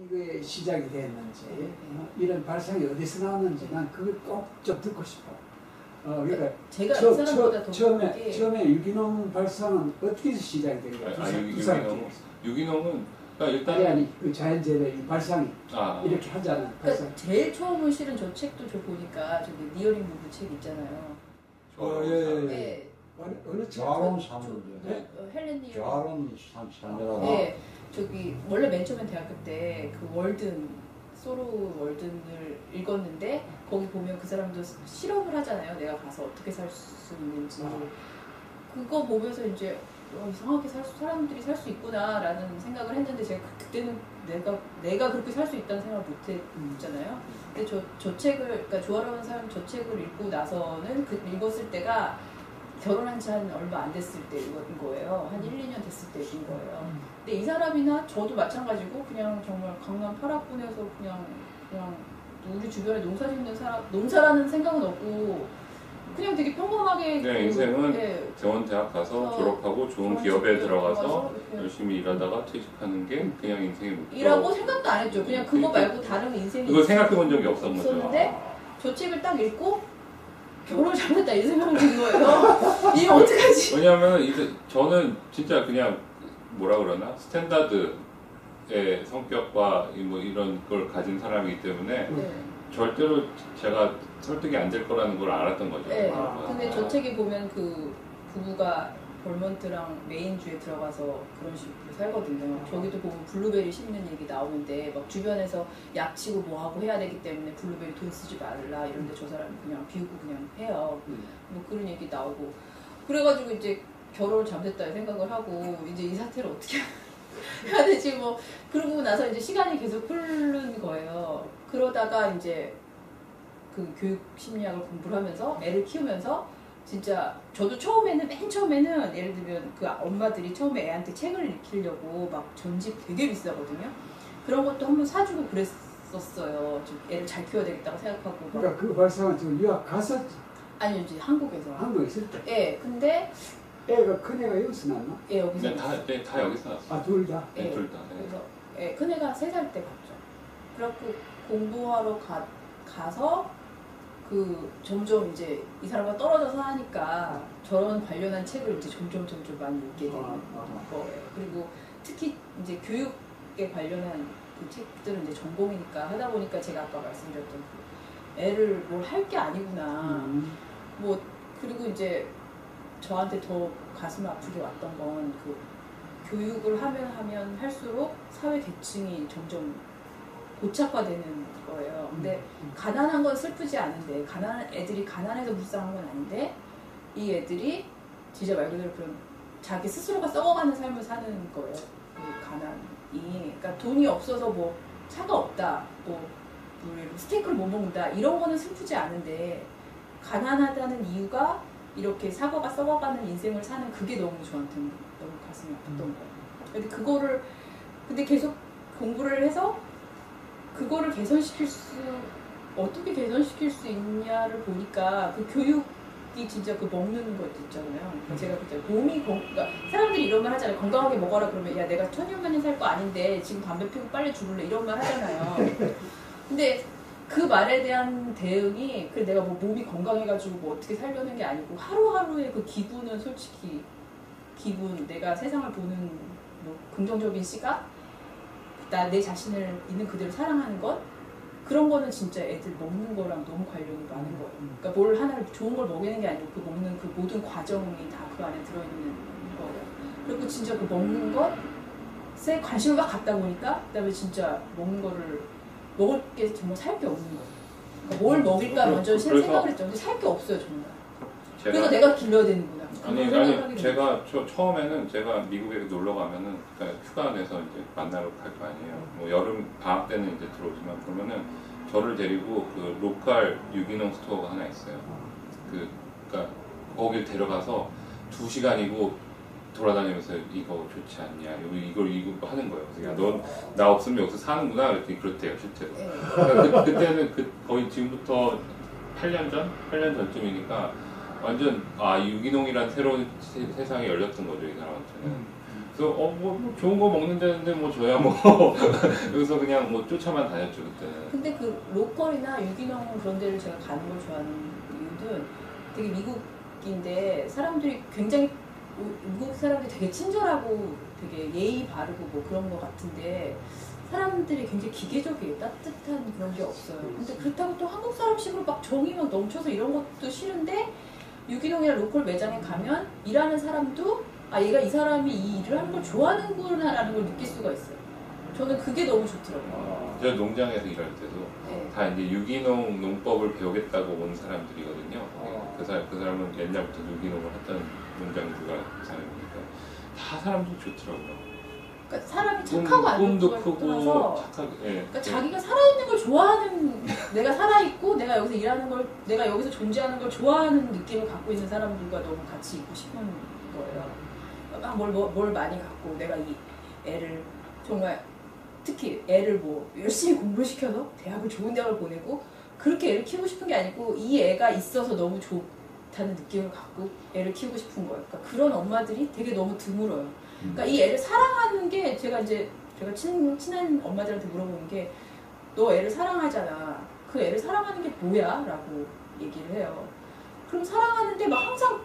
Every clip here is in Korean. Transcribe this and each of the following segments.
이게 시작이 됐는지 이런 발상이 어디서 나왔는지 난 그걸 꼭 좀 듣고 싶어. 그러니까 제가 이 사람보다 더 처음에 유기농 발상은 어떻게 시작이 된 거예요? 유기농은 그러니까 일단 아니 그 자연재배 이 발상이 이렇게 하자는 발상. 그러니까 제일 처음은 실은 저 책도 저 보니까 저기 니어링 부부 책 있잖아요. 예. 어느 책? 좌론 사는데. 헬렌 니어링. 좌론 산이라고. 네, 저기 원래 맨 처음에 대학교 때 그 월든 소로 월든을 읽었는데 거기 보면 그 사람도 실험을 하잖아요. 내가 가서 어떻게 살 수 있는지 그거 보면서 이제 이상하게 사람들이 살 수 있구나라는 생각을 했는데 제가 그때는 내가 그렇게 살 수 있다는 생각을 못했잖아요. 근데 저 책을 그러니까 조화로운 삶 저 책을 읽고 나서는 읽었을 때가 결혼한 지 한 얼마 안 됐을 때 읽은 거예요. 한 1, 2년 됐을 때 읽은 거예요. 근데 이 사람이나 저도 마찬가지고 그냥 정말 강남 파라군에서 그냥 우리 주변에 농사 짓는 사람, 농사라는 생각은 없고 그냥 되게 평범하게 그냥 인생은 대원 대학 가서 졸업하고 좋은 기업에 들어가서 열심히 일하다가 퇴직하는 게 그냥 인생의 목표. 일하고 생각도 안 했죠. 그냥 그거 말고 다른 인생이 그걸 생각해 본 적이 없었는데 저 책을 딱 읽고 결혼을 잘못했다 이 생각이 든 거예요. 이거 어떡하지? 왜냐하면 이제 저는 진짜 그냥 뭐라 그러나 스탠다드의 성격과 뭐 이런 걸 가진 사람이기 때문에 절대로 제가 설득이 안 될 거라는 걸 알았던 거죠. 네. 근데 저 책에 보면 그 부부가 벌먼트랑 메인주에 들어가서 그런 식으로 살거든요. 저기도 보면 블루베리 심는 얘기 나오는데 막 주변에서 약치고 뭐하고 해야 되기 때문에 블루베리 돈 쓰지 말라 이런데 저 사람이 그냥 비우고 그냥 해요. 뭐 그런 얘기 나오고 그래가지고 이제 결혼을 잘못했다 생각을 하고 이제 이 사태를 어떻게 해야 되지 뭐 그러고 나서 이제 시간이 계속 흐르는 거예요. 그러다가 이제 그 교육 심리학을 공부를 하면서 애를 키우면서 진짜 저도 처음에는 맨 처음에는 예를 들면 그 엄마들이 처음에 애한테 책을 읽히려고 막 전집 되게 비싸거든요. 그런 것도 한번 사주고 그랬었어요. 좀 애를 잘 키워야 되겠다고 생각하고. 그러니까 그 발상은 지금 유학 갔었지? 아니요, 이제 한국에서. 한국에 있을 때? 예, 근데 애가 큰애가 여기서 났나? 예, 여기서. 네, 다 여기서 났어요. 둘 다? 네, 둘 다. 그래서 큰애가 3살 때 갔죠. 그래갖고 공부하러 가서 그 점점 이제 이 사람과 떨어져서 하니까 저런 관련한 책을 이제 점점 많이 읽게 되는 거예요. 그리고 특히 이제 교육에 관련한 그 책들은 이제 전공이니까 하다 보니까 제가 아까 말씀드렸던 그 애를 뭘 할 게 아니구나. 뭐 그리고 이제 저한테 더 가슴 아프게 왔던 건 그 교육을 하면 할수록 사회 계층이 점점 고착화되는 거예요. 근데 가난한 건 슬프지 않은데 가난한 애들이 가난해서 불쌍한 건 아닌데 이 애들이 진짜 말 그대로 그런 자기 스스로가 썩어가는 삶을 사는 거예요. 그 가난이. 그러니까 돈이 없어서 뭐 차가 없다, 뭐 스테이크를 못 먹는다 이런 거는 슬프지 않은데 가난하다는 이유가 이렇게 사과가 썩어가는 인생을 사는 그게 너무 저한테는 너무 가슴이 아팠던 거예요. 근데 계속 공부를 해서 그거를 어떻게 개선시킬 수 있냐를 보니까 그 교육이 진짜 그 먹는 것 있잖아요. 그러니까 제가 그때 그러니까 사람들이 이런 말 하잖아요. 건강하게 먹어라 그러면 야 내가 천년만년 살 거 아닌데 지금 담배 피우고 빨리 죽을래 이런 말 하잖아요. 근데 그 말에 대한 대응이 그래 내가 뭐 몸이 건강해가지고 뭐 어떻게 살려는 게 아니고 하루하루의 그 기분은 솔직히 내가 세상을 보는 뭐 긍정적인 시각 내 자신을 있는 그대로 사랑하는 것 그런 거는 진짜 애들 먹는 거랑 너무 관련이 많은 거예요. 그러니까 뭘 하나를 좋은 걸 먹이는 게 아니고 그 먹는 그 모든 과정이 다 그 안에 들어있는 거예요. 그리고 진짜 그 먹는 것에 관심을 막 갖다 보니까 그다음에 진짜 먹는 거를 먹을 게 정말 살 게 없는 거예요. 그러니까 뭘 먹일까 먼저 생각을 했죠. 근데 살 게 없어요 정말. 그래서 내가 길러야 되는구나. 아니 제가 처음에는 제가 미국에 놀러 가면은 그러니까 휴가 내서 이제 만나러 갈 거 아니에요. 뭐 여름 방학 때는 이제 들어오지만 그러면은 저를 데리고 그 로컬 유기농 스토어가 하나 있어요. 그러니까 거길 데려가서 2시간이고 돌아다니면서 이거 좋지 않냐, 이걸 하는 거예요. 그래서 넌 나 없으면 여기서 사는구나. 그랬더니 그렇대요 실제로. 그러니까 그때는 거의 지금부터 8년 전쯤이니까. 완전 유기농이란 새로운 세상이 열렸던 거죠 이 사람한테는. 그래서 뭐 좋은 거 먹는다는데 뭐 저야 뭐 여기서 그냥 뭐 쫓아만 다녔죠 그때는. 근데 그 로컬이나 유기농 그런 데를 제가 가는 걸 좋아하는 이유는 되게 미국인데 사람들이 굉장히 미국 사람들이 되게 친절하고 되게 예의 바르고 뭐 그런 거 같은데 사람들이 굉장히 기계적이에요. 따뜻한 그런 게 없어요. 근데 그렇다고 또 한국 사람식으로 막 정이 막 넘쳐서 이런 것도 싫은데 유기농이나 로컬 매장에 가면 일하는 사람도 아 얘가 이 사람이 이 일을 하는 걸 좋아하는구나 라는 걸 느낄 수가 있어요. 저는 그게 너무 좋더라고요. 제가 농장에서 일할 때도 네. 다 이제 유기농 농법을 배우겠다고 온 사람들이거든요. 그 사람은 옛날부터 유기농을 했던 농장주가 사람이니까 다 사람들이 좋더라고요. 그러니까 사람이 착하고 안 꿈도 좋은 크고 떠나서 착하게. 예. 그러니까 자기가 살아있는 걸 좋아하는 내가 살아있고 내가 여기서 일하는 걸 내가 여기서 존재하는 걸 좋아하는 느낌을 갖고 있는 사람들과 너무 같이 있고 싶은 거예요. 막 뭘 많이 갖고 내가 이 애를 정말 특히 애를 뭐 열심히 공부를 시켜서 대학을 좋은 대학을 보내고 그렇게 애를 키우고 싶은 게 아니고 이 애가 있어서 너무 좋다는 느낌을 갖고 애를 키우고 싶은 거예요. 그러니까 그런 엄마들이 되게 너무 드물어요. 그러니까 이 애를 사랑하는 게 제가 친한 엄마들한테 물어보는 게 너 애를 사랑하잖아. 그 애를 사랑하는 게 뭐야? 라고 얘기를 해요. 그럼 사랑하는데 막 항상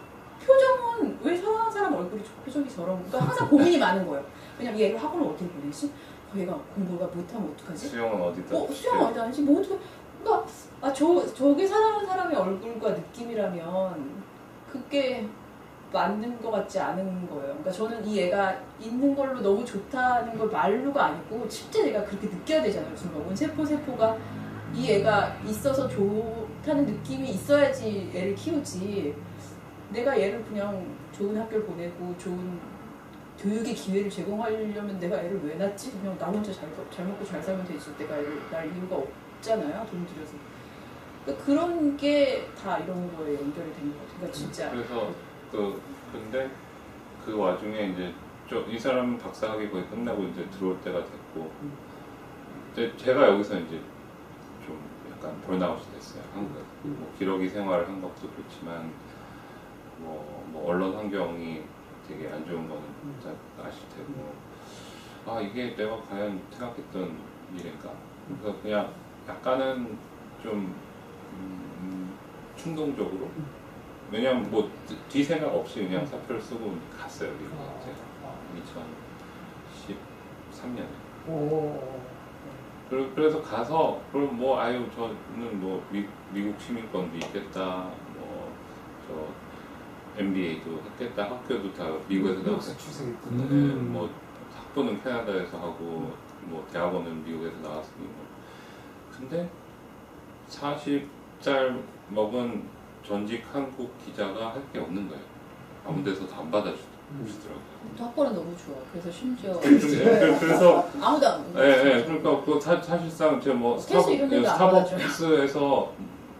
표정은 왜 사랑하는 사람 얼굴이 표정이 저런 그러니까 항상 고민이 많은 거예요. 왜냐면 얘를 학원을 어떻게 보내지? 얘가 공부가 못하면 어떡하지? 수영은 어디다? 수영 어디다 하지? 뭐 어떻게 그러니까 저게 사랑하는 사람의 얼굴과 느낌이라면 그게 맞는 것 같지 않은 거예요. 그러니까 저는 이 애가 있는 걸로 너무 좋다는 걸 말로가 아니고 실제 내가 그렇게 느껴야 되잖아요. 순간 세포가 이 애가 있어서 좋다는 느낌이 있어야지 애를 키우지. 내가 얘를 그냥 좋은 학교를 보내고 좋은 교육의 기회를 제공하려면 내가 애를 왜 낳지? 그냥 나 혼자 잘 먹고 잘 살면 되지. 내가 애를 낳을 이유가 없잖아요. 돈 들여서. 그러니까 그런 게 다 이런 거에 연결이 되는 것 같아요. 그러니까 진짜. 그래서 근데 그 와중에 이제 이 사람은 박사학위 거의 끝나고 이제 들어올 때가 됐고 이제 제가 여기서 이제 좀 약간 번아웃이 됐어요. 한국 뭐 기러기 생활을 한 것도 그렇지만 뭐 언론 환경이 되게 안 좋은 거는 아실 테고 아 이게 내가 과연 생각했던 일인가 그래서 그냥 약간은 좀 충동적으로 왜냐면 뭐 뒤 생각 없이 그냥 사표를 쓰고 갔어요. 제가 2013년에. 그래서 가서 그럼 뭐 아유 저는 뭐 미국 시민권도 있겠다. 뭐 저 MBA도 했겠다. 학교도 다 미국에서 나왔고, 뭐 학부는 캐나다에서 하고 뭐 대학원은 미국에서 나왔으니 뭐. 근데 40살 먹은 전직 한국 기자가 할 게 없는 거예요. 아무 데서도 안 받아주시더라고요. 또 학벌은 너무 좋아. 그래서 심지어 그래서 아무도 안 네, 그러니까 그 사실상 제가 뭐 스타벅스에서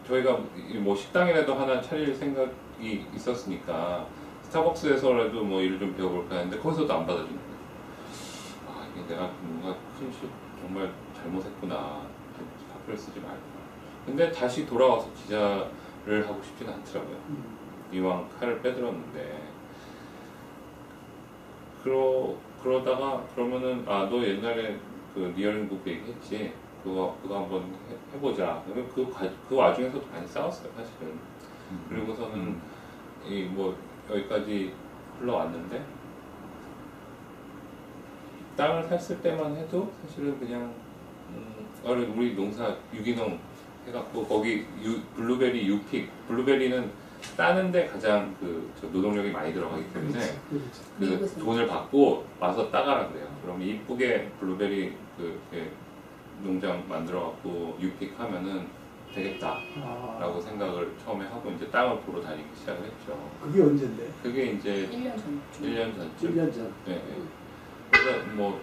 저희가 뭐 식당이라도 하나 차릴 생각이 있었으니까 스타벅스에서라도 뭐 일을 좀 배워볼까 했는데 거기서도 안 받아주는 거예요. 아 이게 내가 뭔가 정말 잘못했구나. 사표를 쓰지 말고. 근데 다시 돌아와서 기자를 하고 싶지는 않더라고요. 이왕 칼을 빼들었는데 그러다가 그러면은 아 너 옛날에 그 리얼링북 얘기했지 그거 한번 해보자. 그 와중에서도 많이 싸웠어요 사실은. 그리고서는 이 뭐 여기까지 흘러왔는데 땅을 샀을 때만 해도 사실은 그냥 우리 농사 유기농 해갖고 거기 블루베리 유픽 블루베리는 따는데 가장 저 노동력이 많이 들어가기 때문에 그 돈을 받고 와서 따가라 그래요. 그럼 이쁘게 블루베리 농장 만들어갖고 유픽 하면은 되겠다라고 생각을 처음에 하고 이제 땅을 보러 다니기 시작을 했죠. 그게 언젠데? 그게 이제 1년 전쯤. 1년 전쯤. 1년 전. 네. 그래서 뭐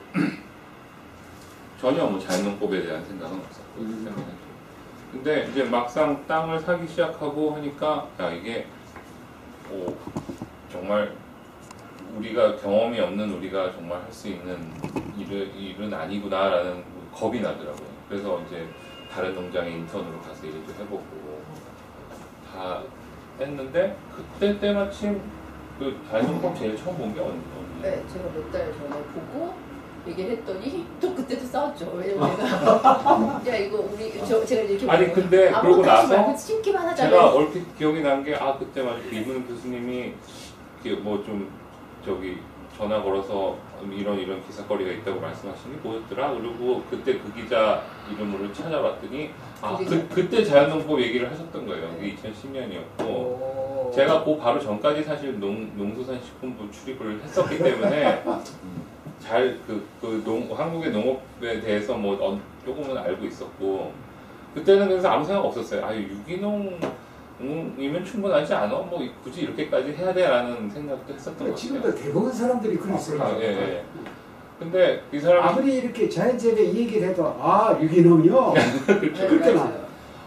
전혀 뭐 자연농법에 대한 생각은 없었고 근데 이제 막상 땅을 사기 시작하고 하니까 야 이게 정말 우리가 경험이 없는 우리가 정말 할 수 있는 일은 아니구나라는 겁이 나더라고요. 그래서 이제 다른 농장에 인턴으로 가서 일도 해보고 다 했는데 그때 때마침 그 자연농법 제일 처음 본 게 언제? 네, 제가 몇 달 전에 보고 얘기를 했더니 또 그때도 싸웠죠. 왜냐면 내가 야 이거 우리 제가 이렇게 아니 근데 그러고 아무것도 하지 나서 말고 심기만 하자. 제가 얼핏 기억이 난 게 그때 말이야 이분 교수님이 뭐 좀 저기 전화 걸어서 이런 기사거리가 있다고 말씀하신 게 뭐였더라? 그리고 그때 그 기자 이름으로 찾아봤더니 그때 자연농법 얘기를 하셨던 거예요. 그게 2010년이었고 제가 그 바로 전까지 사실 농수산식품부 출입을 했었기 때문에 잘 한국의 농업에 대해서 뭐 조금은 알고 있었고 그때는 그래서 아무 생각 없었어요. 유기농이면 충분하지 않아? 뭐 굳이 이렇게까지 해야 돼라는 생각도 했었던 것 같아요. 지금도 대부분 사람들이 그랬어요. 예. 근데 이 사람이 아무리 이렇게 자연재배 얘기를 해도 유기농이요. 그렇게 나.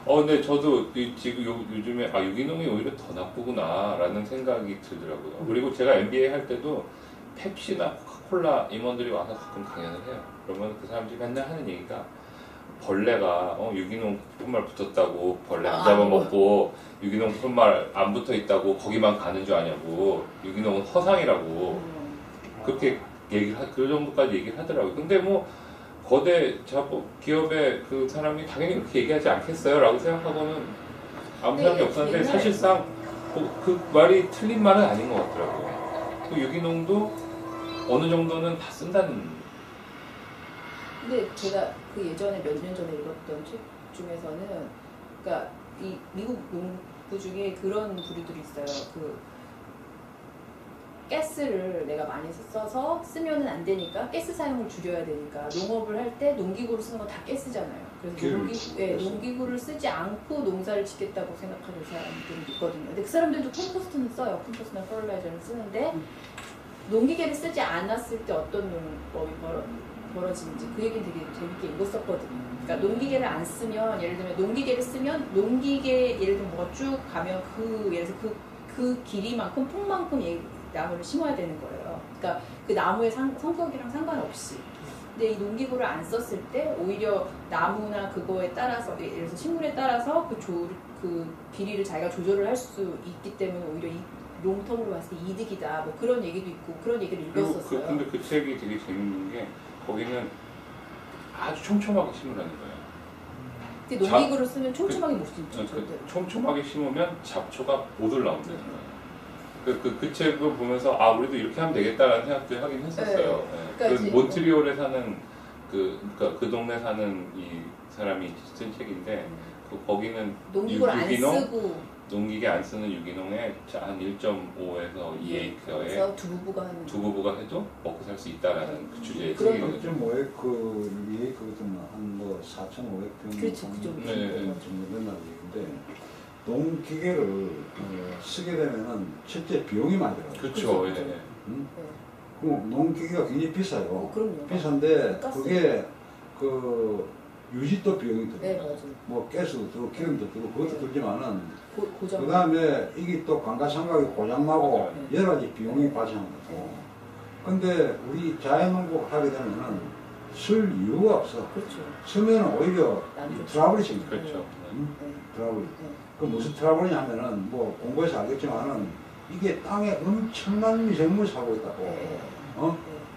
근데 저도 지금 요즘에 유기농이 오히려 더 나쁘구나라는 생각이 들더라고요. 그리고 제가 MBA 할 때도 펩시나 코카콜라 임원들이 와서 가끔 강연을 해요. 그러면 그 사람들이 맨날 하는 얘기가 벌레가 유기농 푯말 붙었다고 벌레 안 잡아먹고 유기농 푯말 안 붙어 있다고 거기만 가는 줄 아냐고 유기농은 허상이라고 그렇게 그 정도까지 얘기를 하더라고요. 근데 뭐 거대 기업의 그 사람이 당연히 그렇게 얘기하지 않겠어요? 라고 생각하고는 아무 생각이 없었는데 사실상 그 말이 틀린 말은 아닌 것 같더라고요. 그 유기농도 어느 정도는 다 쓴다는. 근데 제가 그 예전에 몇 년 전에 읽었던 책 중에서는 그러니까 이 미국 농부 중에 그런 부류들이 있어요. 가스를 내가 많이 써서 쓰면은 안 되니까 가스 사용을 줄여야 되니까 농업을 할 때 농기구를 쓰는 건 다 가스잖아요. 그래서 농기구를 쓰지 않고 농사를 짓겠다고 생각하는 사람들이 있거든요. 근데 그 사람들도 컴포스트는 써요. 컴포스트나 퍼럴라이저를 쓰는데 농기계를 쓰지 않았을 때 어떤 농법이 벌어지는지 그 얘기는 되게 재밌게 읽었었거든요. 그러니까 농기계를 안 쓰면 예를 들면 농기계를 쓰면 농기계 예를 들면 뭐가 쭉 가면 예를 들어서 그 길이만큼 폭만큼 나무를 심어야 되는 거예요. 그러니까 그 나무의 성격이랑 상관없이. 근데 이 농기구를 안 썼을 때 오히려 나무나 그거에 따라서 예를 들어서 식물에 따라서 그 길이를 자기가 조절을 할 수 있기 때문에 오히려 이 롱텀으로 봤을 때 이득이다. 뭐 그런 얘기도 있고 그런 얘기를 읽었었어요. 근데 그 책이 되게 재밌는 게 거기는 아주 촘촘하게 심으라는 거예요. 근데 농기구를 쓰면 촘촘하게 못 심죠. 촘촘하게 심으면 잡초가 못 올라온다는 거예요. 그 책을 보면서 우리도 이렇게 하면 되겠다라는 생각도 하긴 했었어요. 그러니까 몬트리올에 사는 그 동네 사는 이 사람이 쓴 책인데 거기는 농기구를 안 쓰고 농기계 안 쓰는 유기농에 한 1.5에서 2에이커에 두 부부가 해도 먹고 살 수 있다라는 그 주제의 책이거든요. 1.5에이커 같은 한뭐 4,500평 그렇죠, 그 정도 된다는 얘기인데 농기계를 쓰게 되면은 실제 비용이 많이 들어요. 그렇죠. 그 농기계가 굉장히 비싸요. 그럼요. 비싼데 그게 유지도 비용이 들어요. 네, 맞아요. 뭐 가스도 들고 기름도 들고 그것도 들지만은 고장. 그다음에 이게 또 감가상각이 고장나고 여러 가지 비용이 발생하는 거고. 근데 우리 자연농법 하게 되면은 쓸 이유가 없어. 그렇죠. 쓰면 오히려 트러블이 생겨요. 그렇죠. 트러블. 그 무슨 트러블이냐면은 뭐 공부해서 알겠지만은 이게 땅에 엄청난 미생물이 살고 있다고.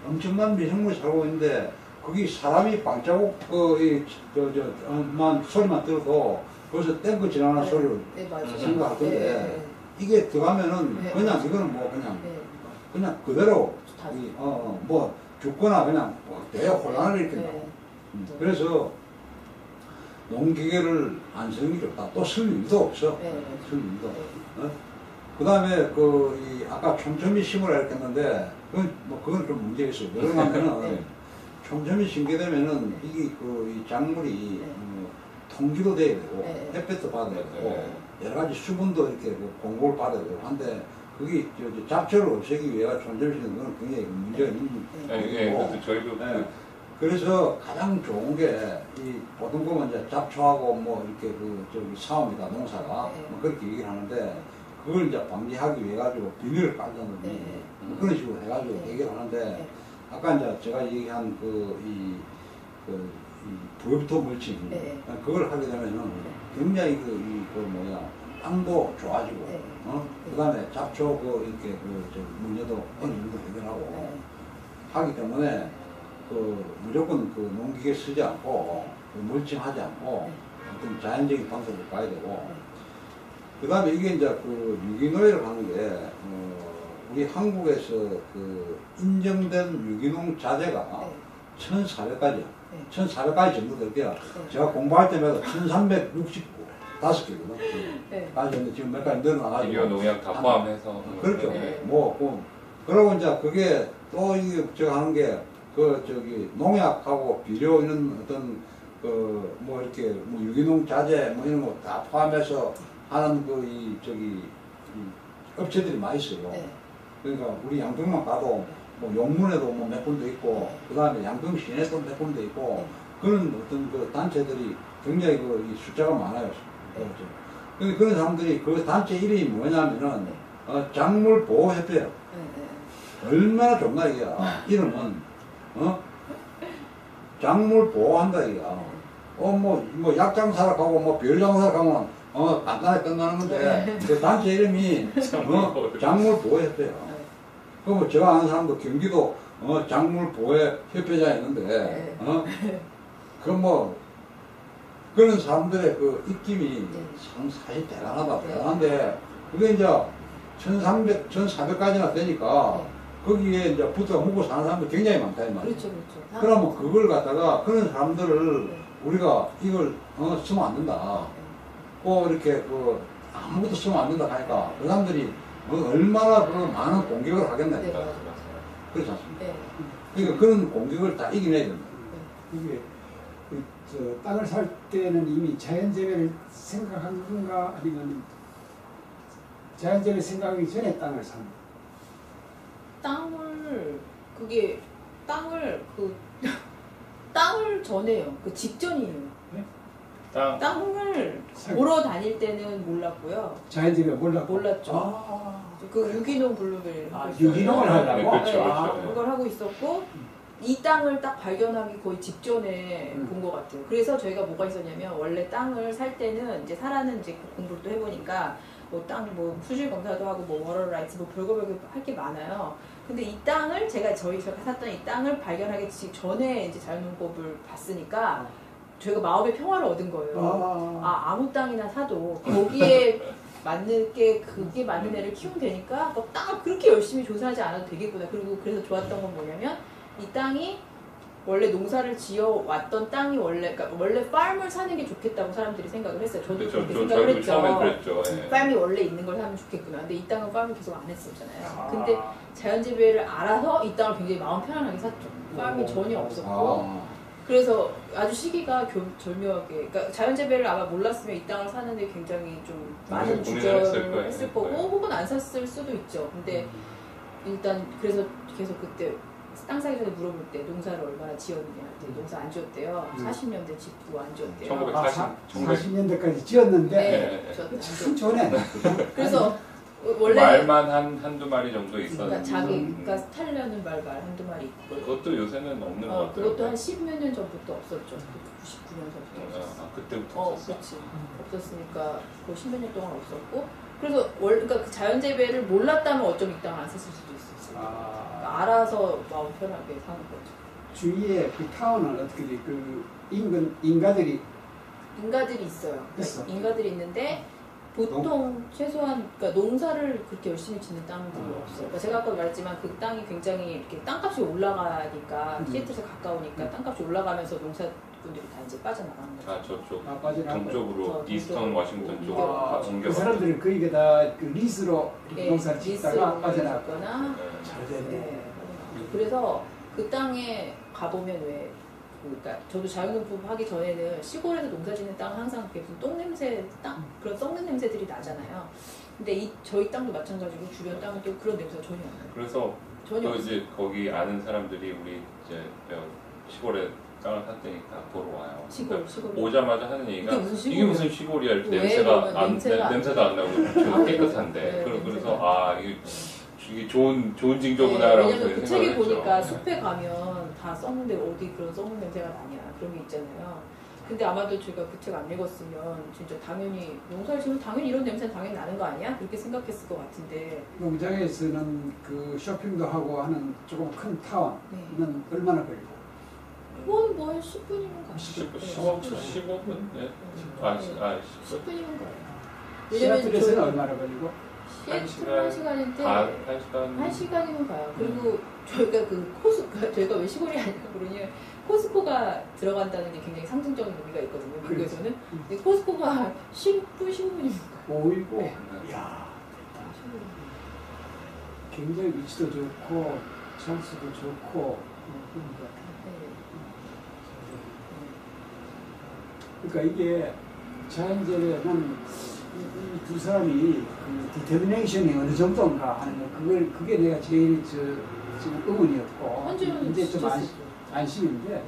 엄청난 미생물이 살고 있는데 거기 사람이 발자국 소리만 들어도 벌써 땡크 지나가는 소리를 생각할 건데 이게 들어가면은 그냥 이거는 뭐 그냥 그대로 뭐 죽거나 그냥 대혼란을 일으킨다고. 그래서 농기계를 안 쓰는 게 좋다. 또 쓸 일도 없어. 쓸 일도. 그 다음에 아까 촘촘히 심으라 했는데 그건 좀 문제가 있어요. 왜 그러냐면은 촘촘히 심게 되면은 이 작물이 통기도 돼야 되고 햇볕도 받아야 되고 여러 가지 수분도 이렇게 공급을 받아야 되고 한데 그게 잡초를 없애기 위해 촘촘히 심는 건 굉장히 문제가 있는 거고. 저희도 그래서 가장 좋은 게 이 보통 보면 이제 잡초하고 뭐 이렇게 싸움이다 농사가 뭐 그렇게 얘기를 하는데 그걸 이제 방지하기 위해 가지고 비닐을 깔자든지 그런 식으로 해가지고 얘기를 하는데 아까 이제 제가 얘기한 이 부엽토 물칭 그걸 하게 되면은 굉장히 땅도 좋아지고, 네. 그다음에 잡초 이렇게 문제도 어느 정도 해결하고 네. 하기 때문에 무조건 농기계 쓰지 않고 멀칭하지 않고 어떤 자연적인 방법을 가야 되고, 그다음에 이게 이제 유기농을 하는 게 우리 한국에서 인정된 유기농 자재가 1,400가지야. 1,400가지 정도 될 거야. 제가 공부할 때마다 1,365개거든. 네. 지금 몇 가지 늘어나가지고. 비료 농약 다 포함해서. 그렇죠. 네. 그러고 이제 그게 또 이게 제가 하는 게 농약하고 비료 이런 어떤 이렇게 유기농 자재 이런 거 다 포함해서 하는 업체들이 많이 있어요. 네. 그러니까 우리 양평만 가도 용문에도 몇 군데 있고, 그 다음에 양평 시내도 몇 군데 있고, 그런 어떤 단체들이 굉장히 이 숫자가 많아요. 그렇죠. 그런 사람들이 그 단체 이름이 뭐냐면은 작물보호협회예요. 얼마나 좋나 이게 이름은 작물 보호한다 이거야. 약장사라 가고 별장사라 가면 간단하게 끝나는 건데 그 단체 이름이 작물 보호협회야. 그럼 제가 아는 사람도 경기도 작물 보호협회장이 있는데 그런 사람들의 입김이 사실 대단하다. 대단한데 그게 이제 1,400가지나 되니까 거기에 이제 붙어 먹고 사는 사람들 굉장히 많다 이 말이야. 그렇죠. 그러면 그걸 갖다가 그런 사람들을 우리가 이걸 쓰면 안 된다. 이렇게 아무것도 쓰면 안 된다 하니까 그 사람들이 얼마나 많은 공격을 하겠나. 네, 맞아요. 그렇지 않습니까? 네. 그러니까 그런 공격을 다 이겨내야 된다. 이게 땅을 살 때는 이미 자연재배를 생각한 건가 아니면 자연재배 생각하기 전에 땅을 산 땅을 전에요. 직전이에요. 네? 땅을 보러 다닐 때는 몰랐고요. 자연재배 몰랐죠. 유기농 블루베리. 유기농을 하려고? 네, 그렇죠, 그렇죠. 그걸 하고 있었고, 이 땅을 딱 발견하기 거의 직전에 본 것 같아요. 그래서 저희가 뭐가 있었냐면, 원래 땅을 살 때는 이제 사라는 이제 공부를 또 해보니까, 수질 검사도 하고, 워럴 라이츠, 별거 할 게 많아요. 근데 이 땅을, 저희가 샀던 이 땅을 발견하기 전에 이제 자연농법을 봤으니까, 저희가 마음의 평화를 얻은 거예요. 아무 땅이나 사도 거기에 그게 맞는 애를 키우면 되니까 땅을 그렇게 열심히 조사하지 않아도 되겠구나. 그리고 그래서 좋았던 건 뭐냐면 이 땅이 원래 농사를 지어왔던 땅이 원래 팜을 사는 게 좋겠다고 사람들이 생각을 했어요. 저도 그렇게 생각을 했죠. 처음엔 그랬죠. 팜이 원래 있는 걸 사면 좋겠구나. 근데 이 땅은 팜을 계속 안 했었잖아요. 근데 자연재배를 알아서 이 땅을 굉장히 마음 편안하게 샀죠. 팜이 전혀 없었고. 그래서 아주 시기가 절묘하게, 그러니까 자연재배를 아마 몰랐으면 이 땅을 사는데 굉장히 좀 많은 주저를 했을 거고, 혹은 안 샀을 수도 있죠. 근데 일단 그래서 계속 그때 땅 사기 전에 물어볼 때 농사를 얼마나 지었느냐 했더니 농사 안 지었대요. 40년대 집도 안 지었대요. 40년대까지 지었는데 네, 참 전에. 그래서 원래 말만 한두 마리 정도 있었는데 자기가 타려는 말 한두 마리 있고 그것도 요새는 없는 것 같아요. 그것도 한 10몇 년 전부터 없었죠. 99년서부터 없었어. 그때부터 없었어. 그렇지. 없었으니까 거의 10몇 년 동안 없었고, 그래서 그러니까 그 자연재배를 몰랐다면 어쩌면 이 땅을 안 샀을 수도 있었어요. 그러니까 알아서 마음 편하게 사는 거죠. 주위에 타운은 어떻게 돼? 인가들이 있어요. 있어. 인가들이 있는데 보통 최소한 농사를 그렇게 열심히 짓는 땅들이 없어요. 제가 아까 말했지만 그 땅이 굉장히 이렇게 땅값이 올라가니까 시애틀에서 가까우니까 땅값이 올라가면서 농사분들이 다 이제 빠져나가는 거죠. 저쪽 동쪽으로 이스턴 워싱턴 쪽으로 다 옮겨. 그 사람들은 거기에 다 리스로 농사를 짓다가 빠져나가거나. 잘 됐네. 그래서 그 땅에 가보면 그러니까 저도 자연농법 하기 전에는 시골에서 농사짓는 땅은 항상 무슨 똥냄새, 그런 썩는 냄새들이 나잖아요. 근데 저희 땅도 마찬가지고 주변 땅은 또 그런 냄새가 전혀 안 나요. 그래서 또 이제 거기 아는 사람들이 우리 이제 시골에 땅을 샀다니까 보러 와요. 시골. 오자마자 하는 얘기가 이게 무슨 시골이야 이렇게 냄새도 안 나고 깨끗한데. 그래서 이게 좋은 징조구나라고 왜냐면 그 책에 보니까 숲에 가면 다 썩는데 어디 그런 썩는 냄새가 나냐 그런 게 있잖아요. 근데 아마도 제가 그 책 안 읽었으면 진짜 당연히 농사를 지으면 당연히 이런 냄새는 당연히 나는 거 아니야? 그렇게 생각했을 것 같은데. 농장에서는 그 쇼핑도 하고 하는 조금 큰 타운은 얼마나 걸리고? 그건 뭐 한 10분이면 가요. 15분? 네. 10분이면 가요. 시애틀에서는 얼마나 걸리고? 시애틀은 1시간인데 한 1시간이면 가요. 그리고 저희가 저희가 왜 시골이 아니라 그러냐 코스코가 들어간다는 게 굉장히 상징적인 의미가 있거든요. 미국에서는. 근데 코스코가 10분, 15분이면 가요. 오이고, 이야, 굉장히 위치도 좋고, 장수도 좋고, 그런 것 같아요. 그러니까 이게 자연재배는 이 두 사람이 그 디터미네이션이 어느 정도인가 하는 거, 그게 내가 제일 지금 의문이었고, 이제 좀 안심인데,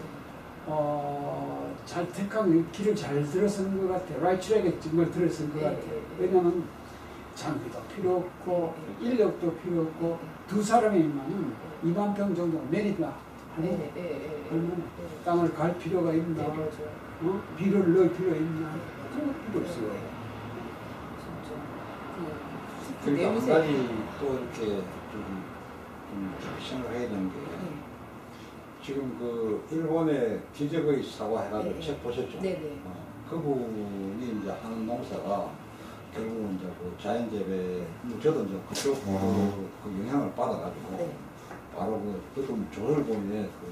잘 택한 길을 잘 들어선 것 같아. 라이트 트랙에 정말 들어선 것 같아. 왜냐면 장비도 필요 없고, 인력도 필요 없고, 두 사람이면 2만 평 정도 매니가 하는 얼마나 땅을 갈 필요가 있나, 비를 넣을 필요가 있나, 그런 것도 없어요. 그러니까 한 가지 또 이렇게 좀 생각해야 되는 게 지금 그 일본의 기적의 사과 해가지고 책 보셨죠? 네네. 그분이 이제 하는 농사가 결국은 이제 그 자연재배, 저도 이제 그쪽 그 영향을 받아가지고 바로 그것도 조선일보에 그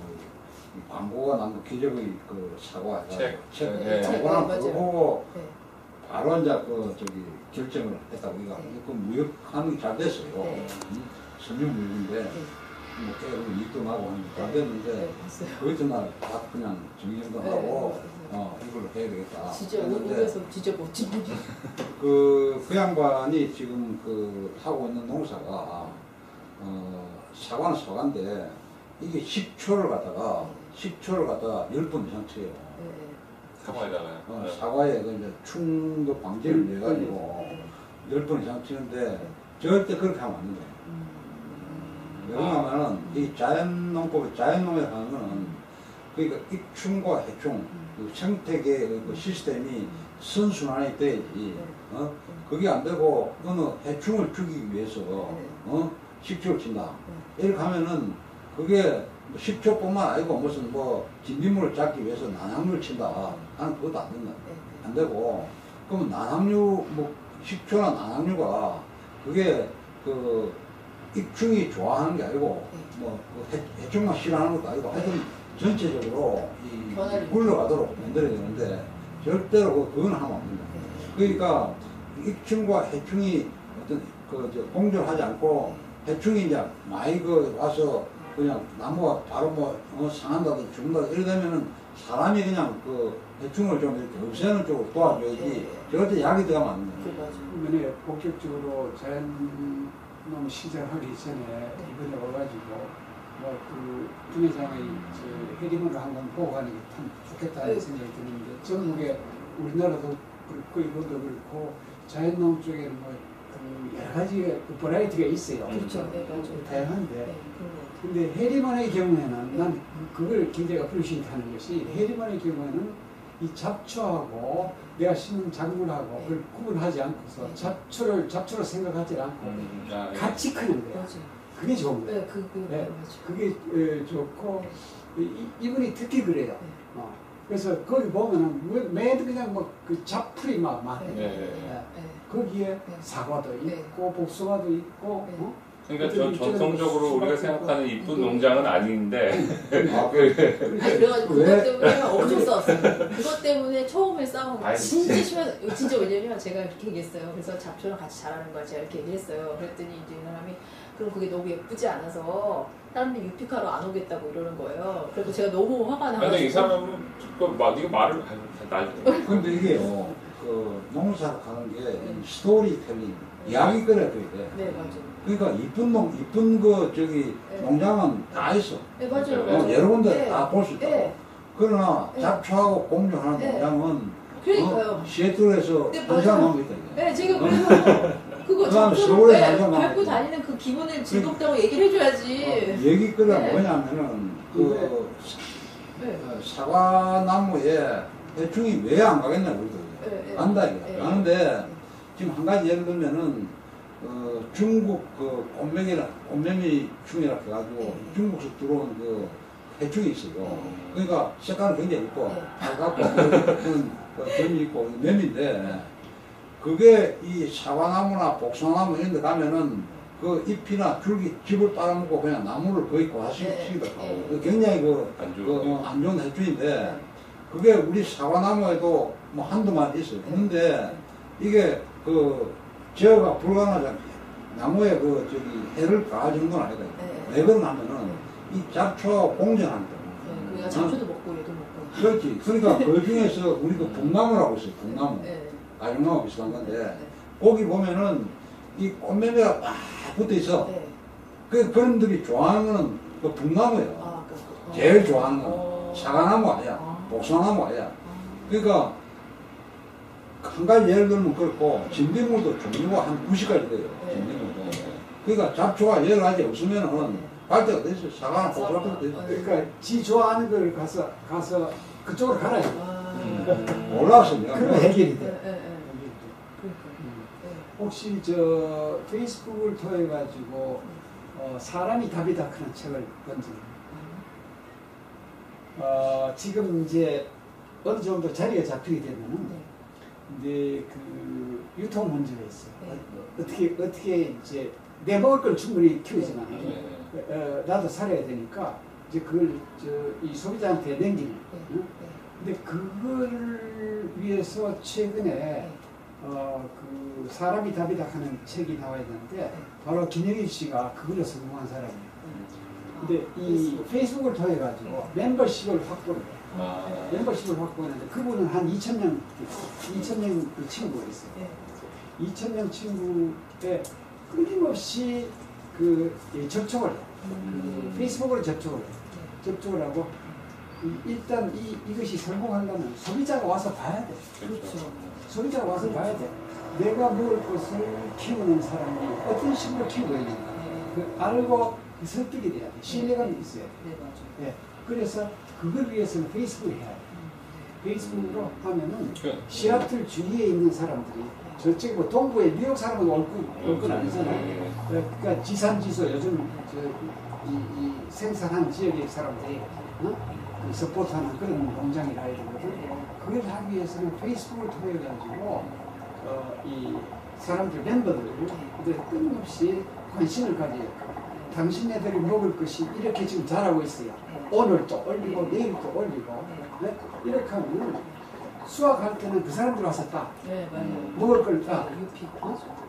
광고가 난 기적의 그 사과 해가지고 책 광고나 그거 보고 바로 이제 그 결정을 했다고 우리가 그 무역하는 게 잘 됐어요. 섬유무역인데 뭐 깨고 이익도 나고 하는 게 잘 됐는데 그 전날 다 그냥 정리도 하고 이걸로 해야 되겠다. 진짜 우리에서 진짜 멋진 분이. 그 양반이 지금 그 하고 있는 농사가 사과는 사과인데 이게 식초를 갖다가 10번 이상 쳐요. 사과에다가요. 사과에 그 이제 충도 방지를 내가지고 10번 이상 치는데 절대 그렇게 하면 안 돼요. 왜냐하면은 이 자연농업에 하는 거는 그러니까 입충과 해충, 그 생태계 그 시스템이 선순환이 돼야지. 그게 안 되고 어느 해충을 죽이기 위해서 식초를 친다. 이렇게 하면은 그게 식초뿐만 아니고 무슨 뭐 진딧물을 잡기 위해서 난황류를 친다 하는 그것도 안 된다. 안 되고 그러면 난황류 뭐 식초나 난황류가 그게 그 입충이 좋아하는 게 아니고 뭐 해충만 싫어하는 것도 아니고 하여튼 전체적으로 이 굴러가도록 만들어야 되는데 절대로 그건 하면 안 된다. 그러니까 입충과 해충이 어떤 공존하지 않고 해충이 이제 많이 와서 그냥 나무가 바로 상한다든지 죽는다든지 이러면은 사람이 그냥 그 해충을 좀 이렇게 없애는 쪽으로 도와줘야지 절대 약이 들어가면 안 된다. 이번에 본격적으로 자연농 시작하기 전에 이번에 와가지고 그 중회장의 해리문을 한번 보고 가는 게 참 좋겠다는 생각이 드는데 전국에 우리나라도 그렇고 일본도 그렇고 자연농 쪽에는 그 여러 가지 그 버라이티가 있어요. 그렇죠. 다양한데. 근데 해리먼의 경우에는 난 그걸 굉장히 어프리시에이트하는 것이 해리먼의 경우에는 이 잡초하고 내가 심은 작물하고 그걸 구분하지 않고서 잡초로 생각하지 않고 같이 크는 거야. 그게 좋은 거예요. 그게 좋고 이분이 특히 그래요. 그래서 거기 보면은 매일 그냥 그 잡풀이 막 거기에 사과도 있고 복숭아도 있고. 그러니까 전통적으로 우리가 생각하는 이쁜 농장은 아닌데. 그래가지고 그것 때문에 엄청 싸웠어요. 그것 때문에 처음에 싸운 거 진짜 심해서 진짜 왜냐면 제가 이렇게 얘기했어요. 그래서 잡초랑 같이 자라는 거야 제가 이렇게 얘기했어요. 그랬더니 이제 이 사람이 그럼 그게 너무 예쁘지 않아서 사람들이 유피카로 안 오겠다고 이러는 거예요. 그래서 제가 너무 화가 나가지고. 근데 이 사람은 네가 말을 근데 이게요. 그 농사를 하는 게 스토리텔링, 이야기거리가 돼야 돼. 네 맞아요. 그러니까 이쁜 농장은 다 있어. 네 맞아요. 여러 군데 다 볼 수 있다. 그러나 잡초하고 공존하는 농장은 그러니까요. 시애틀에서 한 사람 하고 있다. 네 제가 그래서 그거 그다음에 잡초를 서울에 왜 살잖아. 밟고 다니는 그 기분을 즐겁다고 얘기를 해줘야지. 얘기거리가 네. 뭐냐면은 그 네. 사과나무에 해충이 왜 안 가겠냐 우리도 네. 안다 이거. 네. 가는데 지금 한 가지 예를 들면은 중국 그 꽃매미 충이라 해가지고 네. 중국에서 들어온 그 해충이 있어요. 네. 그러니까 색깔은 굉장히 이뻐. 네. 빨갛고 그 점이 있고 매미인데 그게 이 사과나무나 복숭아나무 이런 데 가면은 그 잎이나 줄기 즙을 빨아먹고 그냥 나무를 거의 고사시키더라고. 네. 그 굉장히 안 좋은 안 좋은 해충인데 네. 그게 우리 사과나무에도 뭐 한두 마리 있어요. 있는데 이게 그 제어가 불가능하잖아요. 나무에 그 저기 해를 가할 정도는 아니다. 네. 왜 그러냐면은 이 잡초하고 공존하기 때문에. 그러니까 잡초도 먹고 얘도 먹고. 그렇지. 그러니까 그 중에서 우리 그 붕나무라고 있어요. 붕나무. 네. 가정나무 비슷한 건데 네. 거기 보면은 이 꽃매미가 막 붙어 있어. 네. 그런들이 좋아하는 거는 그 붕나무예요. 아, 제일 좋아하는 건 어. 사과나무 아니야. 아. 복숭아나무 아니야. 아. 그러니까 한 가지 예를 들면 그렇고 진딧물도 종류가 한 90가지 돼요. 네. 진딧물도. 그러니까 잡초가 여러 가지 없으면은 네. 갈 데가 어디 있어. 사과나 복숭아도 돼. 그러니까 지 좋아하는 걸 가서 그쪽으로 가라요. 아. 올라왔어 내가. 그럼 해결이 네, 돼. 네, 네. 그러니까. 네. 혹시 저 페이스북을 통해 가지고 사람이 답이다 그런 책을 본 적이 지금 이제 어느 정도 자리가 잡히게 되면은 네. 이제 그 유통 문제가 있어요. 네. 어떻게 이제 내 먹을 걸 충분히 키우지만 네. 나도 살아야 되니까 이제 그걸 이 소비자한테 남기는. 네. 응? 근데 그걸 위해서 최근에 그 사람이 답이다 하는 책이 나와야 되는데 바로 김영일 씨가 그걸로 성공한 사람이에요. 근데 이 페이스북을 통해 가지고 멤버십을 확보를 해요. 아. 멤버십을 확보하는데 그분은 한 2,000명 그 친구가 있어요. 네. 2,000명 친구에 끊임없이 그 접촉을 해요. 그 페이스북으로 접촉을 해요. 접촉을 하고 일단 이것이 성공하려면 소비자가 와서 봐야 돼. 그렇죠. 소비자가 와서 봐야 돼. 내가 먹을 것을 키우는 사람이 어떤 식으로 키우고 있는가. 그 알고 설득이 돼야 돼. 신뢰감이 있어야 돼. 네, 맞아요. 예. 그래서 그걸 위해서는 페이스북을 해야 돼. 페이스북으로 하면은 그- 시애틀 주위에 있는 사람들이 저쪽 뭐 동부에 뉴욕 사람은 올건 아니잖아요. 그러니까 지산지수 요즘 이 생산하는 지역의 사람들이 그 서포트하는 그런 농장이라 해야 되거든. 그걸 하기 위해서는 페이스북을 통해 가지고 이 사람들 멤버들 끊임없이 관심을 가져요. 당신네들이 먹을 것이 이렇게 지금 자라고 있어요. 오늘 또 올리고 내일 또 올리고 네? 이렇게 하면 수확할 때는 그 사람들 와서 따 네, 맞아요. 먹을 걸 따. 유피.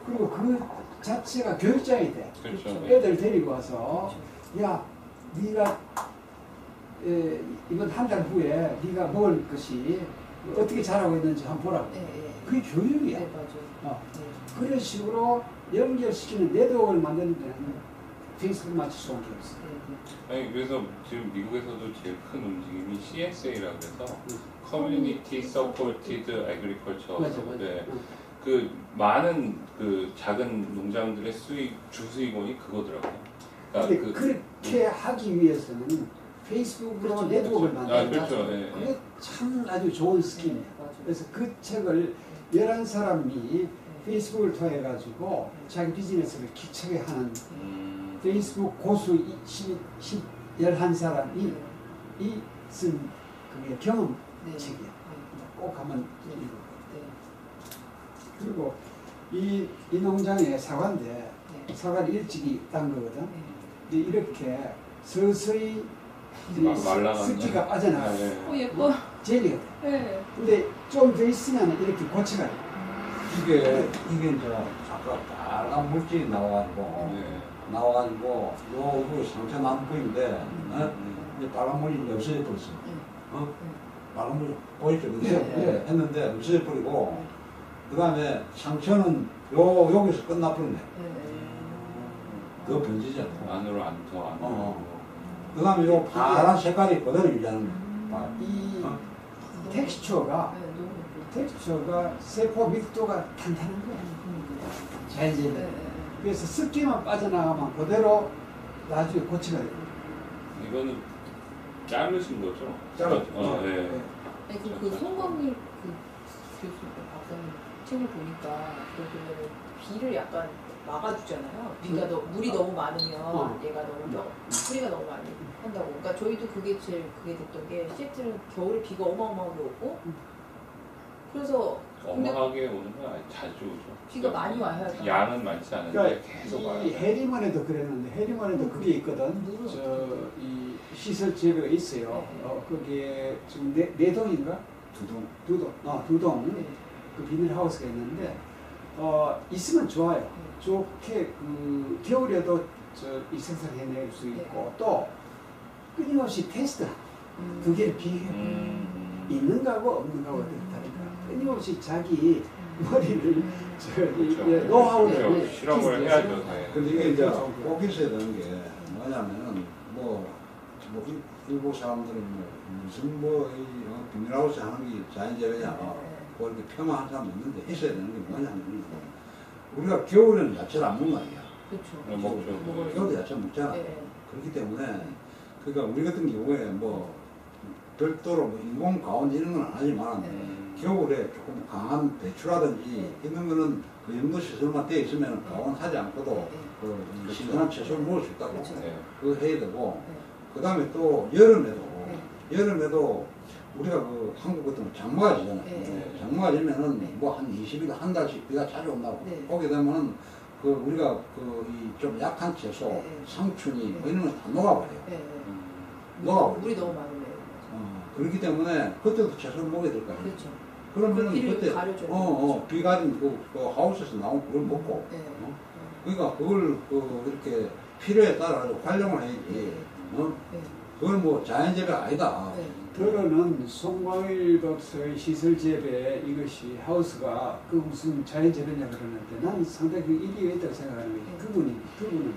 그리고 그 자체가 교육장이 돼. 그렇죠. 애들 데리고 와서 야 네가 이번 한 달 후에 네가 먹을 것이 어떻게 자라고 있는지 한번 보라고. 네, 네. 그게 교육이야. 네, 맞아요. 네. 그런 식으로 연결시키는 네트워크를 만드는 데는 페이스북마치 좋은 게 없어. 아니 그래서 지금 미국에서도 제일 큰 움직임이 CSA라고 해서 커뮤니티 서포티드 애그리컬처. 맞아. 네. 그 많은 그 작은 농장들의 주수익원이 그거더라고요. 근데 그러니까 그렇게 하기 위해서는 페이스북으로 그렇죠. 네트워크를 만드는 그렇죠. 예. 그게 참 아주 좋은 스킬이에요. 맞아요. 그래서 그 책을 11사람이 페이스북을 통해 가지고 자기 비즈니스를 기초에 하는 페이스북 고수 11사람이 쓴 그게 경험 네. 책이야. 꼭 한번 읽어. 네. 그리고 이 농장의 사과인데 사과를 일찍이 딴 거거든. 근데 이렇게 서서히 말라가는 습기가 빠져나가요. 네. 예뻐. 젤리가. 네. 근데 좀 더 있으면 이렇게 고체가 돼. 이게 이제 아까 빨간 물질이 나와가지고 요 상처 난 부위인데 이제 빨간 물이 없어져 버렸어. 빨간 물 보이죠? 네. 했는데 없어져 버리고 그 다음에 상처는 여기서 끝나버렸네. 더 번지지 않고. 안으로 더 안으로. 그 다음에 요 파란 색깔이 그대로 유지하는 거야. 이 텍스처가 네, 너무 예뻐요. 텍스처가 세포密도가 탄탄한 거야. 자연재배. 네, 네, 네. 그래서 습기만 빠져나가면 그대로 나중에 고치가 돼요. 이거는 자르신 거죠? 자르죠. 네. 아니, 그 송광일 그 교수 박사님 책을 보니까 그러면 비를 약간 막아주잖아요. 비가 물이 너무 많으면 얘가 너무 뿌리가 너무 많이 한다고. 그러니까 저희도 그게 제일 그게 됐던 게 시애틀은 겨울에 비가 어마어마하게 오고 그래서 어마하게 오는 건 아니, 자주 오죠. 비가 많이 와요. 양은 많지 않은데 그러니까 계속 와요. 이 해리먼에도 그랬는데 해리먼에도 그게 있거든. 이 시설 재배가 있어요. 거기에 지금 네 동인가? 두 동. 네. 그 비닐하우스가 있는데 있으면 좋아요. 좋게 그 겨울에도 이 생산해낼 수 있고 또 끊임없이 테스트. 그게 비해 있는 거하고 없는 거하고 다르니까 끊임없이 자기 머리를 그렇죠. 노하우를 그렇죠. 실험을 해야죠. 근데 이게 이제 꼭 있어야 되는 게 뭐냐면은 일본 사람들은 무슨 비닐하우스 하는 게 자연재배냐 뭐 이렇게 폄하한 사람 있는데 있어야 되는 게 뭐냐면 우리가 겨울에는 야채를 안 먹는 거 아니야. 그렇죠. 먹죠. 겨울에 야채 먹잖아. 그렇기 때문에 그러니까 우리 같은 경우에 별도로 인공 가온 이런 건 안 하지만 겨울에 조금 강한 배추라든지 이런 거는 그 정도 시설만 돼 있으면 가온하지 않고도 그 신선한 채소를 먹을 수 있다고. 그렇죠. 그거 해야 되고 그 다음에 또 여름에도 우리가 그 한국 같은 거 장마가 지잖아요. 장마가 지면은 뭐 한 20일 한 달씩 비가 자주 온다고. 오게 되면은 그 우리가 그 이 좀 약한 채소, 상추니 뭐 이런 거 다 녹아버려요. 녹아버려. 물이 너무 많으면. 그렇기 때문에 그때도 채소를 먹어야 될 거 아니에요. 그렇죠. 그러면은 그때 가려줘야 비 가진 그 하우스에서 나온 그걸 먹고 그러니까 그걸 이렇게 필요에 따라 활용을 해야지. 그걸 뭐 자연재배가 아니다. 더러는 송광일 박사의 시설재배 이것이 하우스가 그 무슨 자연재배냐 그러는데 나는 상당히 일리가 있다고 생각하는 거예요. 그분은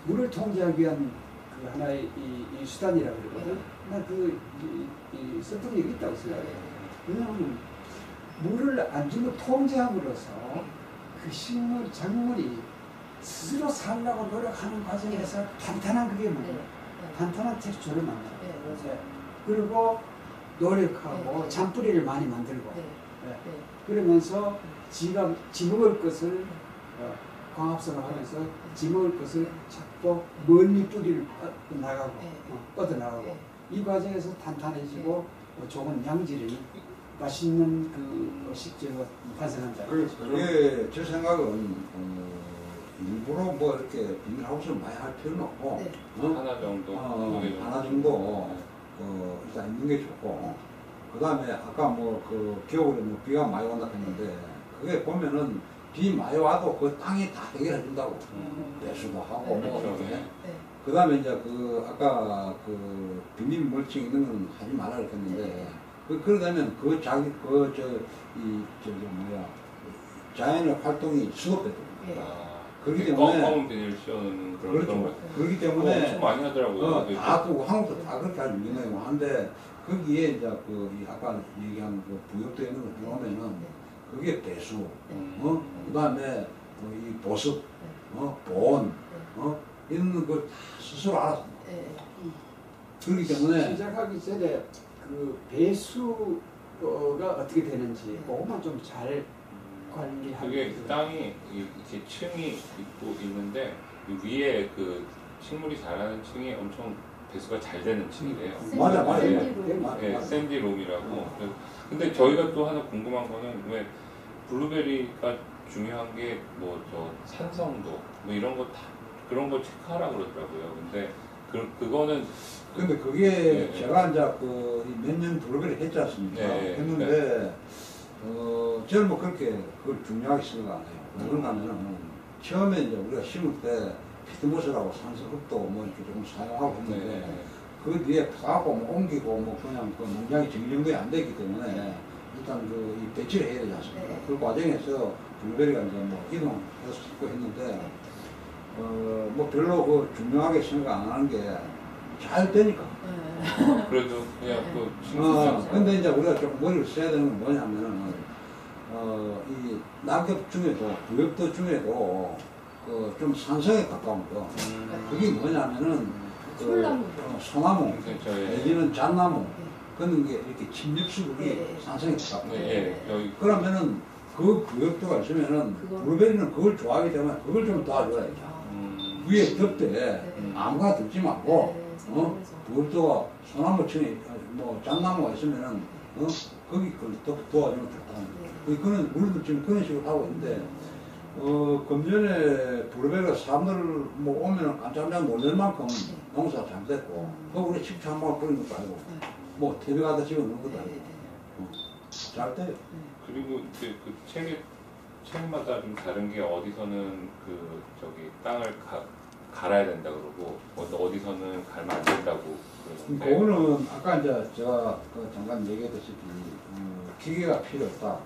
물을 통제하기 위한 그 하나의 이 수단이라고 그러거든. 난 이 설득력이 있다고 생각해요. 왜냐하면 물을 안 주고 통제함으로써 그 작물이 스스로 살려고 노력하는 과정에서 탄탄한 그게 뭐예요? 탄탄한 텍스처를 만들어요. 그리고 노력하고 잔뿌리를 많이 만들고 그러면서 지가 지먹을 것을 광합성을 하면서 지먹을 것을 찾고 멀리 뿌리를 뻗어나가고 이 과정에서 탄탄해지고 좋은 양질의 맛있는 그 식재가 발생한다. 그게 제 생각은 일부러 뭐 이렇게 비닐하우스를 많이 할 필요는 없고 하나 정도 하나 정도 일단 있는 게 좋고 그 다음에 아까 뭐 그 겨울에 뭐 비가 많이 온다 했는데 그게 보면은 비 많이 와도 그 땅이 다 해결해 준다고 배수도 하고 뭐 그 다음에 이제 그 아까 그 비닐 멀칭 있는 건 하지 말라 그랬는데 그러다면 자연의 활동이 수급되고 그렇기 때문에 검은 비닐 씌우는 그런 거 그렇기 때문에 엄청 많이 하더라고요. 다 그 한국도 다 그렇게 하는 유명하고 한데 거기에 이제 아까 얘기한 그 부엽도 있는 거 들어오면은 그게 배수, 그 다음에 이 보습, 보온, 이런 걸 스스로 알아서. 그렇기 때문에 시작하기 전에 그 배수가 어떻게 되는지 그것만 좀 잘 관리하고. 그게 땅이 이렇게 층이 있고 있는데 위에 그 식물이 자라는 층이 엄청 배수가 잘 되는 층이래요. 맞아. 네, 샌디롬이라고. 근데 저희가 또 하나 궁금한 거는 왜 블루베리가 중요한 게 뭐 산성도 뭐 이런 거 다 그런 거 체크하라 그러더라고요. 근데 그거는 근데 그게 제가 이제 몇 년 블루베리 했지 않습니까? 했는데 저는 뭐 그렇게 그걸 중요하게 생각 안 해요. 왜 그런가 하면은 처음에 이제 우리가 심을 때 피트모스라고 산소흡도 뭐 이렇게 조금 사용하고 했는데 그 뒤에 파고 뭐 옮기고 뭐 그냥 그 농장이 정정이 안 되기 때문에 일단 이 배치를 해야 되지 않습니까? 그 과정에서 블루베리가 이제 뭐 이동해서 짓고 했는데 뭐 별로 중요하게 생각 안 하는 게 잘 되니까. 그래도 그냥 그 근데 이제 우리가 좀 머리를 써야 되는 건 뭐냐면은, 이 낙엽 중에도, 부엽도 중에도, 좀 산성에 가까운 거. 그게 뭐냐면은, 소나무, 내지는 잣나무, 그런 게 이렇게 침엽수국이 산성에 가깝고. 그러면은, 그 부엽도가 있으면은, 블루베리는 그걸 좋아하기 때문에 그걸 좀 도와줘야죠. 위에 덮대 아무거나 덮지 말고, 부엽도가 소나무층에 뭐 잣나무가 있으면은 거기 그걸 도와주면 좋다. 그거는 우리도 지금 그런 식으로 하고 있는데 금전에 블루베리가 사람들 뭐 오면은 깜짝깜짝 놀랄 만큼 농사가 잘 됐고 우리 식초 한 방울 뿌린 것도 아니고 뭐 TV 갖다 집어 넣은 것도 아니고 잘 돼요. 그리고 이제 그 책마다 좀 다른 게 어디서는 그 저기 땅을 갈아야 된다 그러고 어디서는 갈면 안 된다고 그러는데 그거는 아까 이제 제가 잠깐 얘기했듯이 기계가 필요 없다.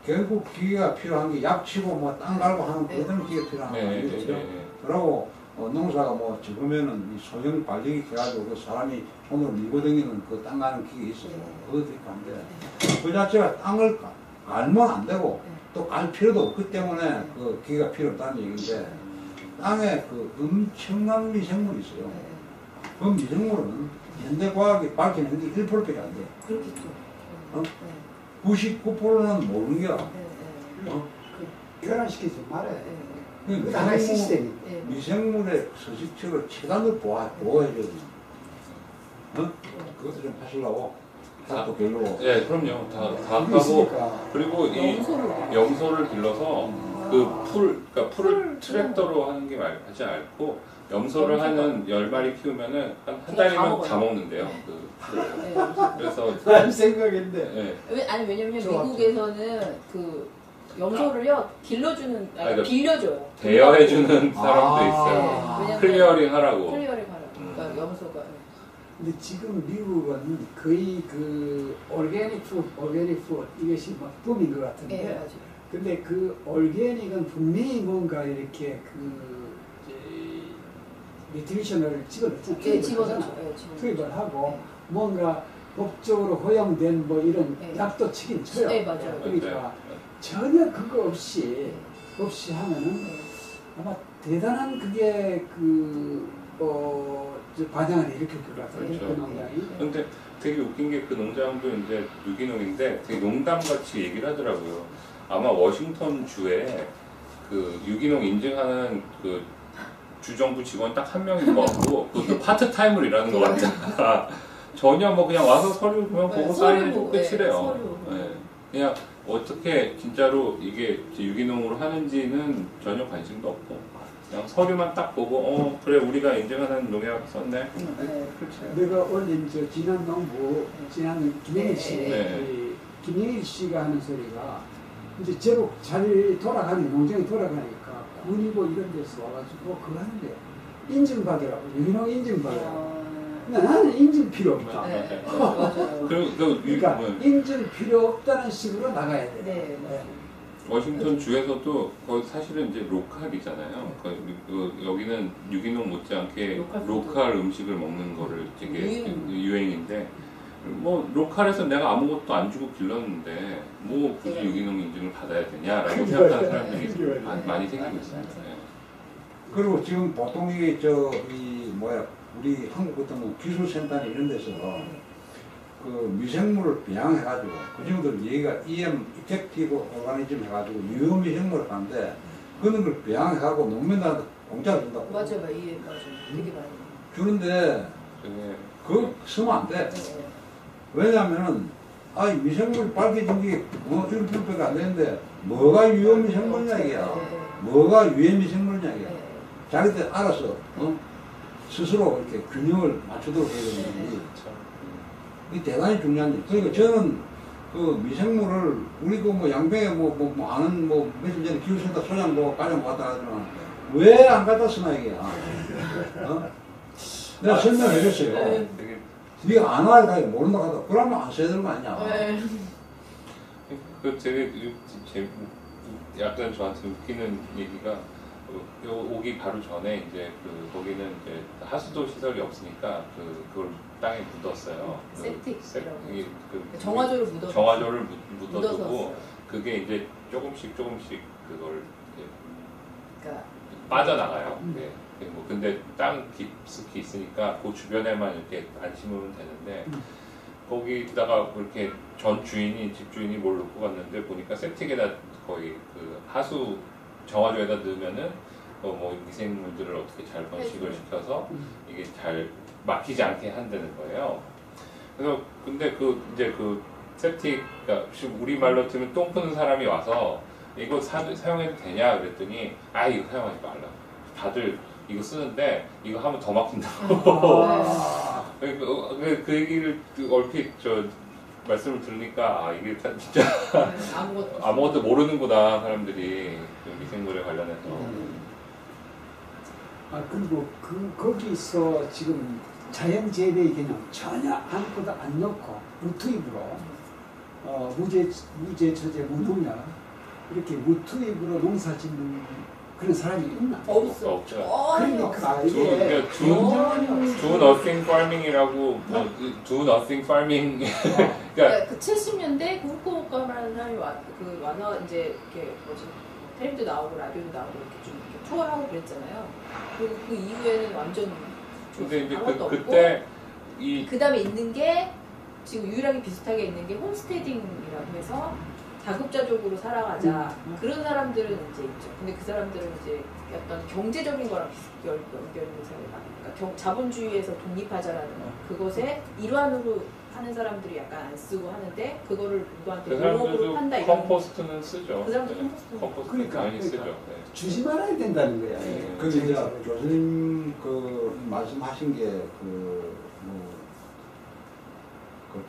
결국 기계가 필요한 게 약치고 뭐 땅 갈고 하는 그런 기계 필요한 거 아니겠죠. 그러고 농사가 뭐 적으면은 이 소형 발리기 해가지고 그 사람이 손으로 밀고 다니는 그 땅 가는 기계 있어요. 그것도 있고 한데 그 자체가 땅을 갈면 안 되고 또 갈 필요도 없기 때문에 그 기계가 필요 없다는 얘기인데 땅에 그 엄청난 미생물이 있어요. 그 미생물은 현대과학이 밝히는 게 1%밖에 안 돼요. 그렇겠죠. 99%는 모르는 게야. 교란시키지 말아야 돼. 그 하나의 시스템이. 미생물의 서식처를 최단을 보호해줘야 돼. 그것도 좀 하시려고. 또 별로. 네, 그럼요. 다 하고 그리고 이 염소를 길러서 그러니까 풀을 트랙터로 하는 게 하지 않고 염소를 하는 10마리 키우면은 한 달이면 다 먹는데요. 그 풀을. 그래서 난 생각했는데. 아니 왜냐면 미국에서는 그 염소를요 길러주는 아니 빌려줘요. 대여해주는 사람도 있어요. 클리어링 하라고. 클리어링 하라고. 그러니까 염소가. 근데 지금 미국은 거의 그 오르게닉 푸드 이것이 막 붐인 것 같은데. 네, 맞아요. 근데 그 올게닉은 분명히 뭔가 이렇게 뉴트리션을 집어넣잖아요. 네, 집어넣죠. 투입을 하고 뭔가 법적으로 허용된 뭐 이런 약도 치긴 쳐요. 네, 맞아요. 그러니까 전혀 그거 없이 하면은 아마 대단한 그게 반향을 일으킬 것 같아요. 그렇죠. 그 농장이. 근데 되게 웃긴 게 그 농장도 이제 유기농인데 되게 농담같이 얘기를 하더라고요. 아마 워싱턴 주에 그 유기농 인증하는 그 주정부 직원 딱 한 명인 것 같고 그것도 파트타임으로 일하는 것 같다. 전혀 뭐 그냥 와서 서류 보면 보고 사인해주고 끝이래요. 네. 그냥 어떻게 진짜로 이게 유기농으로 하는지는 전혀 관심도 없고 그냥 서류만 딱 보고 그래 우리가 인증하는 농약 썼네. 그렇죠. 내가 올린 지난 농부 지난 김영일 씨 김영일 씨가 하는 소리가 이제 제법 잘 돌아가는 농장이 돌아가니까 군이고 이런 데서 와가지고 그거 하는데 인증받으라고 유기농 인증받으라고. 나는 인증 필요 없다. 맞아요. 그러니까 인증 필요 없다는 식으로 나가야 돼. 네. 워싱턴 주에서도 사실은 이제 로컬이잖아요. 여기는 유기농 못지않게 로컬 음식을 먹는 거를 되게 유행인데 뭐 로컬에서 내가 아무것도 안 주고 길렀는데 뭐 굳이 유기농 인증을 받아야 되냐라고 생각하는 사람들이 많이 생기고 있습니다. 그리고 지금 보통 이게 우리 한국 같은 뭐 기술센터나 이런 데서 그 미생물을 배양해가지고 그 친구들 얘기가 EM 이펙티브 오르가니즘 해가지고 유효 미생물을 하는데 그런 걸 배양해가지고 농민들한테 공짜로 준다고. 맞아요. 되게 많이 주는데 그거 쓰면 안 돼. 왜냐하면은 미생물 밝혀진 게 뭐 1%밖에 안 되는데 뭐가 유효 미생물이냐 이게야. 뭐가 유해 미생물이냐 이게야. 자기들 알아서 스스로 이렇게 균형을 맞추도록 해야 되는 거지. 이게 대단히 중요한 일. 그러니까 저는 그 미생물을 우리 그 뭐 양평에 아는 며칠 전에 기후센터 소장 가정 갔다 하더만 왜 안 갖다 쓰나 이게. 내가 설명해 줬어요. 네가 안 와야 모른다 하다. 그러면 안 써야 되는 거 아니냐. 그 되게 약간 저한테 웃기는 얘기가 오기 바로 전에 이제 거기는 이제 하수도 시설이 없으니까 그걸 땅에 묻었어요. septic이라고. 정화조를 묻어서. 정화조를 묻어두고 묻어서 그게 이제 조금씩 그걸 이제 그러니까 빠져나가요. 네. 근데 땅 깊숙이 있으니까 그 주변에만 이렇게 안 심으면 되는데 거기다가 이렇게 집 주인이 뭘 놓고 갔는데 보니까 septic에다 거의 그 하수 정화조에다 넣으면은 뭐 미생물들을 어떻게 잘 번식을 시켜서 이게 잘 막히지 않게 한다는 거예요. 그래서 근데 이제 septic, 그러니까 우리 말로 들으면 똥 푸는 사람이 와서 이거 사용해도 되냐 그랬더니 이거 사용하지 말라. 다들 이거 쓰는데 이거 하면 더 막힌다고. 그 얘기를 얼핏 말씀을 들으니까 이게 진짜 아무것도 모르는구나 사람들이 미생물에 관련해서. 그리고 거기서 지금 자연재배의 개념 전혀 아무것도 안 넣고 무투입으로 무제초제 무농약 이렇게 무투입으로 농사 짓는 그런 사람이 있나? 없죠. 그러니까 이게 do nothing farming이라고 do nothing farming. 그러니까 그 70년대 그 후쿠오카라는 사람이 와서 이제 이렇게 텔레비도 나오고 라디오도 나오고 이렇게 좀 이렇게 투어하고 그랬잖아요. 그리고 그 이후에는 완전 근데 이제 아무것도 그때 그 다음에 있는 게 지금 유일하게 비슷하게 있는 게 홈스테딩이라고 해서 다국자적으로 살아가자 그런 사람들은 이제 있죠. 근데 그 사람들은 이제 어떤 경제적인 거랑 연결 있는 사람이다. 그러니까 자본주의에서 독립하자라는 그것의 일환으로 하는 사람들이 약간 안 쓰고 하는데 그거를 누구한테 농업으로 판다 이런. 컴포스트는 쓰죠. 그 사람들 컴포스트 그러니까, 많이 쓰죠. 네. 주지 말아야 된다는 거야. 그게 이제 교수님 말씀하신 게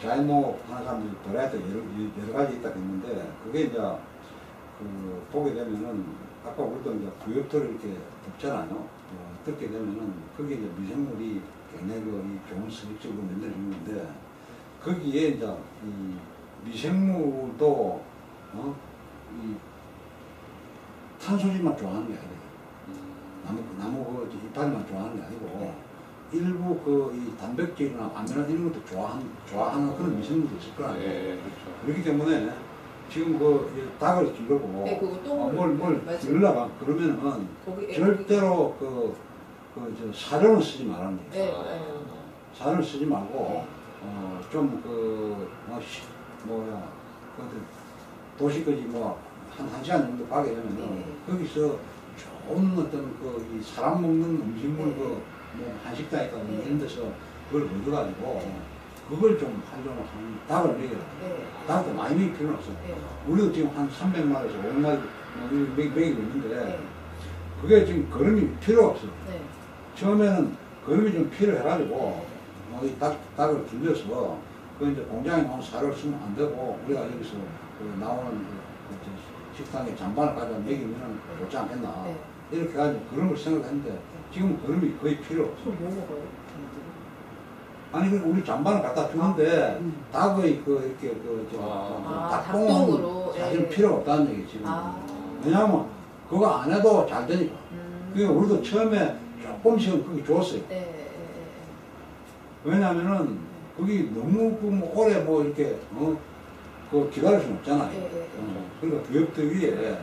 자연농업 하는 사람들이 버라이어티 여러 가지 있다 했는데 그게 이제 보게 되면은 아까 우리도 이제 구역토를 이렇게 덮잖아요. 덮게 되면은 거기에 이제 미생물이 굉장히 좋은 수익적으로 만들어지는데 거기에 이제 이 미생물도 이 탄소질만 좋아하는 게 아니에요. 나무 이파리만 좋아하는 게 아니고. 일부 이 단백질이나 아미노 이런 것도 좋아하는 그런 미생물도 있을 거라요. 그렇죠. 그렇기 때문에 지금 닭을 기르고 뭘 기르려고 그러면은 절대로 사료는 쓰지 말라는 거예요. 사료는 쓰지 말고 좀 도시까지 한 시간 정도 가게 되면은 거기서 좋은 어떤 이 사람 먹는 음식물 한식당에 가면 이런 데서 그걸 얻어가지고 그걸 좀 하려고 하는 닭을 먹여라. 닭도 많이 먹일 필요는 없어. 우리도 지금 한 300마리에서 500마리 먹이고 있는데 그게 지금 거름이 필요 없어. 처음에는 거름이 좀 필요해가지고 이 닭을 길러서 그 이제 공장에 나온 사료를 쓰면 안 되고 우리가 여기서 나오는 식당에 잔반을 가져다 먹이면 좋지 않겠나. 이렇게 해가지고 그런 걸 생각했는데 지금 그름이 거의 필요 없어. 그럼 뭐 먹어요? 아니 우리 잔반을 갖다 주는데 닭의 닭똥은 사실 필요 없다는 얘기 지금. 왜냐하면 그거 안 해도 잘 되니까. 그러니까 우리도 처음에 조금씩은 그게 줬어요. 왜냐하면은 그게 너무 오래 이렇게 기다릴 수는 없잖아요. 그러니까 교육도 위에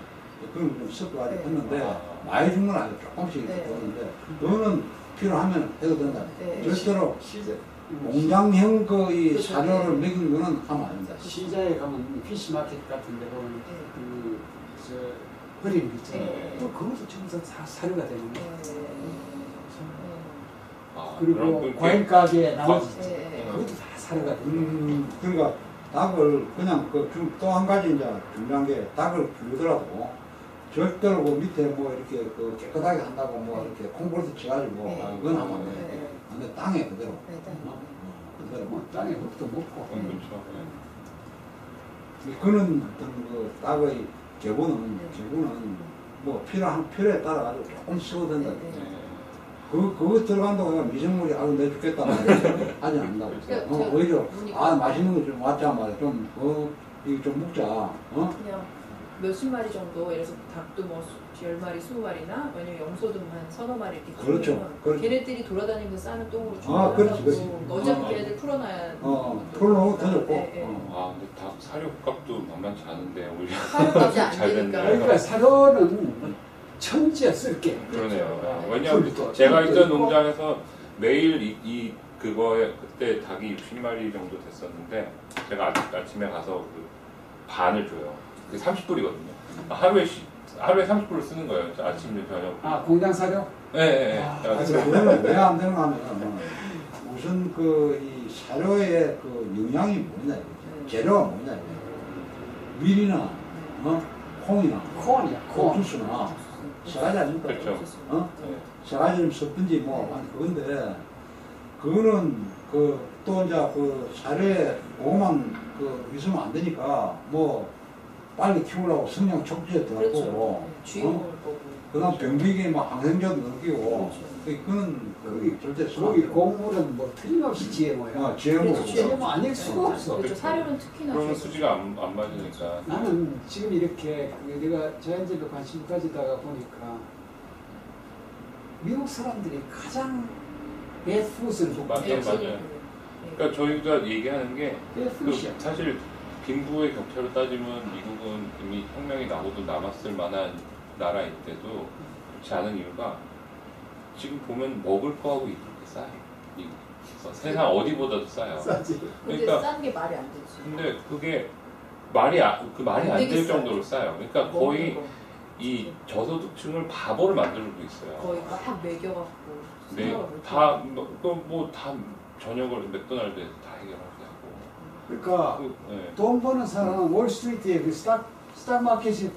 그런 좀 섞어가지고 했는데 많이 준 건 아니고 조금씩 이렇게 줬는데 그거는 필요하면 해도 된다. 절대로 공장형 이 사료를 먹이는 거는 하면 안 된다. 시장에 가면 피시마켓 같은 데 보면 버리는 거 있잖아요. 또 그것도 전부 다 사료가 되는 거예요. 그리고 과일 가게에 나머지 그것도 다 사료가 되는 거예요. 그러니까 닭을 그냥 또 한 가지 이제 중요한 게 닭을 키우더라도 절대로 밑에 이렇게 깨끗하게 한다고 이렇게 콩볼트 쳐가지고 그건 하면 안 돼. 근데 땅에 그대로. 그대로 땅에 흙도 먹고. 그렇죠. 그는 어떤 닭의 개구는 필요에 따라 가지고 조금 쓰고 된다. 그거 들어간다고 하면 미생물이 내 죽겠다 말이야. 하지 않는다고. 오히려 맛있는 거 좀 왔자 말이야. 이거 좀 먹자. 그냥 몇십 마리 정도, 예를 들어서 닭도 뭐 10마리, 20마리나 아니면 염소도 한 서너 마리 이렇게 그렇죠. 키우면 그렇죠. 걔네들이 돌아다니면서 싸는 똥으로 아, 그렇지, 그렇지. 어차피 걔네들 풀어놔야 풀어놓으면 더 좋고. 아 근데 닭 사료값도 만만치 않은데 오히려 사료값이 안 잘 되니까. 됐네. 그러니까 사료는 천지야 쓸게. 그러네요. 그렇죠. 왜냐하면 풀도 제가 있던 있고. 농장에서 매일 이 그거에 그때 닭이 60마리 정도 됐었는데 제가 아침에 가서 그 반을 줘요. 그게 30불이거든요. 하루에 30불을 쓰는 거예요. 아침, 저녁. 아 공장 사료? 네. 그거는 왜 안 되는가 하면 우선 이 사료의 그 영양이 뭐냐 이거죠. 재료가 뭐냐 이거죠. 밀이나 콩이나 콩이야 콩. 옥수수나 세 가지 아닙니까? 그렇죠. 네. 세 가지를 섞든지 뭐 그건데 그거는 또 이제 사료에 그것만 있으면 안 되니까 뭐 빨리 키우려고 성장 촉진에 들어갈 그렇죠. 거고 주의먹을 거고. 그다음 병비기에 막 항생제도 넣기고 그렇죠. 그거는 절대 거기 곡물은 뭐 틀림없이 GMO야. GMO 그렇죠. GMO 아닐 수가 없어. 그렇죠. 사료는 특히나 그러면 좋죠. 수지가 안 맞으니까. 나는 지금 이렇게 내가 자연재배 관심 가지다가 보니까 미국 사람들이 가장 배풋을 맞아요, 네, 맞아요. 네. 그러니까 저희가 얘기하는 게 배풋이야. 사실 빈부의 격차로 따지면 미국은 이미 혁명이 나고도 남았을 만한 나라일 때도 그렇지 않은 이유가 지금 보면 먹을 거하고 이렇게 싸요. 미국에서 세상 어디보다도 싸요. 싸지. 근데 그러니까 싼 게 말이 안 되지. 근데 그게 말이 안 안 될 되겠어요. 정도로 싸요. 그러니까 먹는 거의 거. 이 저소득층을 바보를 만들고 있어요. 거의 막 먹여갖고 네, 생각을 못 다 하고. 다 저녁을 맥도날드에서 다 해결하게 하고. 그러니까 네. 돈 버는 사람은 월스트리트에 그 스탁 마켓에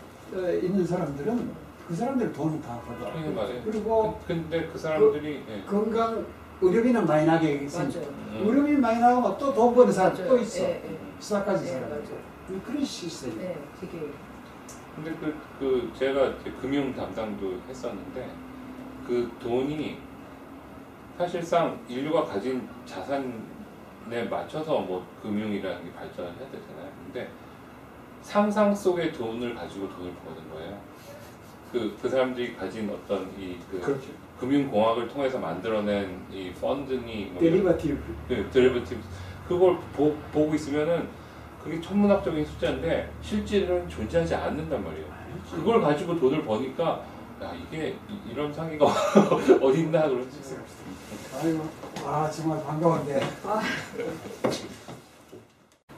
있는 사람들은 그 사람들 돈을 다 벌어. 그게 말이에요. 그리고 근데 그 사람들이 예. 건강 의료비는 많이 나게 있으니까 맞아요. 의료비 많이 나가면 또 돈 버는 사람 맞아요. 또 있어. 예, 예. 스탁까지 예, 사람. 맞아요. 그런 시스템. 네, 되게 근데 제가 이제 금융 담당도 했었는데 그 돈이 사실상 인류가 가진 자산에 맞춰서 뭐 금융이라는 게 발전을 해야 되잖아요. 근데 상상 속의 돈을 가지고 돈을 버는 거예요. 그 사람들이 가진 어떤 그렇죠. 금융공학을 통해서 만들어낸 이 펀드니 뭐 데리바티브. 데리버티브 그걸 보고 있으면은 그게 천문학적인 숫자인데 실제로는 존재하지 않는단 말이에요. 그걸 가지고 돈을 버니까 야 이게 이런 상의가 어딨나 그런 생각이 듭니다. 아이고, 아 정말 반가운데.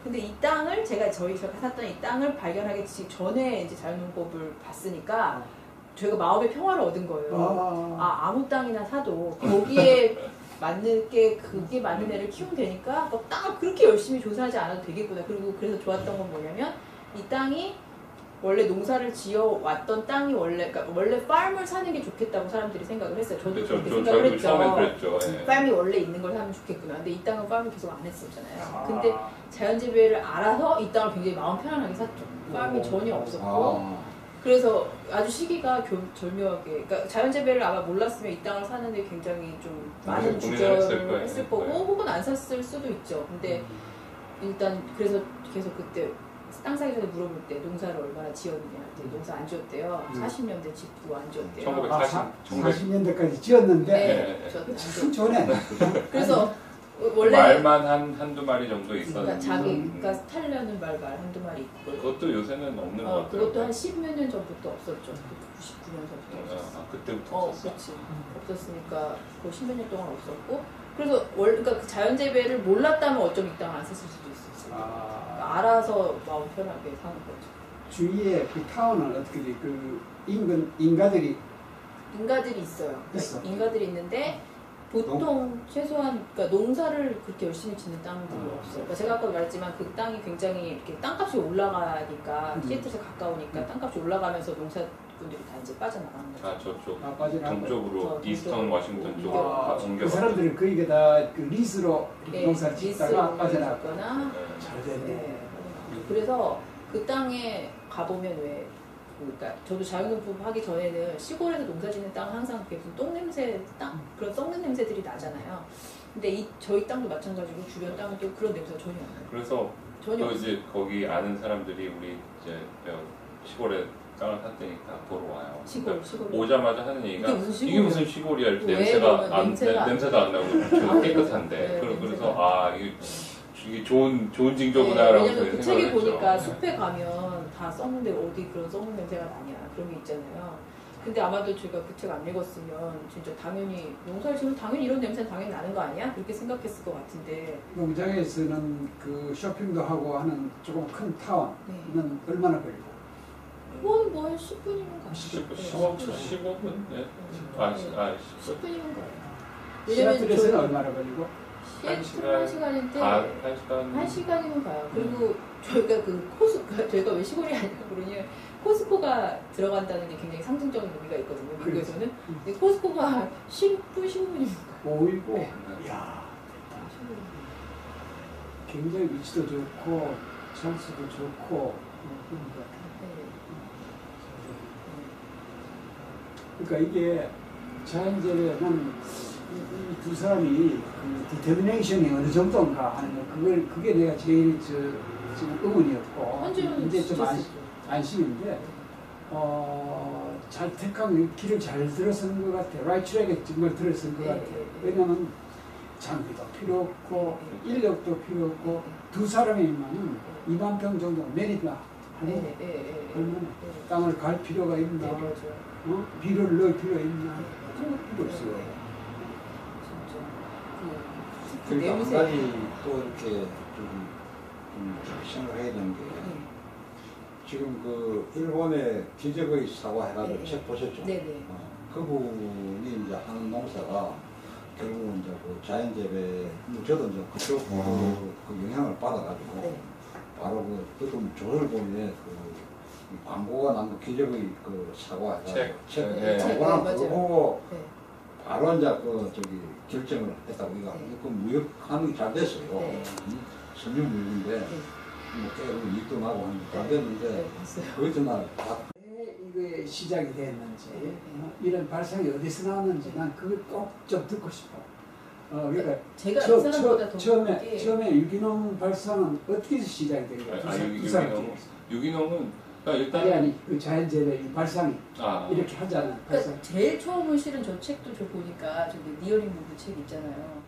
근데 이 땅을 제가 샀던 이 땅을 발견하기 전에 이제 자연농법을 봤으니까 저희가 마음의 평화를 얻은 거예요. 아무 땅이나 사도 거기에 그게 맞는 애를 키우면 되니까 뭐 땅을 그렇게 열심히 조사하지 않아도 되겠구나. 그리고 그래서 좋았던 건 뭐냐면 이 땅이 원래 농사를 지어왔던 땅이 그러니까 원래 팜을 사는 게 좋겠다고 사람들이 생각을 했어요. 저도 그렇게 생각을 했죠. 처음엔 그랬죠. 예. 팜이 원래 있는 걸 사면 좋겠구나. 근데 이 땅은 팜을 계속 안 했었잖아요. 근데 자연재배를 알아서 이 땅을 굉장히 마음 편안하게 샀죠. 팜이 전혀 없었고 그래서 아주 시기가 절묘하게 그러니까 자연재배를 아마 몰랐으면 이 땅을 사는데 굉장히 좀 많은 주저를 했을 거고 혹은 안 샀을 수도 있죠. 근데 일단 그래서 계속 그때 땅 사기 전에 물어볼 때 농사를 얼마나 지었느냐 했더니 농사 안 지었대요. 40년대 집도 안 지었대요. 40년대까지 지었는데 네, 참 좋네. 그래서 원래 말만 한두 마리 정도 있었는데 자기가 살려는 말 한두 마리 있고 그것도 요새는 없는 것 같아요. 그것도 한 10몇 년 전부터 없었죠. 99년서부터 없었어. 그때부터 없었어. 그렇지. 없었으니까 그 10몇 년 동안 없었고 그래서 그러니까 그 자연재배를 몰랐다면 어쩜 이 땅을 안 샀을 수도 있었어요. 그러니까 알아서 마음 편하게 사는 거죠. 주위에 그 타운은 어떻게 돼? 그 인가들이 있어요. 있어. 인가들이 있는데 보통 최소한 그러니까 농사를 그렇게 열심히 짓는 땅들이 없어요. 그러니까 제가 아까 말했지만 그 땅이 굉장히 이렇게 땅값이 올라가니까 시애틀에 가까우니까 땅값이 올라가면서 농사분들이 다 이제 빠져나가는 거죠. 저쪽 동쪽으로 이스턴 워싱턴 쪽으로 다 옮겨. 그 사람들은 거기에 다 그 리스로 네, 농사를 짓다가 빠져나가거나 잘 잘 됐네. 네. 그래서 그 땅에 가보면 그러니까 저도 자연농법 하기 전에는 시골에서 농사짓는 땅은 항상 무슨 똥냄새, 그런 썩는 냄새들이 나잖아요. 근데 저희 땅도 마찬가지고 주변 땅은 또 그런 냄새가 전혀 안 나요. 그래서 전혀 또 이제 거기 아는 사람들이 우리 이제 시골에 땅을 샀다니까 보러 와요. 시골. 오자마자 하는 얘기가 이게 이게 무슨 시골이야? 이렇게 왜? 냄새도 안 나고 좀 깨끗한데. 네, 그래서 이게 좋은 징조구나라고 왜냐면 그 책에 생각을 보니까 했죠. 숲에 가면 다 썩는데 어디 그런 썩는 냄새가 나냐 그런 게 있잖아요. 근데 아마도 제가 그 책 안 읽었으면 진짜 당연히 농사를 지으면 당연히 이런 냄새는 당연히 나는 거 아니야? 그렇게 생각했을 것 같은데. 농장에서는 그 쇼핑도 하고 하는 조금 큰 타운은 얼마나 걸리고? 그건 뭐 한 10분이면 가요. 15분? 네. 10분이면 가요. 시애틀에서는 얼마나 걸리고? 시애틀 1시간인데 한 1시간이면 가요. 그리고 저희가 저희가 왜 시골이 아니냐고 그러냐. 코스코가 들어간다는 게 굉장히 상징적인 의미가 있거든요. 미국에서는. 근데 코스코가 10분, 15분이면 가요. 오이고, 이야, 굉장히 위치도 좋고, 장수도 좋고, 그런 것 같아요. 그러니까 이게 자연재배는 이 두 사람이 그 디터미네이션이 어느 정도인가 하는 거, 그게 내가 제일 지금 의문이었고, 이제 좀 안심인데, 잘 택한 길을 잘 들어선 것 같아요. 라이트 트랙에 정말 들어선 것 같아요. 왜냐면 장비도 필요 없고, 인력도 필요 없고, 두 사람이면 2만 평 정도 매니가 하는 얼마나 땅을 갈 필요가 있나, 비료를 넣을 필요가 있나, 그런 거 필요 없어요. 그러니까 한 가지 또 이렇게 좀 생각해야 되는 게 지금 그 일본의 기적의 사과 해가지고 책 보셨죠? 네네. 그분이 이제 하는 농사가 결국은 이제 그 자연재배, 저도 이제 그쪽 그 영향을 받아가지고 바로 그것도 조선을 보면 그 광고가 난 그 기적의 그 사과 해가지고 광고랑 그거 보고 바로 이제 그 결정을 했다고 우리가 그 무역하는 게 잘 됐어요. 섬유 무역인데 뭐 깨고 이익도 나고 하는 게 잘 됐는데 그것도 왜 이게 시작이 됐는지 이런 발상이 어디서 나왔는지 난 그걸 꼭 좀 듣고 싶어. 그러니까 제가 이 사람보다 더 처음에 유기농 발상은 어떻게 해서 시작이 된 거야? 유기농은 그러니까 일단 아니 그 자연재배 이 발상이 이렇게 하자는 발상. 그러니까 제일 처음은 실은 저 책도 저 보니까 저기 니어링 부부 책 있잖아요.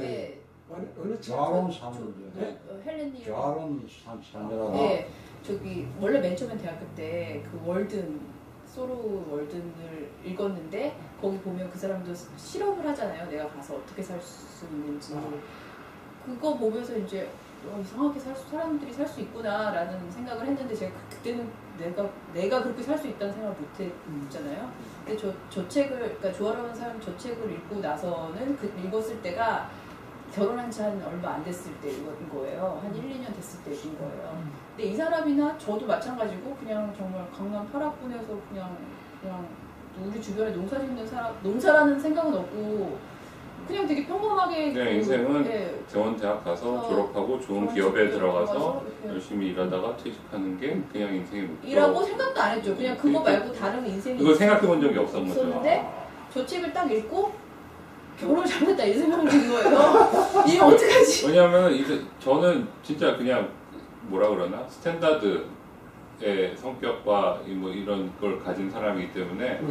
예. 어느 책? 좌론 사문제. 헬렌 니어링. 좌론 사문제라고. 네, 저기 원래 맨 처음에 대학교 때 그 월든 소로 월든을 읽었는데 거기 보면 그 사람도 실험을 하잖아요. 내가 가서 어떻게 살 수 있는지. 그거 보면서 이제 이상하게 사람들이 살 수 있구나라는 생각을 했는데 제가 그때는 내가 그렇게 살 수 있다는 생각을 못 했잖아요. 근데 저 책을, 그러니까 조화로운 삶 저 책을 읽고 나서는 읽었을 때가 결혼한 지 한 얼마 안 됐을 때 읽은 거예요. 한 1, 2년 됐을 때 읽은 거예요. 근데 이 사람이나 저도 마찬가지고 그냥 정말 강남 파라군에서 그냥 우리 주변에 농사 짓는 사람, 농사라는 생각은 없고 그냥 되게 평범하게 그냥 인생은 대원 대학 가서 졸업하고 좋은 기업에 들어가서 열심히 일하다가 퇴직하는 게 그냥 인생의 목표. 일하고 생각도 안 했죠. 그냥 그거 말고 다른 인생이 그걸 생각해 본 적이 없었는데 저 책을 딱 읽고 결혼을 잘못했다 이 생각이 든 거예요. 이게 어떡하지? 왜냐하면 저는 진짜 그냥 뭐라 그러나 스탠다드의 성격과 뭐 이런 걸 가진 사람이기 때문에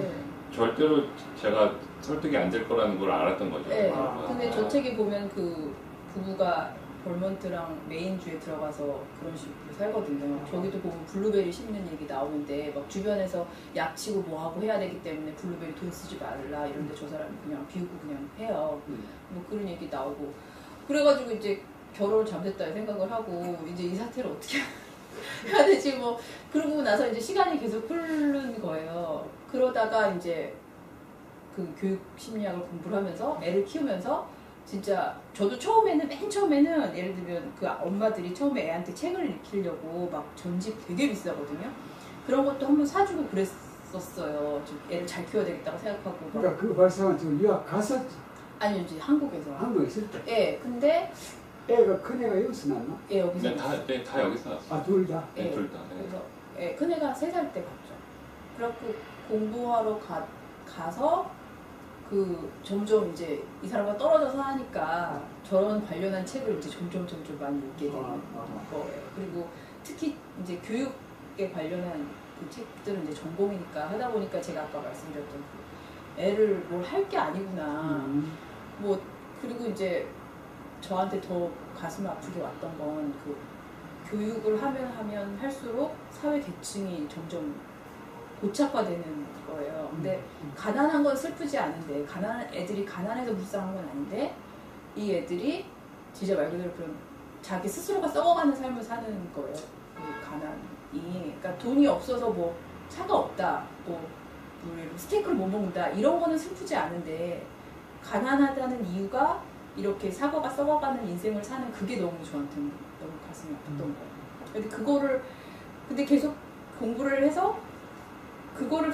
절대로 제가 설득이 안 될 거라는 걸 알았던 거죠. 네. 근데 저 책에 보면 그 부부가 벌먼트랑 메인주에 들어가서 그런 식으로 살거든요. 저기도 보면 블루베리 심는 얘기 나오는데 막 주변에서 약치고 뭐하고 해야 되기 때문에 블루베리 돈 쓰지 말라 이런데 저 사람이 그냥 비우고 그냥 해요. 뭐 그런 얘기 나오고 그래가지고 이제 결혼을 잘못했다 생각을 하고 이제 이 사태를 어떻게 해야 되지 뭐 그러고 나서 이제 시간이 계속 흐른 거예요. 그러다가 이제 그 교육 심리학을 공부를 하면서 애를 키우면서 진짜 저도 처음에는 맨 처음에는 예를 들면 그 엄마들이 처음에 애한테 책을 읽히려고 막 전집 되게 비싸거든요. 그런 것도 한번 사주고 그랬었어요. 좀 애를 잘 키워야 되겠다고 생각하고. 그러니까 그 발상은 지금 유학 갔었지? 아니요, 이제 한국에서. 한국에 있을 때? 예, 근데 애가 큰애가 여기서 났나? 예, 여기서. 네, 다 여기서 났어요. 둘 다? 네, 둘 다. 그래서 큰애가 3살 때 갔죠. 그래갖고 공부하러 가서 그 점점 이제 이 사람과 떨어져서 하니까 저런 관련한 책을 이제 점점 많이 읽게 되는 거예요. 그리고 특히 이제 교육 농업에 관련한 그 책들은 이제 전공이니까 하다 보니까 제가 아까 말씀드렸던 그 애를 뭘 할 게 아니구나. 뭐 그리고 이제 저한테 더 가슴 아프게 왔던 건 그 교육을 하면 할수록 사회 계층이 점점 고착화되는 거예요. 근데 가난한 건 슬프지 않은데 애들이 가난해서 불쌍한 건 아닌데 이 애들이 진짜 말 그대로 그런 자기 스스로가 썩어가는 삶을 사는 거예요. 그 가난이. 그러니까 돈이 없어서 뭐 차가 없다, 뭐 스테이크를 못 먹는다 이런 거는 슬프지 않은데 가난하다는 이유가 이렇게 사과가 썩어가는 인생을 사는 그게 너무 저한테는 너무 가슴이 아팠던 거예요. 근데 계속 공부를 해서 그거를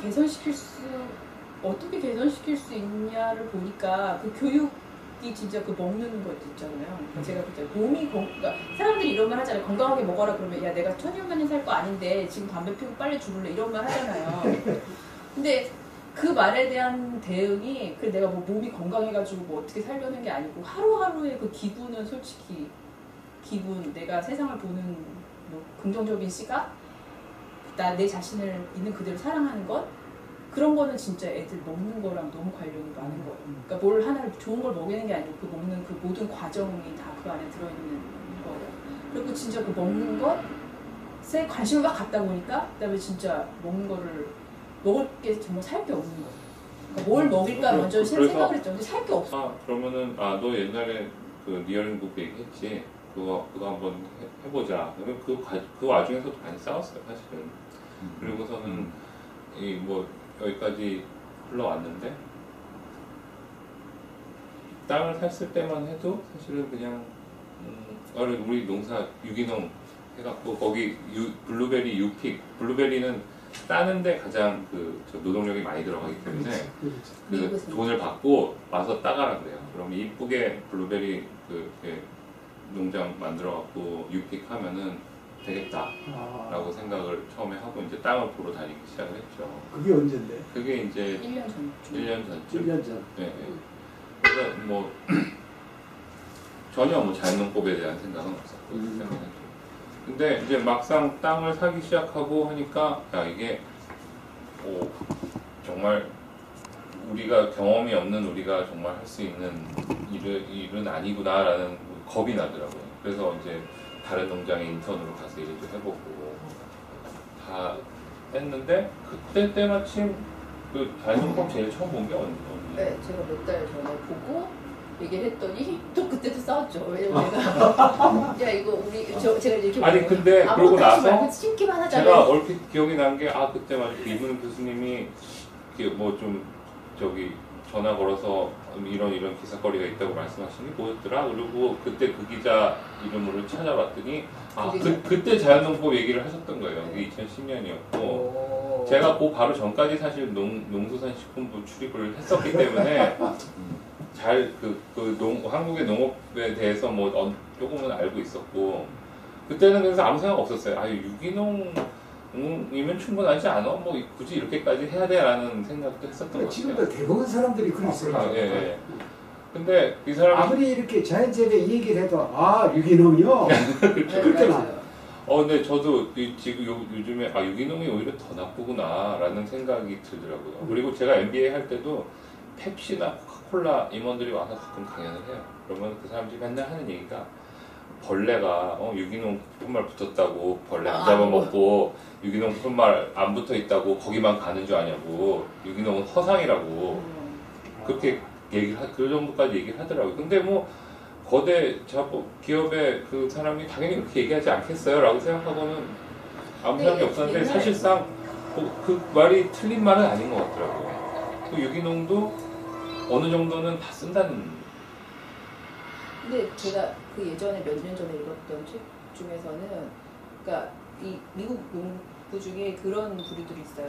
어떻게 개선시킬 수 있냐를 보니까 그 교육이 진짜 그 먹는 것 있잖아요. 제가 그때 그러니까 사람들이 이런 말 하잖아요. 건강하게 먹어라 그러면 야 내가 천년만년 살 거 아닌데 지금 담배 피우고 빨리 죽을래 이런 말 하잖아요. 근데 그 말에 대한 대응이 내가 뭐 몸이 건강해가지고 뭐 어떻게 살려는 게 아니고 하루하루의 그 기분은 솔직히 내가 세상을 보는 뭐 긍정적인 시각 내 자신을 있는 그대로 사랑하는 것 그런 거는 진짜 애들 먹는 거랑 너무 관련이 많은 거예요. 그러니까 뭘 하나를 좋은 걸 먹이는 게 아니고 그 먹는 그 모든 과정이 다 그 안에 들어있는 거예요. 그리고 진짜 그 먹는 것에 관심을 막 갖다 보니까 그다음에 진짜 먹을 게 정말 살 게 없는 거예요. 그러니까 뭘 먹일까 먼저 생각을 했죠. 근데 살 게 없어. 그러면은 너 옛날에 그 리얼링북 얘기했지. 그거 한번 해보자. 그 와중에서도 많이 싸웠어요, 사실은. 그리고서는 뭐 여기까지 흘러왔는데 땅을 샀을 때만 해도 사실은 그냥 우리 농사 유기농 해갖고 거기 블루베리 유픽 블루베리는 따는데 가장 저 노동력이 많이 들어가기 때문에 그 돈을 받고 와서 따가라 그래요. 그럼 이쁘게 블루베리 농장 만들어갖고 유픽하면은 되겠다라고 생각을 처음에 하고 이제 땅을 보러 다니기 시작을 했죠. 그게 언젠데? 그게 이제 1년 전쯤. 1년 전쯤. 1년 전. 네. 그래서 뭐 전혀 뭐 자연농법에 대한 생각은 없었고 근데 이제 막상 땅을 사기 시작하고 하니까 이게 정말 우리가 경험이 없는 우리가 정말 할 수 있는 일은 아니구나라는 겁이 나더라고요. 그래서 이제 다른 농장에 인턴으로 가서 일도 해보고 다 했는데 그때 때마침 그 자연농법 제일 처음 본 게 언제? 네, 제가 몇 달 전에 보고 얘기했더니 또 그때도 싸웠죠. 왜냐면 내가 야 이거 제가 이렇게 아니 근데 그러고 나서 심기만 하자면 제가 얼핏 기억이 난 게 그때 맞아 이분 교수님이 뭐 좀 전화 걸어서 이런 기사거리가 있다고 말씀하시니 뭐였더라? 그리고 그때 그 기자 이름으로 찾아봤더니 그때 자연농법 얘기를 하셨던 거예요. 그게 2010년이었고 제가 그 바로 전까지 사실 농수산식품부 출입을 했었기 때문에 잘 한국의 농업에 대해서 뭐 조금은 알고 있었고 그때는 그래서 아무 생각 없었어요. 유기농이면 충분하지 않아? 뭐 굳이 이렇게까지 해야 돼? 라는 생각도 했었던 것 같아요. 지금도 대부분 사람들이 그랬어요. 예. 근데 이 사람이 아무리 이렇게 자연재배 이 얘기를 해도 유기농이요? 그렇게 나와요. 근데 저도 지금 요즘에 유기농이 오히려 더 나쁘구나 라는 생각이 들더라고요. 그리고 제가 MBA 할 때도 펩시나 코카콜라 임원들이 와서 가끔 강연을 해요. 그러면 그 사람들이 맨날 하는 얘기가 벌레가 유기농 푯말 붙었다고 벌레 안 잡아먹고 유기농 푯말 안 붙어있다고 거기만 가는 줄 아냐고 유기농은 허상이라고 그렇게 그 정도까지 얘기를 하더라고요. 근데 뭐 거대 기업의 그 사람이 당연히 그렇게 얘기하지 않겠어요? 라고 생각하고는 아무 생각이 없었는데 사실상 그 말이 틀린 말은 아닌 것 같더라고요. 그 유기농도 어느 정도는 다 쓴다는. 근데 제가 그 예전에 몇 년 전에 읽었던 책 중에서는 그러니까 이 미국 농부 중에 그런 부류들이 있어요.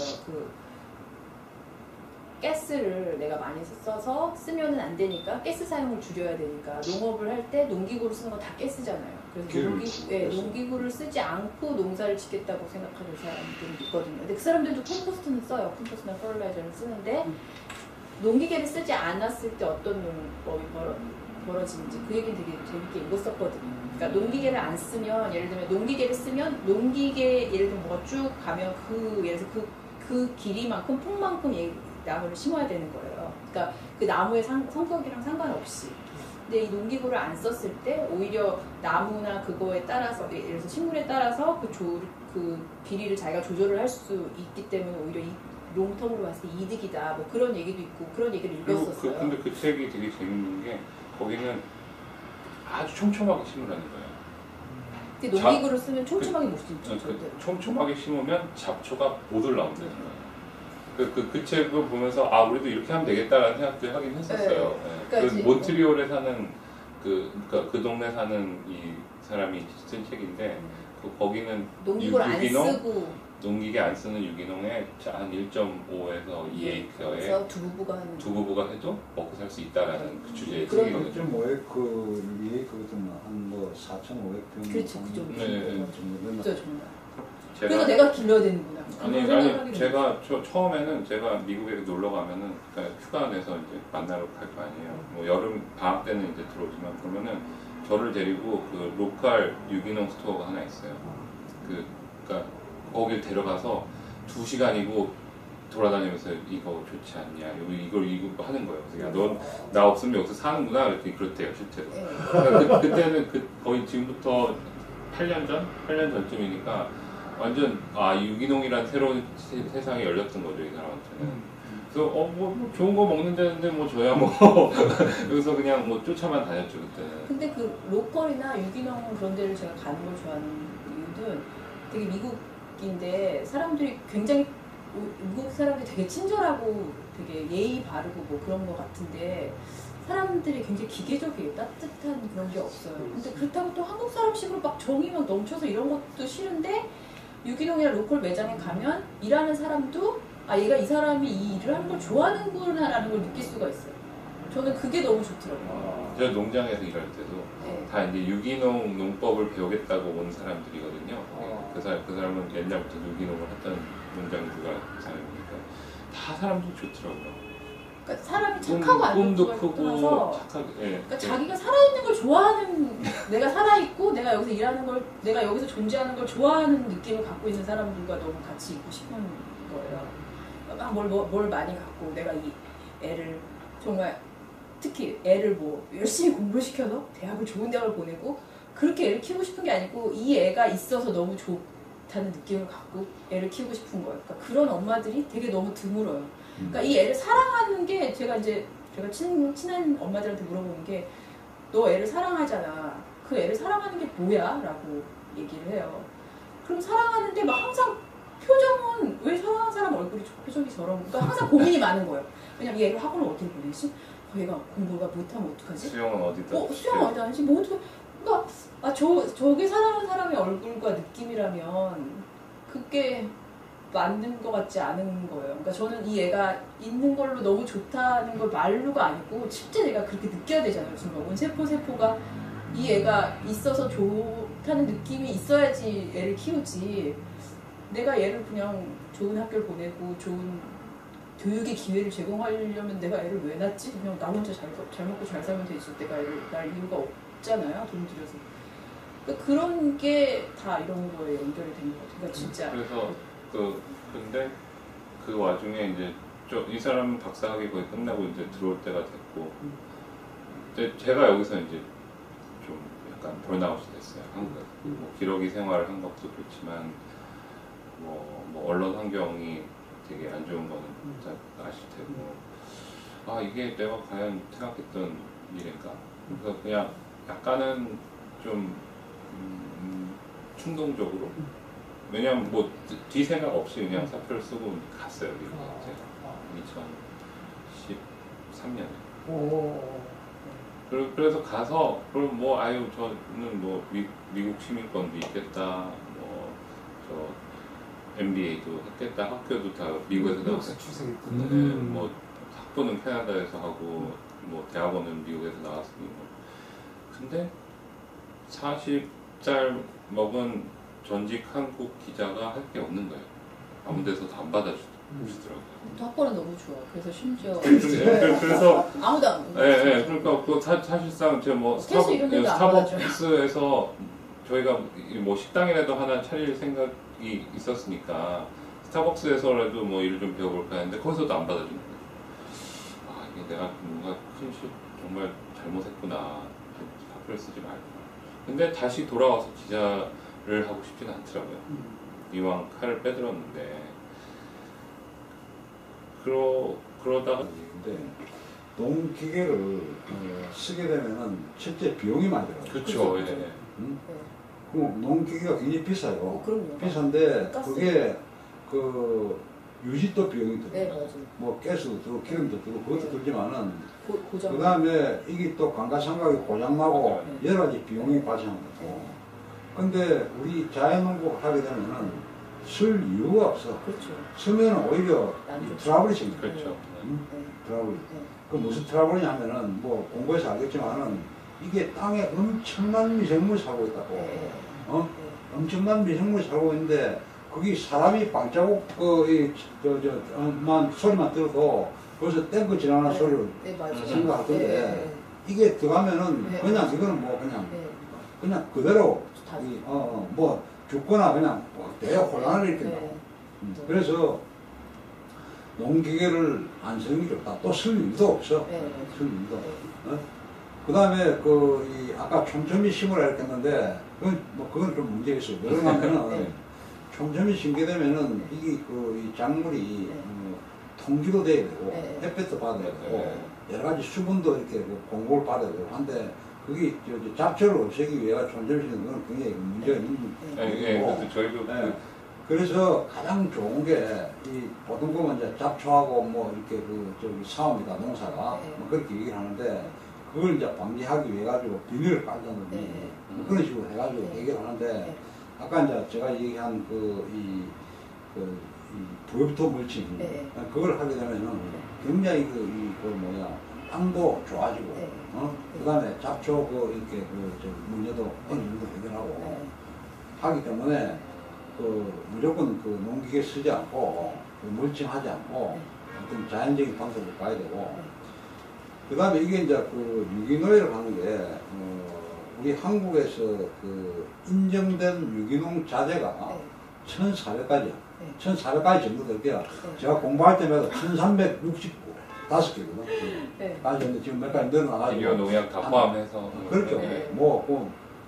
가스를 내가 많이 써서 쓰면은 안 되니까 가스 사용을 줄여야 되니까 농업을 할 때 농기구를 쓰는 거 다 가스잖아요. 그래서 농기구를 쓰지 않고 농사를 짓겠다고 생각하는 사람들이 있거든요. 근데 그 사람들도 컴포스트는 써요. 컴포스트나 퍼럴라이저를 쓰는데 농기계를 쓰지 않았을 때 어떤 농법이 벌어지는지 그 얘기는 되게 재밌게 읽었었거든요. 그러니까 농기계를 안 쓰면 예를 들면 농기계를 쓰면 농기계 예를 들면 뭐가 쭉 가면 그 예를 들어서 그 길이만큼 폭만큼 나무를 심어야 되는 거예요. 그러니까 그 나무의 성격이랑 상관없이. 근데 이 농기구를 안 썼을 때 오히려 나무나 그거에 따라서 예를 들어서 식물에 따라서 그 비리를 자기가 조절을 할 수 있기 때문에 오히려 이 롱텀으로 봤을 때 이득이다. 뭐 그런 얘기도 있고 그런 얘기를 읽었었어요. 근데 그 책이 되게 재밌는 게 거기는 아주 촘촘하게 심으라는 거예요. 근데 농기구를 쓰면 촘촘하게 못 심죠. 촘촘하게 심으면 잡초가 못 올라온다는 거예요. 그 책을 보면서 아 우리도 이렇게 하면 되겠다라는 생각도 하긴 했었어요. 네. 그러니까 그 몬트리올에 사는 그 동네 사는 이 사람이 쓴 책인데 거기는 농기구를 안 쓰고 농기계 안 쓰는 유기농에 한 1.5에서 2에이커에 두 부부가 해도 먹고 살 수 있다라는 그 주제의 책이거든요. 1.5에이커, 2에이커 같은 한뭐 4,500평 그렇지 그 정도. 네. 진짜 정말. 그래서 내가 길러야 되는구나. 아니 제가 처음에는 제가 미국에 놀러 가면은 그러니까 휴가 내서 이제 만나러 갈 거 아니에요. 뭐 여름 방학 때는 이제 들어오지만 그러면은 저를 데리고 그 로컬 유기농 스토어가 하나 있어요. 그러니까 거길 데려가서 2시간이고 돌아다니면서 이거 좋지 않냐 이걸 하는 거예요. 그래서 넌 나 없으면 여기서 사는구나 그랬더니 그렇대요 실제로. 그러니까 그때는 거의 지금부터 8년 전쯤이니까 완전 유기농이란 새로운 세상이 열렸던 거죠 이 사람한테는. 그래서 뭐 좋은 거 먹는 데인데 뭐 저야 뭐 여기서 그냥 뭐 쫓아만 다녔죠 그때는. 근데 그 로컬이나 유기농 그런 데를 제가 가는 걸 좋아하는 이유는 되게 미국인데 사람들이 굉장히 미국 사람들이 되게 친절하고 되게 예의 바르고 뭐 그런 거 같은데 사람들이 굉장히 기계적이에요. 따뜻한 그런 게 없어요. 근데 그렇다고 또 한국 사람식으로 막 정이 막 넘쳐서 이런 것도 싫은데 유기농이나 로컬 매장에 가면 일하는 사람도 얘가 이 사람이 이 일을 하는 걸 좋아하는구나 라는 걸 느낄 수가 있어요. 저는 그게 너무 좋더라고요. 제가 농장에서 일할 때도 다 이제 유기농 농법을 배우겠다고 온 사람들이거든요. 그 사람은 옛날부터 유기농을 했던 농장 사람이니까 다 사람들이 좋더라고요. 그러니까 사람이 착하고 안 꿈도 좋은 크고 떠나서 착하게. 그러니까 자기가 살아있는 걸 좋아하는 내가 살아있고 내가 여기서 일하는 걸 내가 여기서 존재하는 걸 좋아하는 느낌을 갖고 있는 사람들과 너무 같이 있고 싶은 거예요. 막 뭘 많이 갖고 내가 이 애를 정말 특히 애를 뭐 열심히 공부를 시켜서 대학을 좋은 대학을 보내고 그렇게 애를 키우고 싶은 게 아니고 이 애가 있어서 너무 좋다는 느낌을 갖고 애를 키우고 싶은 거예요. 그러니까 그런 엄마들이 되게 너무 드물어요. 그러니까 이 애를 사랑하는 게 제가 친한 엄마들한테 물어보는 게 너 애를 사랑하잖아. 그 애를 사랑하는 게 뭐야? 라고 얘기를 해요. 그럼 사랑하는데 막 항상 표정은 왜 사랑하는 사람 얼굴이 표정이 저런 그러니까 항상 고민이 많은 거예요. 왜냐면 얘를 학원을 어떻게 보내지? 얘가 공부가 못하면 어떡하지? 수영은 어디다? 수영 어디다 하지? 뭐 어떻게 그러니까 저게 사랑하는 사람의 얼굴과 느낌이라면 그게 맞는 것 같지 않은 거예요. 그러니까 저는 이 애가 있는 걸로 너무 좋다는 걸 말로가 아니고 실제 내가 그렇게 느껴야 되잖아요. 순간 세포가 이 애가 있어서 좋다는 느낌이 있어야지 애를 키우지. 내가 얘를 그냥 좋은 학교를 보내고 좋은 교육의 기회를 제공하려면 내가 애를 왜 낳지? 그냥 나 혼자 잘 먹고 잘 살면 되지. 내가 애를 낳을 이유가 없잖아요. 돈 들여서. 그러니까 그런 게 다 이런 거에 연결이 된 것 같아요. 그러니까 진짜. 그래서 근데 그 와중에 이제 이 사람은 박사학위 거의 끝나고 이제 들어올 때가 됐고 이제 제가 여기서 이제 좀 약간 번아웃이 됐어요. 한국 뭐 기러기 생활을 한 것도 좋지만 뭐 언론 환경이 되게 안 좋은 거는 아실 테고 이게 내가 과연 생각했던 일인가? 그래서 그냥 약간은 좀 충동적으로 왜냐면 뭐 뒤 생각 없이 그냥 사표를 쓰고 갔어요. 제가 2013년에. 그래서 가서 그럼 뭐 저는 뭐 미국 시민권도 있겠다. 저 MBA도 했겠다. 학교도 다 미국에서 나왔어요. 뭐 학부는 캐나다에서 하고 뭐 대학원은 미국에서 나왔으니 뭐. 근데 40살 먹은 전직 한국 기자가 할 게 없는 거예요. 아무 데서도 안 받아주고 보시더라고요. 또 학벌은 너무 좋아. 그래서 심지어 그래서 아무도 안 예, 예, 그러니까 그 사실상 제가 뭐 스케줄 이런 데도 안 받아줘요. 스타벅스에서 저희가 뭐 식당이라도 하나 차릴 생각이 있었으니까 스타벅스에서라도 뭐 일을 좀 배워볼까 했는데 거기서도 안 받아주는 거예요. 아, 이게 내가 뭔가 큰 정말 잘못했구나. 학교를 쓰지 말고. 근데 다시 돌아와서 기자를 하고 싶지는 않더라고요. 이왕 칼을 빼들었는데 그러다가 농기계를 쓰게 되면은 실제 비용이 많이 들어요. 그렇죠. 예. 응? 그 농기계가 굉장히 비싸요. 그럼요. 비싼데 가스. 그게 그 유지도 비용이 들어요. 네, 맞아요. 뭐 가스도 들고 기름도 들고 그것도 들지만은 고정. 그 다음에 이게 또 감가상각이 고장나고 맞아요. 여러 가지 비용이 발생하고. 근데 우리 자연농법 하게 되면은 쓸 이유가 없어. 그렇죠. 쓰면 오히려 안 좋죠. 트러블이 생겨. 그렇죠. 응? 네. 트러블. 네. 그 무슨 트러블이냐면은 뭐 공부해서 알겠지만은 이게 땅에 엄청난 미생물이 살고 있다고. 네. 어? 네. 엄청난 미생물이 살고 있는데 거기 사람이 발자국 만 소리만 들어도 벌써 땡크 지나가는 네. 소리를 네, 맞아요. 생각할 건데 네. 이게 들어가면은 네. 그냥 이거는 뭐 그냥 네. 그냥 그대로 다- 뭐 죽거나 그냥 뭐 대형 혼란을 일으킨다고. 네. 그래서 농기계를 안 쓰는 게 좋다. 또 쓸 일도 없어. 네. 쓸 일도. 네. 그 다음에 아까 촘촘히 심으라 했겠는데 그건 좀 문제가 있어요. 왜냐하면은 네. 촘촘히 심게 되면은 이게 이 작물이 네. 통기도 돼야 되고 네. 햇볕도 받아야 되고 네. 여러 가지 수분도 이렇게 공급을 받아야 되고 한데 그게 잡초를 없애기 위해 촘촘히 심는 건 굉장히 문제가 있는 예, 예, 거고. 그래서 저희도 네. 그래서 가장 좋은 게 이 보통 보면 이제 잡초하고 뭐 이렇게 싸움이다 농사가 네. 뭐 그렇게 얘기를 하는데 그걸 이제 방지하기 위해 가지고 비닐을 깔다든지 네. 뭐 그런 식으로 해가지고 네. 얘기를 하는데 네. 아까 이제 제가 얘기한 이 부엽토 물질 네. 그걸 하게 되면은 굉장히 땅도 좋아지고 네. 그다음에 잡초 이렇게 문제도 어느 정도 해결하고 네. 하기 때문에 무조건 농기계 쓰지 않고 물칭하지 않고 어떤 자연적인 방법을 가야 되고 그 다음에 이게 이제 유기농을 하는 게 우리 한국에서 인정된 유기농 자재가 1,400가지야. 네. 1,400가지 정도 될 거야. 네. 제가 공부할 때마다 1,365개거든. 네. 가지 지금 몇 가지 늘어나가지고. 비료 농약 다 포함해서 그렇죠. 네.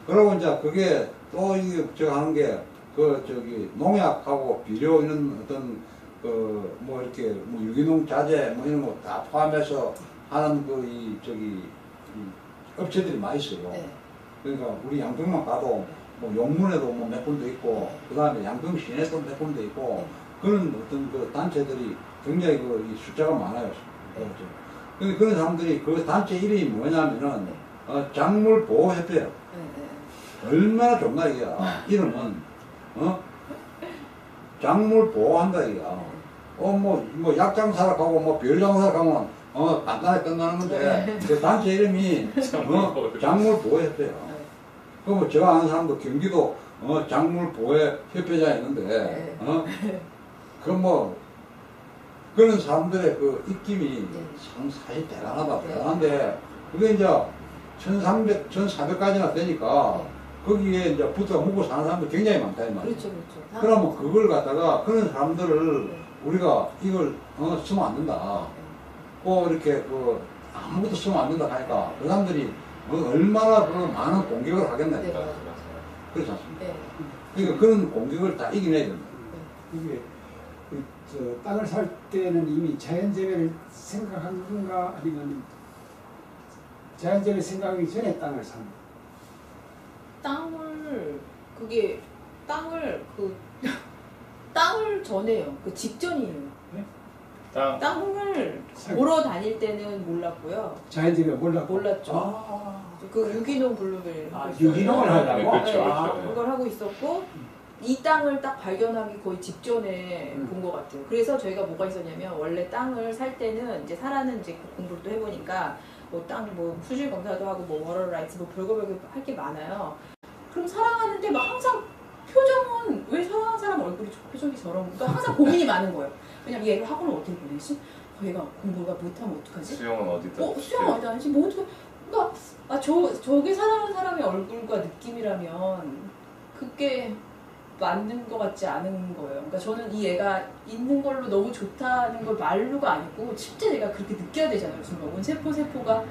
그러고 이제 그게 또 이게 제가 하는 게 농약하고 비료 이런 어떤 이렇게 유기농 자재 뭐 이런 거 다 포함해서 하는 이 업체들이 많이 있어요. 네. 그러니까 우리 양평만 가도 뭐 용문에도 뭐 몇 군데 있고 그 다음에 양평 시내도 몇 군데 있고 그런 어떤 단체들이 굉장히 이 숫자가 많아요. 근데 그런 사람들이 그 단체 이름이 뭐냐면은 작물 보호 협회예요. 얼마나 좋나 이게 이름은 작물 보호한다 이거. 뭐 약장사락하고 뭐 별장사락하면 간단하게 끝나는 건데 그 단체 이름이 작물 보호협회예요. 그럼 제가 아는 사람도 경기도 작물 보호협회장 있는데 그런 사람들의 입김이 사실 대단한데 그게 이제 1,300, 1,400까지나 되니까 거기에 이제 붙어 먹고 사는 사람도 굉장히 많다 이 말이에요. 그렇죠. 그러면 그걸 갖다가 그런 사람들을 우리가 이걸 쓰면 안 된다. 이렇게 아무것도 쓰면 안 된다 하니까 그 사람들이 얼마나 많은 공격을 하겠나. 네, 맞아요. 그렇지 않습니까? 네. 그러니까 그런 공격을 다 이겨내야 된다. 이게 땅을 살 때는 이미 자연재배를 생각한 건가 아니면 자연재배 생각하기 전에 땅을 산 땅을 전에요. 그 직전이에요. 땅을 보러 다닐 때는 몰랐고요. 자연재배 몰랐죠. 그 유기농 블루베리. 유기농을 하려고? 네, 그렇죠, 그렇죠. 그걸 하고 있었고 이 땅을 딱 발견하기 거의 직전에 본 것 같아요. 그래서 저희가 뭐가 있었냐면 원래 땅을 살 때는 이제 사라는 이제 공부를 또 해보니까 땅 수질 검사도 하고 워럴 라이츠 별거 할 게 많아요. 그럼 사랑하는데 막 항상 표정은 왜 사랑하는 사람 얼굴이 표정이 저런? 그러니까 항상 고민이 많은 거예요. 왜냐면 얘를 학원을 어떻게 보내지? 얘가 공부가 못하면 어떡하지? 수영은 어디다? 수영 어디다 하지? 뭐 어떻게? 그러니까 저게 사랑하는 사람의 얼굴과 느낌이라면 그게 맞는 것 같지 않은 거예요. 그러니까 저는 이 애가 있는 걸로 너무 좋다는 걸 말로가 아니고 실제 내가 그렇게 느껴야 되잖아요. 순간 온 세포가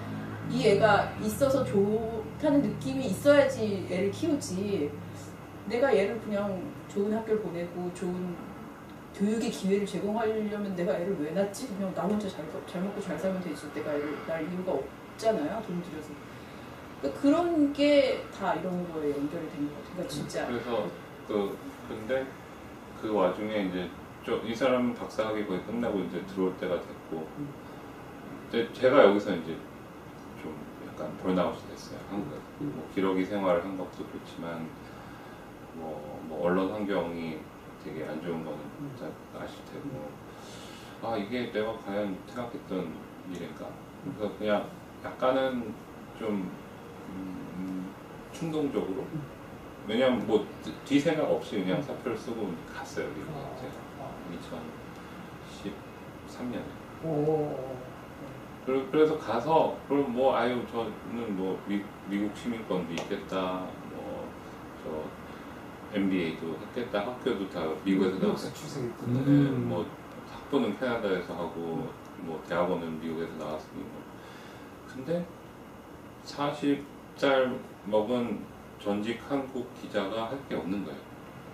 이 애가 있어서 좋다는 느낌이 있어야지 애를 키우지. 내가 얘를 그냥 좋은 학교를 보내고 좋은 교육의 기회를 제공하려면 내가 애를 왜 낳지? 그냥 나 혼자 잘 먹고 잘 살면 되지. 내가 애를 낳을 이유가 없잖아요. 돈 들여서. 그러니까 그런 게 다 이런 거에 연결이 된 것 같아요. 그러니까 진짜. 그래서 근데 그 와중에 이제 이 사람은 박사학위 거의 끝나고 이제 들어올 때가 됐고, 이제 제가 여기서 이제 좀 약간 번아웃이 됐어요. 한국에서. 뭐 기러기 생활을 한 것도 그렇지만 뭐 언론 환경이 되게 안 좋은 거는 아실 테고, 이게 내가 과연 생각했던 일인가? 그래서 그냥 약간은 좀 충동적으로, 왜냐면 뭐 뒤 생각 없이 그냥 사표를 쓰고 갔어요. 제가 2013년에. 그래서 가서 그럼 뭐 저는 뭐 미국 시민권도 있겠다, 저 MBA도 했겠다, 학교도 다 미국에서 나왔어요. 뭐 학부는 캐나다에서 하고 뭐 대학원은 미국에서 나왔으니 근데 40살 먹은 전직 한국 기자가 할 게 없는 거예요.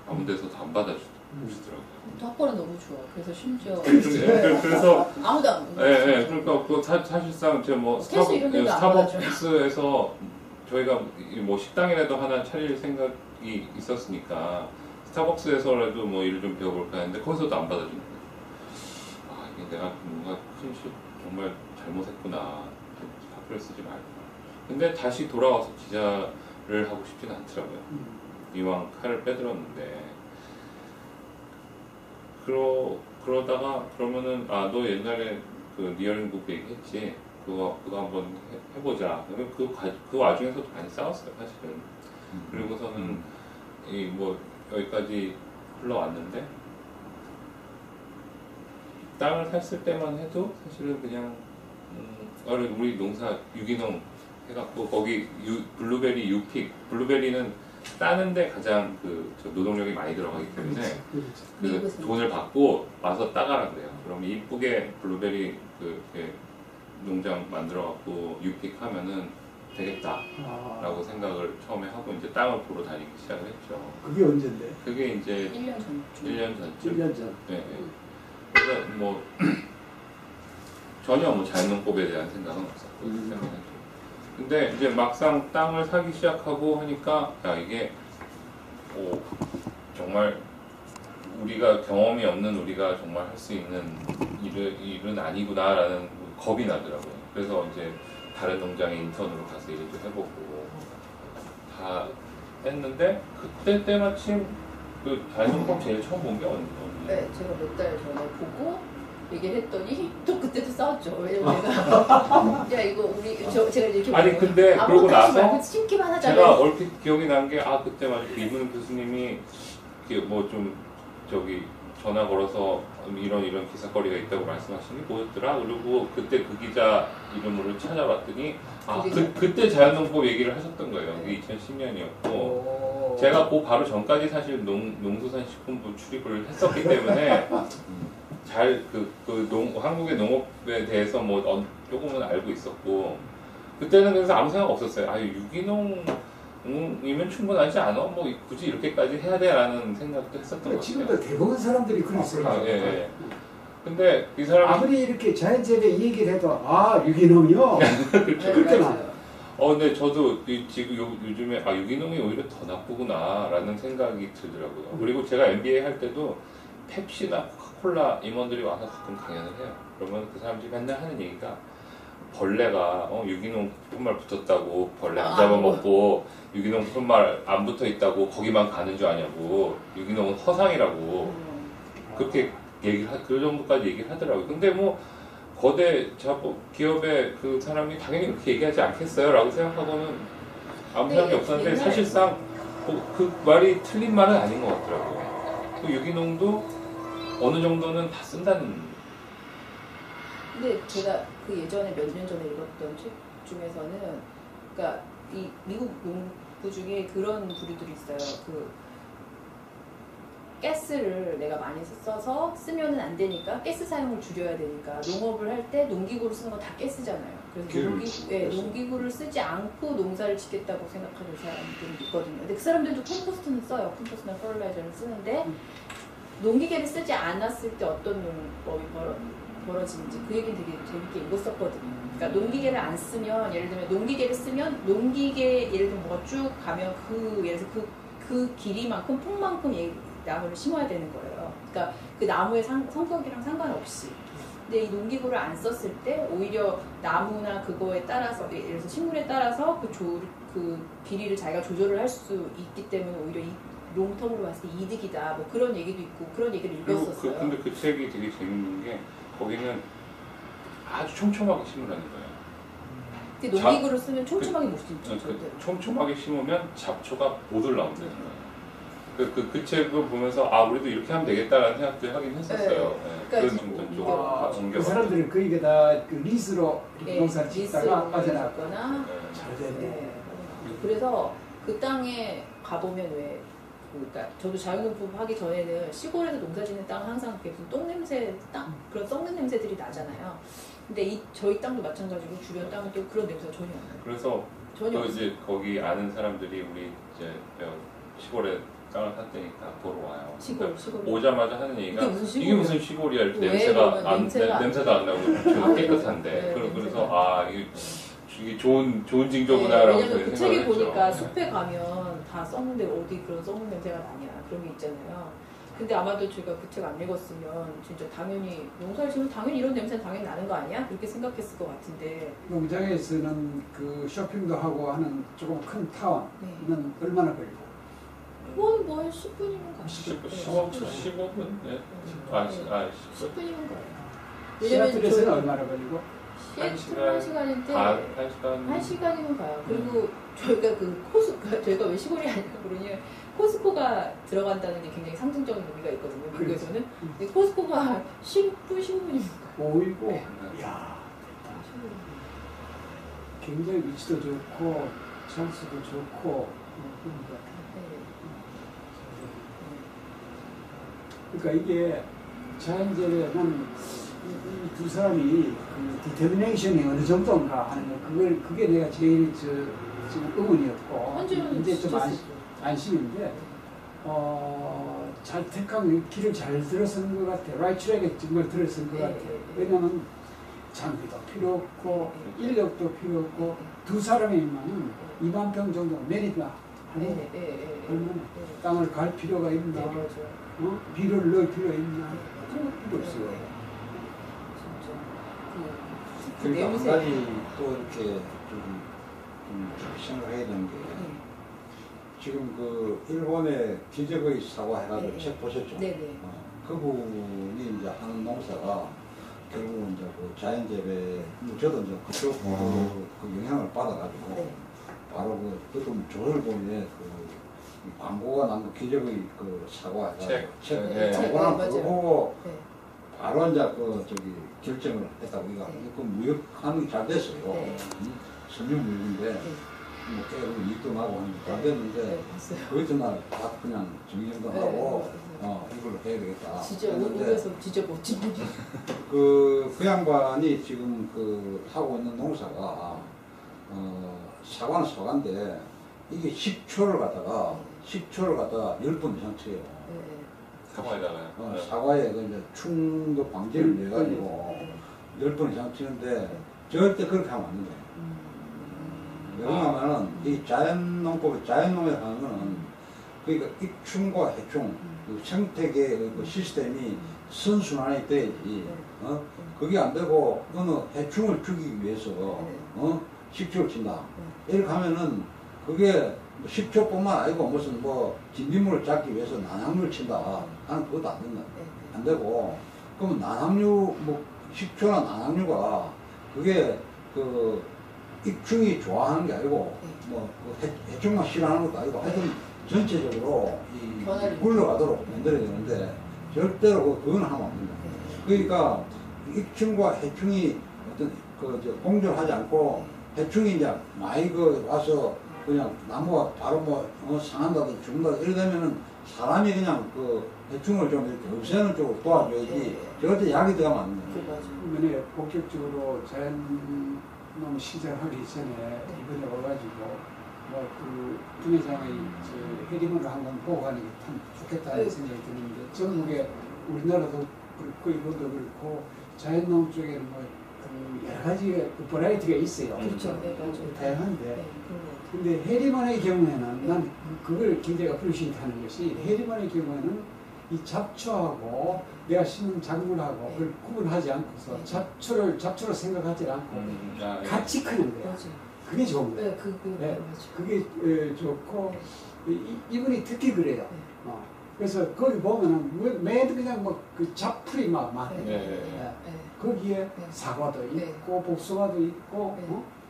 아무 데서도 안 받아주시더라고요. 학벌은 너무 좋아. 그래서 심지어 그래서 아무도 안. 네, 그러니까 사실상 제가 뭐 스타벅스에서 저희가 뭐 식당이라도 하나 차릴 생각이 있었으니까 스타벅스에서라도 뭐 일을 좀 배워볼까 했는데 거기서도 안 받아주는 거예요. 이게 내가 뭔가 큰 정말 잘못했구나. 사표를 쓰지 말고. 근데 다시 돌아와서 기자를 하고 싶지는 않더라고요. 이왕 칼을 빼들었는데. 그러다가 그러면은 너 옛날에 그 리얼북 얘기했지. 그거 한번 해보자. 그 와중에서도 많이 싸웠어요, 사실은. 그리고서는 뭐 여기까지 흘러왔는데 땅을 샀을 때만 해도 사실은 그냥 우리 농사 유기농 해갖고 거기 블루베리 유픽, 블루베리는 따는데 가장 저 노동력이 많이 들어가기 때문에 그 돈을 받고 와서 따가라 그래요. 그럼 이쁘게 블루베리 농장 만들어갖고 유픽 하면은 되겠다라고 생각을 처음에 하고 이제 땅을 보러 다니기 시작을 했죠. 그게 언젠데? 그게 이제 1년 전쯤. 1년 전쯤. 1년 전. 네. 그래서 뭐 전혀 뭐 자연농법에 대한 생각은 없었고 근데 이제 막상 땅을 사기 시작하고 하니까 이게 정말 우리가 경험이 없는 우리가 정말 할 수 있는 일은 아니구나라는 겁이 나더라고요. 그래서 이제 다른 농장에 인턴으로 가서 일도 해보고 다 했는데 그때 때마침 그 자연농법 제일 처음 본 게 언제? 네, 제가 몇 달 전에 보고 얘기를 했더니 또 그때도 싸웠죠. 왜냐면 내가 야 이거 제가 이렇게 근데 그러고 나서 심기만 하자. 제가 얼핏 기억이 난 게 그때 맞아 이분 교수님이 뭐 좀 전화 걸어서 이런 기사거리가 있다고 말씀하시니 뭐였더라? 그리고 그때 그 기자 이름으로 찾아봤더니 그때 자연농법 얘기를 하셨던 거예요. 그게 2010년이었고 제가 그 바로 전까지 사실 농수산식품부 출입을 했었기 때문에 잘 한국의 농업에 대해서 뭐 조금은 알고 있었고 그때는 그래서 아무 생각 없었어요. 유기농이면 충분하지 않아? 뭐 굳이 이렇게까지 해야 돼라는 생각도 했었던 것 같아요. 지금도 대부분 사람들이 그랬어요. 예. 근데 이 사람이 아무리 이렇게 자연재배 얘기를 해도 유기농이요. 그렇게 나. 근데 저도 지금 요즘에 유기농이 오히려 더 나쁘구나라는 생각이 들더라고요. 그리고 제가 MBA 할 때도 펩시나 코카콜라 임원들이 와서 가끔 강연을 해요. 그러면 그 사람들이 맨날 하는 얘기가 벌레가 유기농 풋말 붙었다고 벌레 안 잡아먹고 유기농 풋말 안 붙어있다고 거기만 가는 줄 아냐고 유기농은 허상이라고 그렇게 그 정도까지 얘기를 하더라고요. 근데 뭐 거대 기업의 그 사람이 당연히 그렇게 얘기하지 않겠어요? 라고 생각하고는 아무 생각이 없었는데 사실상 그 말이 틀린 말은 아닌 것 같더라고요. 그 유기농도 어느 정도는 다 쓴다는. 근데 제가 그 예전에 몇 년 전에 읽었던 책 중에서는, 그러니까 이 미국 농부 중에 그런 부류들이 있어요. 그 가스를 내가 많이 써서 쓰면은 안 되니까 가스 사용을 줄여야 되니까 농업을 할 때 농기구를 쓰는 건 다 가스잖아요. 그래서 농기구를 쓰지 않고 농사를 짓겠다고 생각하는 사람들이 있거든요. 근데 그 사람들도 컴포스트는 써요. 컴포스트나 퍼럴라이저를 쓰는데 농기계를 쓰지 않았을 때 어떤 농법이 벌어지는지 그 얘기는 되게 재밌게 읽었었거든요. 그러니까 농기계를 안 쓰면, 예를 들면 농기계를 쓰면 농기계 예를 들면 뭐가 쭉 가면 예를 들어서 그 길이만큼 폭만큼 나무를 심어야 되는 거예요. 그러니까 그 나무의 성격이랑 상관없이. 근데 이 농기구를 안 썼을 때 오히려 나무나 그거에 따라서, 예를 들어서 식물에 따라서 그 길이를 자기가 조절을 할 수 있기 때문에 오히려 이 롱텀으로 봤을 때 이득이다. 뭐 그런 얘기도 있고 그런 얘기를 읽었었어요. 근데 그 책이 되게 재밌는 게 거기는 아주 촘촘하게 심으라는 거예요. 근데 농기구를 쓰면 촘촘하게 못 심죠. 촘촘하게 심으면 잡초가 못 올라온다는 거예요. 그 책을 보면서 우리도 이렇게 하면 되겠다라는 생각도 하긴 했었어요. 그러니까 그 사람들은 거기에 다 그 리스로 농사를 짓다가 빠져나갔거나 잘 되네. 그래서 그 땅에 가보면 그러니까 저도 자연농법 하기 전에는 시골에서 농사짓는 땅은 항상 무슨 똥냄새, 그런 썩는 냄새들이 나잖아요. 근데 저희 땅도 마찬가지로 주변 땅은 또 그런 냄새가 전혀 안 나요. 그래서 전혀 이제 거기 아는 사람들이 우리 이제 시골에 땅을 샀다니까 보러 와요. 시골. 오자마자 하는 얘기가 이게 무슨 시골이야. 이렇게 냄새도 안 나고 깨끗한데. 그래서 이게 좋은 징조구나라고 왜냐면 그 책에 했죠. 보니까 숲에 가면 다 썩는데 어디 그런 썩는 냄새가 나냐 그런 게 있잖아요. 근데 아마도 제가 그 책 안 읽었으면 진짜 당연히 농사를 지으면 당연히 이런 냄새는 당연히 나는 거 아니야? 그렇게 생각했을 것 같은데. 농장에서는 그 쇼핑도 하고 하는 조금 큰 타운은 얼마나 걸리고? 그건 뭐 10분이면 가요. 15분? 네. 10분이면 가요. 시애틀에서는 얼마나 걸리고? 시애틀 1시간인데 1시간이면 가요. 그리고 저희가 왜 시골이 아니라 그러냐, 코스코가 들어간다는 게 굉장히 상징적인 의미가 있거든요. 미국에서는. 근데 코스코가 10분, 15분이면 가요. 오이고, 이야, 굉장히 위치도 좋고 장수도 좋고 그런 것 같아요. 그러니까 이게 자연재배는 이 두 사람이 그 디터미네이션이 어느 정도인가 하는 거, 그게 내가 제일 지금 의문이었고, 이제 좀 안심인데, 잘 택한 길을 잘 들어선 것 같아. 라이트 트랙에 정말 들어선 것 같아. 왜냐면 장비도 필요 없고 인력도 필요 없고 두 사람이면은 2만 평 정도 내리다 하는 얼마나 땅을 갈 필요가 있나, 비를 넣을 필요가 있나, 그런 필요 없어요. 그러니까 한 가지 또 이렇게 좀 생각해야 되는 게, 지금 그 일본의 기적의 사과 해가지고 책 보셨죠? 그분이 이제 하는 농사가 결국은 이제 그 자연재배, 저도 이제 그쪽 그 영향을 받아가지고 바로 그것도 조선일보에 그 광고가 난 그 기적의 그 사과 책 광고랑 그거 보고 바로 이제 결정을 했다고. 그 무역하는 게 잘 됐어요. 선유 무역인데 꽤 이익도 나고 하는 게 잘 됐는데, 그 전날 다 그냥 정리도 하고 이걸로 해야 되겠다. 진짜 오늘에서 진짜 멋진 분이. 그 양반이 지금 하고 있는 농사가 사과는 사과인데 이게 식초를 갖다가 10번 이상 쳐요. 사과에다가요. 사과에 이제 충도 방지를 내가지고 10번 이상 치는데 절대 그렇게 하면 안 돼요. 왜냐하면은 이 자연농법의 자연농에 하는 거는 그러니까 입충과 해충, 그 생태계 그 시스템이 선순환이 돼야지. 그게 안 되고 어느 해충을 죽이기 위해서 식초를 친다. 이렇게 하면은 그게 식초뿐만 아니고 무슨 진딧물을 잡기 위해서 난황류를 친다 하는 그것도 안 된다. 안 되고, 그러면 난황류, 식초나 난황류가 그게 입충이 좋아하는 게 아니고 해충만 싫어하는 것도 아니고, 하여튼 전체적으로 굴러가도록 만들어야 되는데, 절대로 그건 하면 안 된다. 그러니까 익충과 해충이 어떤 공존하지 않고 해충이 이제 많이 와서 그냥 나무가 바로 상한다든지 죽는다 이러면은 사람이 그냥 해충을 좀 이렇게 없애는 쪽으로 도와줘야지 절대 약이 들어가면 안 된다. 이번에 본격적으로 자연농 시작하기 전에 이번에 와가지고 분회장의 해리문을 한번 보고 가는 게 참 좋겠다는 생각이 드는데 전국에 우리나라도 그렇고 이것도 그렇고 자연농 쪽에는 여러 가지 버라이티가 있어요. 그렇죠. 다양한데 근데 해리문의 경우에는 난 그걸 굉장히 어프리시에이트하는 것이 해리문의 경우에는 이 잡초하고 내가 심은 작물하고 그걸 구분하지 않고서 잡초로 생각하지 않고 같이 크는 거야. 그게 좋은 거예요. 그게 좋고 이분이 특히 그래요. 그래서 거기 보면은 매일 그냥 그 잡풀이 막 거기에 사과도 있고 복숭아도 있고.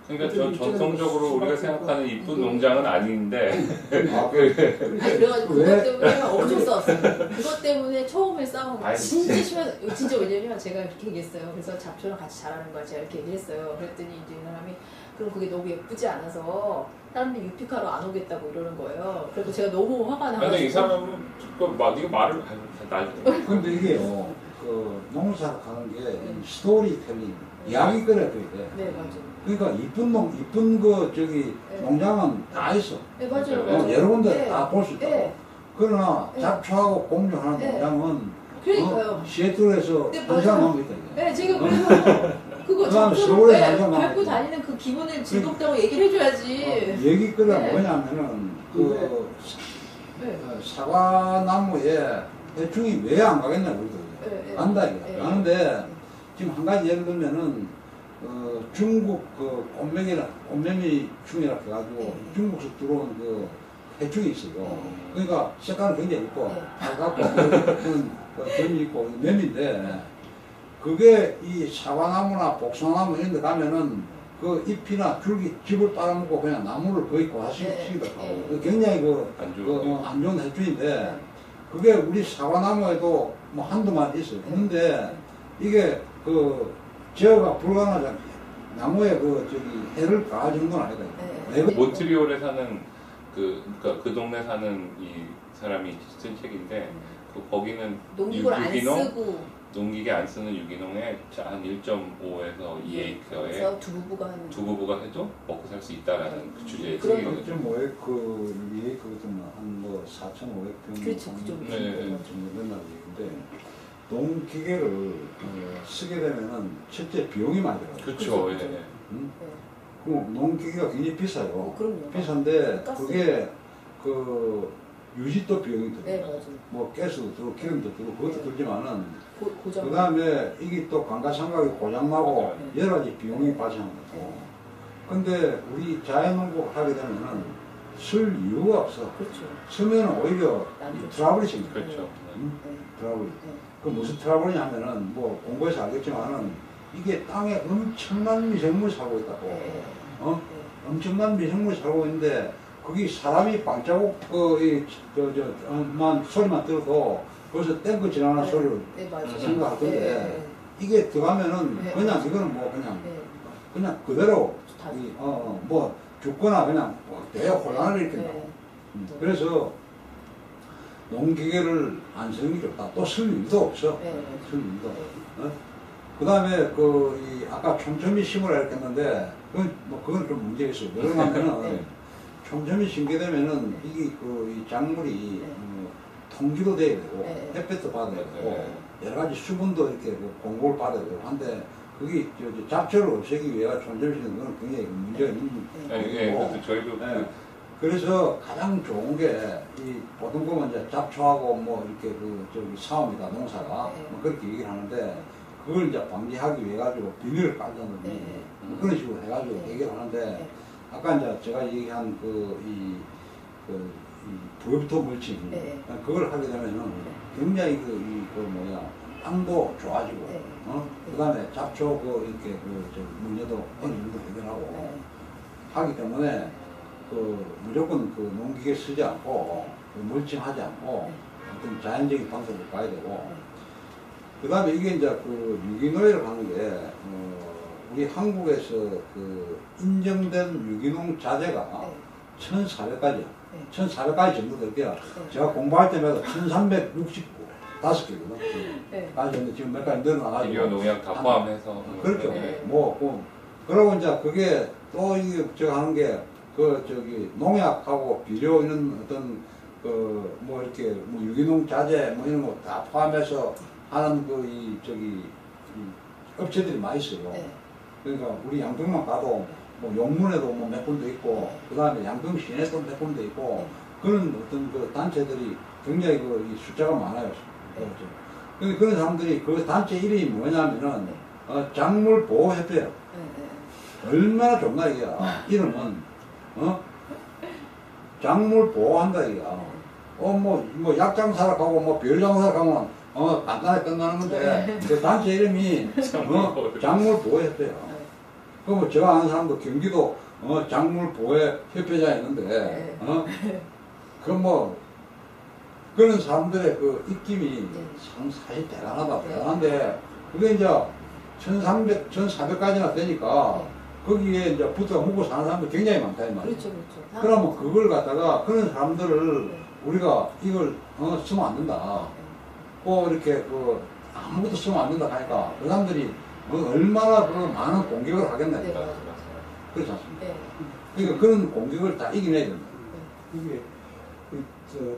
그러니까 전통적으로 우리가 생각하는 이쁜 농장은 아닌데. 그래가지고 그것 때문에 엄청 싸웠어요. 그것 때문에 처음에 싸운 거 진짜 심한. 진짜 왜냐면 제가 이렇게 얘기했어요. 그래서 잡초랑 같이 자라는 거야. 제가 이렇게 얘기했어요. 그랬더니 이제 이 사람이 그럼 그게 너무 예쁘지 않아서 사람들이 유픽하러 안 오겠다고 이러는 거예요. 그래서 제가 너무 화가 나가지고. 근데 이 사람은 네가 말을 근데 이게요. 농사 가는 게 스토리텔링, 이야기거리야 그게. 네 맞아요. 그러니까 이쁜 농장은 다 있어. 네 맞아요. 여러 군데 다 볼 수 있다. 그러나 잡초하고 공존하는 농장은 그러니까요. 시애틀에서 한시간 넘고 있다. 네 제가 그래서 그거 서울에 밟고 다니는 그 기분을 즐겁다고 얘기를 해줘야지. 얘기거리가 뭐냐면은 사과나무에 해충이 왜 안 가겠냐 우리도. 간다 이거. 가는데 지금 한 가지 예를 들면은 중국 곶매미 충이라 해가지고 중국에서 들어온 해충이 있어요. 그러니까 색깔은 굉장히 이뻐. 빨갛고 그런 점이 있고 매미인데 그게 이 사과나무나 복숭아나무 이런 데 가면은 그 잎이나 줄기 즙을 빨아먹고 그냥 나무를 거의 고사시키기도 하고 굉장히 안 좋은 해충인데 그게 우리 사과나무에도 한두 마리 있어요. 그런데 이게 제어가 불가능하잖아요. 나무에 해를 가할 정도는 아니다. 몬트리올에 사는 그 동네 사는 이 사람이 쓴 책인데 거기는 농기구를 안 쓰고 농기계 안 쓰는 유기농에 한 1.5에서 2에이커에 두 부부가 해도 먹고 살 수 있다라는 그 주제의 책이거든요. 1.5에이커 한 4,500평 그렇죠, 그 정도 된다는 얘기인데 농기계를 쓰게 되면은 실제 비용이 많이 들어요. 그렇죠. 그 농기계가 굉장히 비싸요. 그럼요. 비싼데 그게 유지도 비용이 들어요. 네, 맞아요. 뭐 가스도 들고 기름도 들고 그것도 들지만은 고장. 그다음에 이게 또 감가상각이 고장나고 여러 가지 비용이 발생하는 거고. 근데 우리 자연농법을 하게 되면은 쓸 이유가 없어. 그렇죠. 쓰면은 오히려 트러블이 생겨요. 그렇죠. 트러블. 그 무슨 트러블이냐 하면은 공부해서 알겠지만은 이게 땅에 엄청난 미생물이 살고 있다고. 엄청난 미생물이 살고 있는데 거기 사람이 발자국 소리만 들어도 벌써 탱크 지나가는 소리를 생각할 건데 이게 들어가면은 그냥 이거는 그냥 그대로 죽거나 그냥 대혼란을 일으킨다고. 그래서 농기계를 안 쓰는 게 좋다. 또 쓸 일도 없어. 쓸 일도. 그 다음에 아까 촘촘히 심으라 이렇게 했는데 그건 좀 문제가 있어요. 왜 그러냐면은 촘촘히 심게 되면은 이 작물이 통기도 돼야 되고 햇볕도 받아야 되고 여러 가지 수분도 이렇게 공급을 받아야 되고 한데 그게 잡초를 없애기 위해 촘촘히 심는 건 굉장히 문제가 있는 거고. 저희도 그래서 가장 좋은 게 보통 보면 이제 잡초하고 이렇게 싸움이다 농사가 그렇게 얘기를 하는데 그걸 이제 방지하기 위해 가지고 비닐을 깔다든지 그런 식으로 해가지고 얘기를 하는데 아까 이제 제가 얘기한 부엽토 물칭 그걸 하게 되면은 굉장히 땅도 좋아지고 그다음에 잡초 이렇게 문제도 어느 정도 해결하고 하기 때문에 무조건 농기계 쓰지 않고 물칭하지 않고 어떤 자연적인 방법을 봐야 되고, 그 다음에 이게 이제 그 유기농이라고 하는 게, 우리 한국에서 그 인정된 유기농 자재가 1,400가지야. 1,400가지 정도 될 거야. 제가 공부할 때마다 1,365개거든. 가지 지금 몇 가지 늘어나가지고. 비료 농약 다 포함해서. 그렇죠. 그러고 이제 그게 또 이게 제가 하는 게, 농약하고 비료 이런 어떤, 이렇게, 유기농 자재, 이런 거 다 포함해서 하는 이 업체들이 많이 있어요. 그러니까 우리 양평만 가도 용문에도 몇 군데 있고, 그 다음에 양평 시내도 몇 군데 있고, 그런 어떤 그 단체들이 굉장히 이 숫자가 많아요. 그렇죠. 그런 사람들이 그 단체 이름이 뭐냐면은, 작물보호협회예요. 얼마나 좋나 이게. 이름은, 작물 보호한다 이거야. 약장사라 하고 별장사라 하면 간단하게 끝나는 건데 그 단체 이름이 작물 보호협회야. 그럼 제가 아는 사람도 경기도 작물 보호협회자 있는데 그런 사람들의 그 입김이 사실 대단한데 그게 이제 1,400까지나 되니까 거기에 이제 붙어 먹고 사는 사람들이 굉장히 많다 이 말이야. 그렇죠. 그러면 그걸 갖다가 그런 사람들을 우리가 이걸 쓰면 안 된다. 이렇게 아무것도 쓰면 안 된다 하니까 그 사람들이 얼마나 많은 공격을 하겠나. 그렇지 않습니까? 그러니까 그런 공격을 다 이겨내야 된다. 이게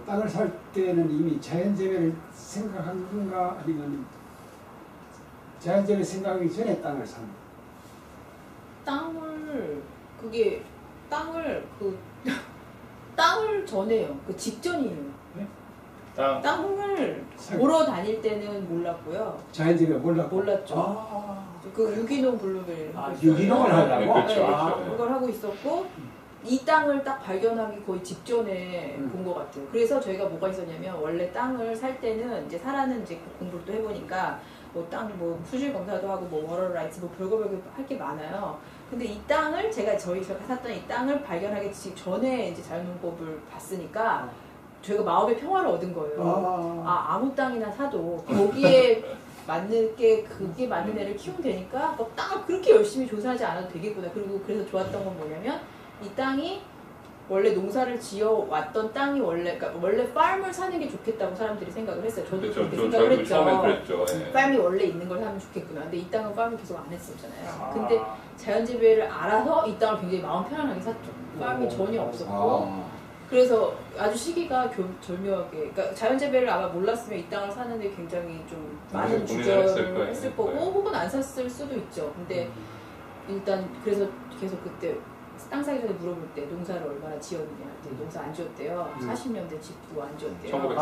땅을 살 때는 이미 자연재배를 생각한 건가 아니면 자연재배 생각하기 전에 땅을 삽니다. 땅을 전에요. 그 직전이에요. 네? 땅을 보러 다닐 때는 몰랐고요. 자연재배 몰랐죠. 그 유기농 블루베리. 유기농을 하려고? 그렇죠. 그걸 하고 있었고, 이 땅을 딱 발견하기 거의 직전에 본 것 같아요. 그래서 저희가 뭐가 있었냐면, 원래 땅을 살 때는 이제 사라는 이제 공부를 또 해보니까, 수질 검사도 하고, 워러 라이츠, 별거 할 게 많아요. 근데 이 땅을, 저희가 샀던 이 땅을 발견하기 전에 이제 자연농법을 봤으니까, 저희가 마음의 평화를 얻은 거예요. 아무 땅이나 사도 거기에 그게 맞는 애를 키우면 되니까, 땅을 그렇게 열심히 조사하지 않아도 되겠구나. 그리고 그래서 좋았던 건 뭐냐면, 이 땅이 원래 농사를 지어왔던 땅이 원래 팜을 사는 게 좋겠다고 사람들이 생각을 했어요. 저도 그렇게 생각을 했죠. 처음엔 그랬죠. 팜이 원래 있는 걸 사면 좋겠구나. 근데 이 땅은 팜을 계속 안 했었잖아요. 근데 자연재배를 알아서 이 땅을 굉장히 마음 편안하게 샀죠. 팜이 전혀 없었고. 그래서 아주 시기가 절묘하게, 그러니까 자연재배를 아마 몰랐으면 이 땅을 사는데 굉장히 좀 많은 주저를 했을 거고, 혹은 안 샀을 수도 있죠. 근데 일단 그래서 계속 그때 땅 사기 전에 물어볼 때 농사를 얼마나 지었느냐 할 농사 안 지었대요. 40년대 집도 안 지었대요.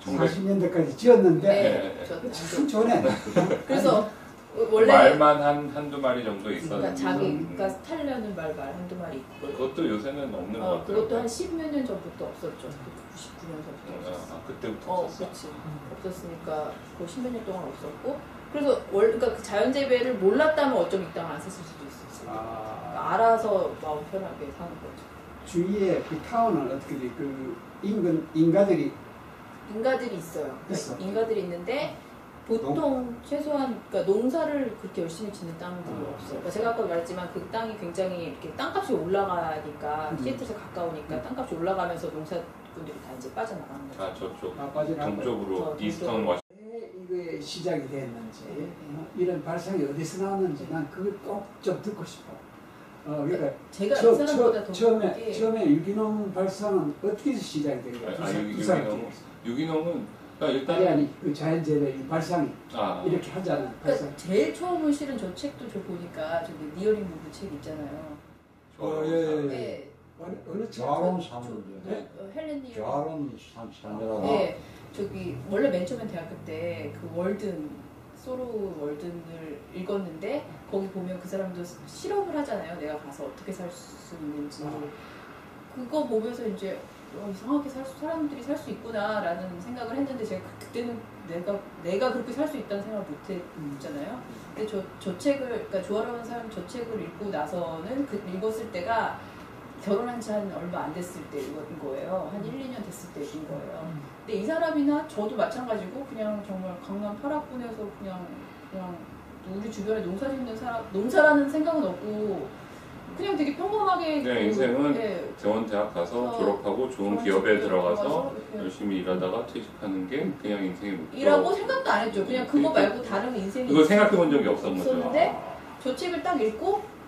40년대까지 지었는데 참 좋네. 그래서 원래 말만 한두 마리 정도 있었는데 그러니까 타려는 말 한두 마리 있고 그것도 요새는 없는 것 같아요. 그것도 한 10몇 년 전부터 없었죠. 99년 전부터 그때부터 없었어. 그렇지. 없었으니까 거의 10몇 년 동안 없었고, 그래서 그러니까 그 자연재배를 몰랐다면 어쩜 이 땅을 안 썼을 수도 있었어요. 그러니까 알아서 마음 편하게 사는 거죠. 주위에 그 타운은 어떻게 돼? 인가들이 있어요. 있어. 인가들이 있는데 보통 최소한 그러니까 농사를 그렇게 열심히 짓는 땅들이 없어요. 그러니까 제가 아까 말했지만 그 땅이 굉장히 이렇게 땅값이 올라가니까 시애틀에서 가까우니까 땅값이 올라가면서 농사분들이 다 이제 빠져나가는 거죠. 저쪽 빠져나가는 동쪽으로 이스턴 워싱턴. 왜 이게 시작이 됐는지 이런 발상이 어디서 나왔는지 난 그걸 꼭 좀 듣고 싶어. 그러니까 제가 이 사람보다 더 처음에 유기농 발상은 어떻게 해서 시작이 된 거야? 유기농은 그러니까 일단 아니 그 자연재배 발상이 이렇게 하자는 발상. 그러니까 제일 처음은 실은 저 책도 보니까 저기 니어링 부부 책 있잖아요. 예. 어느 책? 좌론 사무죠. 헬렌 니어링. 좌론 사무라고. 네, 저기 원래 맨 처음에 대학교 때 그 소로 월든을 읽었는데 거기 보면 그 사람도 실험을 하잖아요. 내가 가서 어떻게 살 수 있는지. 그거 보면서 이제 이상하게 사람들이 살 수 있구나라는 생각을 했는데 제가 그때는 내가 그렇게 살 수 있다는 생각을 못 했잖아요. 근데 저 책을, 그러니까 조아라는 사람 저 책을 읽고 나서는 읽었을 때가 결혼한 지 한 얼마 안 됐을 때인 거예요. 한 1, 2년 됐을 때인 거예요. 근데 이 사람이나 저도 마찬가지고 그냥 정말 강남 8학군에서 그냥 우리 주변에 농사 짓는 사람, 농사라는 생각은 없고 그냥 되게 평범하게 그냥 인생은 대원대학 가서 졸업하고 좋은 기업에 들어가서 열심히 일하다가 퇴직하는 게 그냥 인생의 목표. 이라고 생각도 안 했죠. 그냥 그거 말고 다른 인생이 그걸 생각해 본 적이 없었는데 저 책을 딱 읽고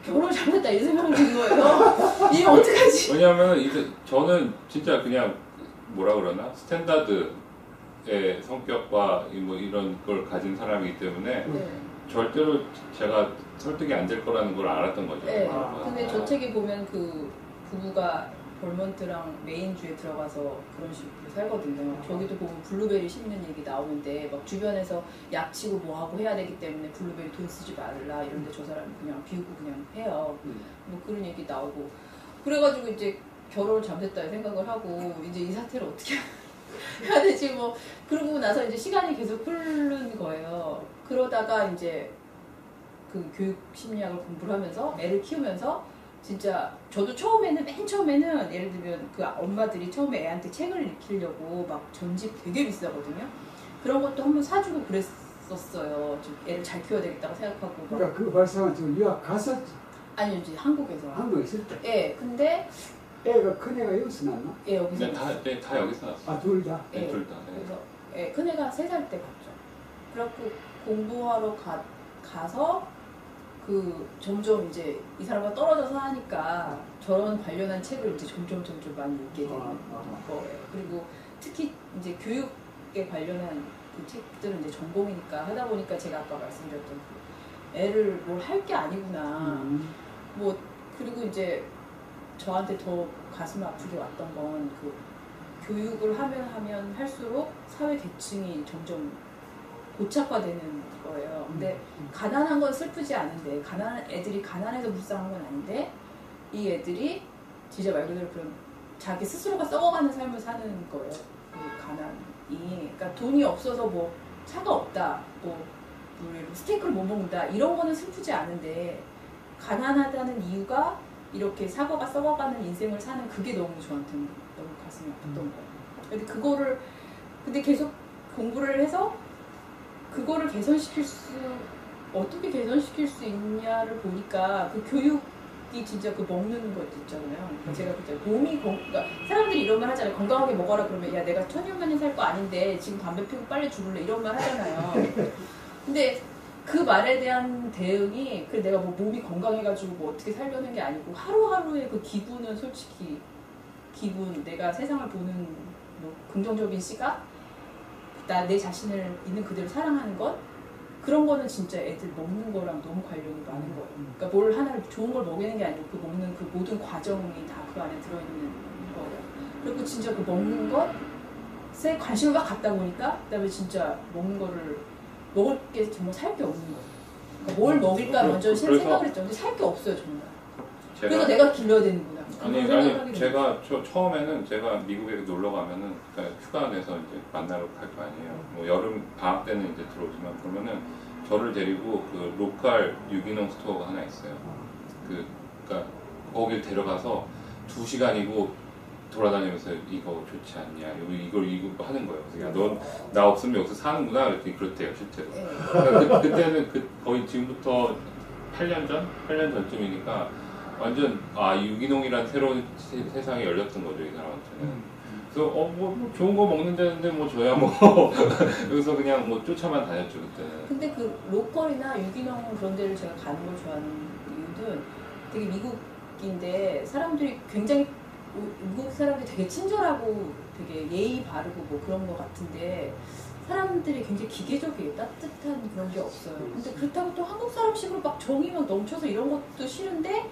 결혼을 잘못했다 이 생각이 든 거예요. 이게 어떡하지? 왜냐하면 이제 저는 진짜 그냥 뭐라 그러나 스탠다드의 성격과 뭐 이런 걸 가진 사람이기 때문에 절대로 제가 설득이 안 될 거라는 걸 알았던 거죠. 네. 근데 저 책에 보면 그 부부가 벌몬트랑 메인주에 들어가서 그런 식으로 살거든요. 저기도 보면 블루베리 심는 얘기 나오는데 막 주변에서 약치고 뭐하고 해야 되기 때문에 블루베리 돈 쓰지 말라 이런데 저 사람이 그냥 비우고 그냥 해요. 뭐 그런 얘기 나오고 그래가지고 이제 결혼을 잠됐다 생각을 하고 이제 이 사태를 어떻게 해야 되지 뭐 그러고 나서 이제 시간이 계속 흐르는 거예요. 그러다가 이제 그 교육 심리학을 공부를 하면서 애를 키우면서 진짜 저도 처음에는 맨 처음에는 예를 들면 그 엄마들이 처음에 애한테 책을 읽히려고 막 전집 되게 비싸거든요. 그런 것도 한번 사주고 그랬었어요. 좀 애를 잘 키워야 되겠다고 생각하고. 그러니까 그 발상은 지금 유학 갔었지. 아니요, 이제 한국에서. 한국에 있을 때. 예, 근데 애가 큰 애가 여기서 났나? 예, 여기서. 다 여기서 났어요. 아, 둘 다? 네, 둘 다. 그래서 예, 큰 애가 3살 때 갔죠. 그래갖고 공부하러 가서 그 점점 이제 이 사람과 떨어져서 하니까 저런 관련한 책을 이제 점점 많이 읽게 되는 거예요. 그리고 특히 이제 교육에 관련한 그 책들은 이제 전공이니까 하다 보니까 제가 아까 말씀드렸던 그 애를 뭘 할 게 아니구나. 뭐 그리고 이제 저한테 더 가슴 아프게 왔던 건 그 교육을 하면 할수록 사회 계층이 점점 고착화되는 거예요. 근데 가난한 건 슬프지 않은데 가난한 애들이 가난해서 불쌍한 건 아닌데 이 애들이 진짜 말 그대로 그런 자기 스스로가 썩어가는 삶을 사는 거예요. 그 가난이. 그러니까 돈이 없어서 뭐 차가 없다, 뭐 스테이크를 못 먹는다 이런 거는 슬프지 않은데 가난하다는 이유가 이렇게 사고가 썩어가는 인생을 사는 그게 너무 저한테는 너무 가슴이 아팠던 거예요. 근데 계속 공부를 해서 그거를 어떻게 개선시킬 수 있냐를 보니까 그 교육이 진짜 그 먹는 것 있잖아요. 그러니까 제가 그때 그러니까 사람들이 이런 말 하잖아요. 건강하게 먹어라 그러면 야 내가 천년만년 살 거 아닌데 지금 담배 피우고 빨리 죽을래 이런 말 하잖아요. 근데 그 말에 대한 대응이 그래 내가 뭐 몸이 건강해가지고 뭐 어떻게 살려는 게 아니고 하루하루의 그 기분은 솔직히 내가 세상을 보는 뭐 긍정적인 시각 내 자신을 있는 그대로 사랑하는 것 그런 거는 진짜 애들 먹는 거랑 너무 관련이 많은 거예요. 그러니까 뭘 하나를 좋은 걸 먹이는 게 아니고 그 먹는 그 모든 과정이 다 그 안에 들어있는 거예요. 그리고 진짜 그 먹는 것에 관심을 막 갖다 보니까 그다음에 진짜 먹는 거를 먹을 게 정말 살 게 없는 거예요. 그러니까 뭘 먹일까 먼저 생각을 했죠. 근데 살 게 없어요 정말. 그래서 내가 길러야 되는구나. 아니 제가 처음에는 제가 미국에 놀러 가면은 그러니까 휴가 내서 이제 만나러 갈 거 아니에요. 뭐 여름 방학 때는 이제 들어오지만 그러면은 저를 데리고 그 로컬 유기농 스토어가 하나 있어요. 그러니까 거길 데려가서 2시간이고 돌아다니면서 이거 좋지 않냐, 이걸 하는 거예요. 그래서 야, 넌 나 없으면 여기서 사는구나. 그랬더니 그렇대요 실제로. 그러니까 그때는 거의 지금부터 8년 전쯤이니까. 완전 유기농이란 새로운 세상이 열렸던 거죠 이 사람한테는. 그래서 뭐 좋은 거 먹는 데인데 뭐 저야 뭐 여기서 그냥 뭐 쫓아만 다녔죠 그때는. 근데 그 로컬이나 유기농 그런 데를 제가 가는 걸 좋아하는 이유는 되게 미국인데 사람들이 굉장히 미국 사람들이 되게 친절하고 되게 예의 바르고 뭐 그런 거 같은데 사람들이 굉장히 기계적이에요. 따뜻한 그런 게 없어요. 근데 그렇다고 또 한국 사람식으로 막 정이 막 넘쳐서 이런 것도 싫은데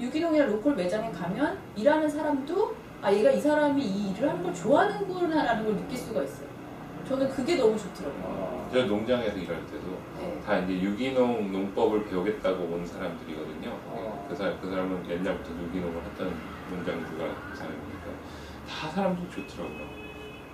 유기농이나 로컬 매장에 가면 일하는 사람도 얘가 이 사람이 이 일을 하는 걸 좋아하는구나 라는 걸 느낄 수가 있어요. 저는 그게 너무 좋더라고요. 제가 농장에서 일할 때도 다 이제 유기농 농법을 배우겠다고 온 사람들이거든요. 그 사람은 옛날부터 유기농을 했던 농장주가 사람이니까 다 사람들이 좋더라고요.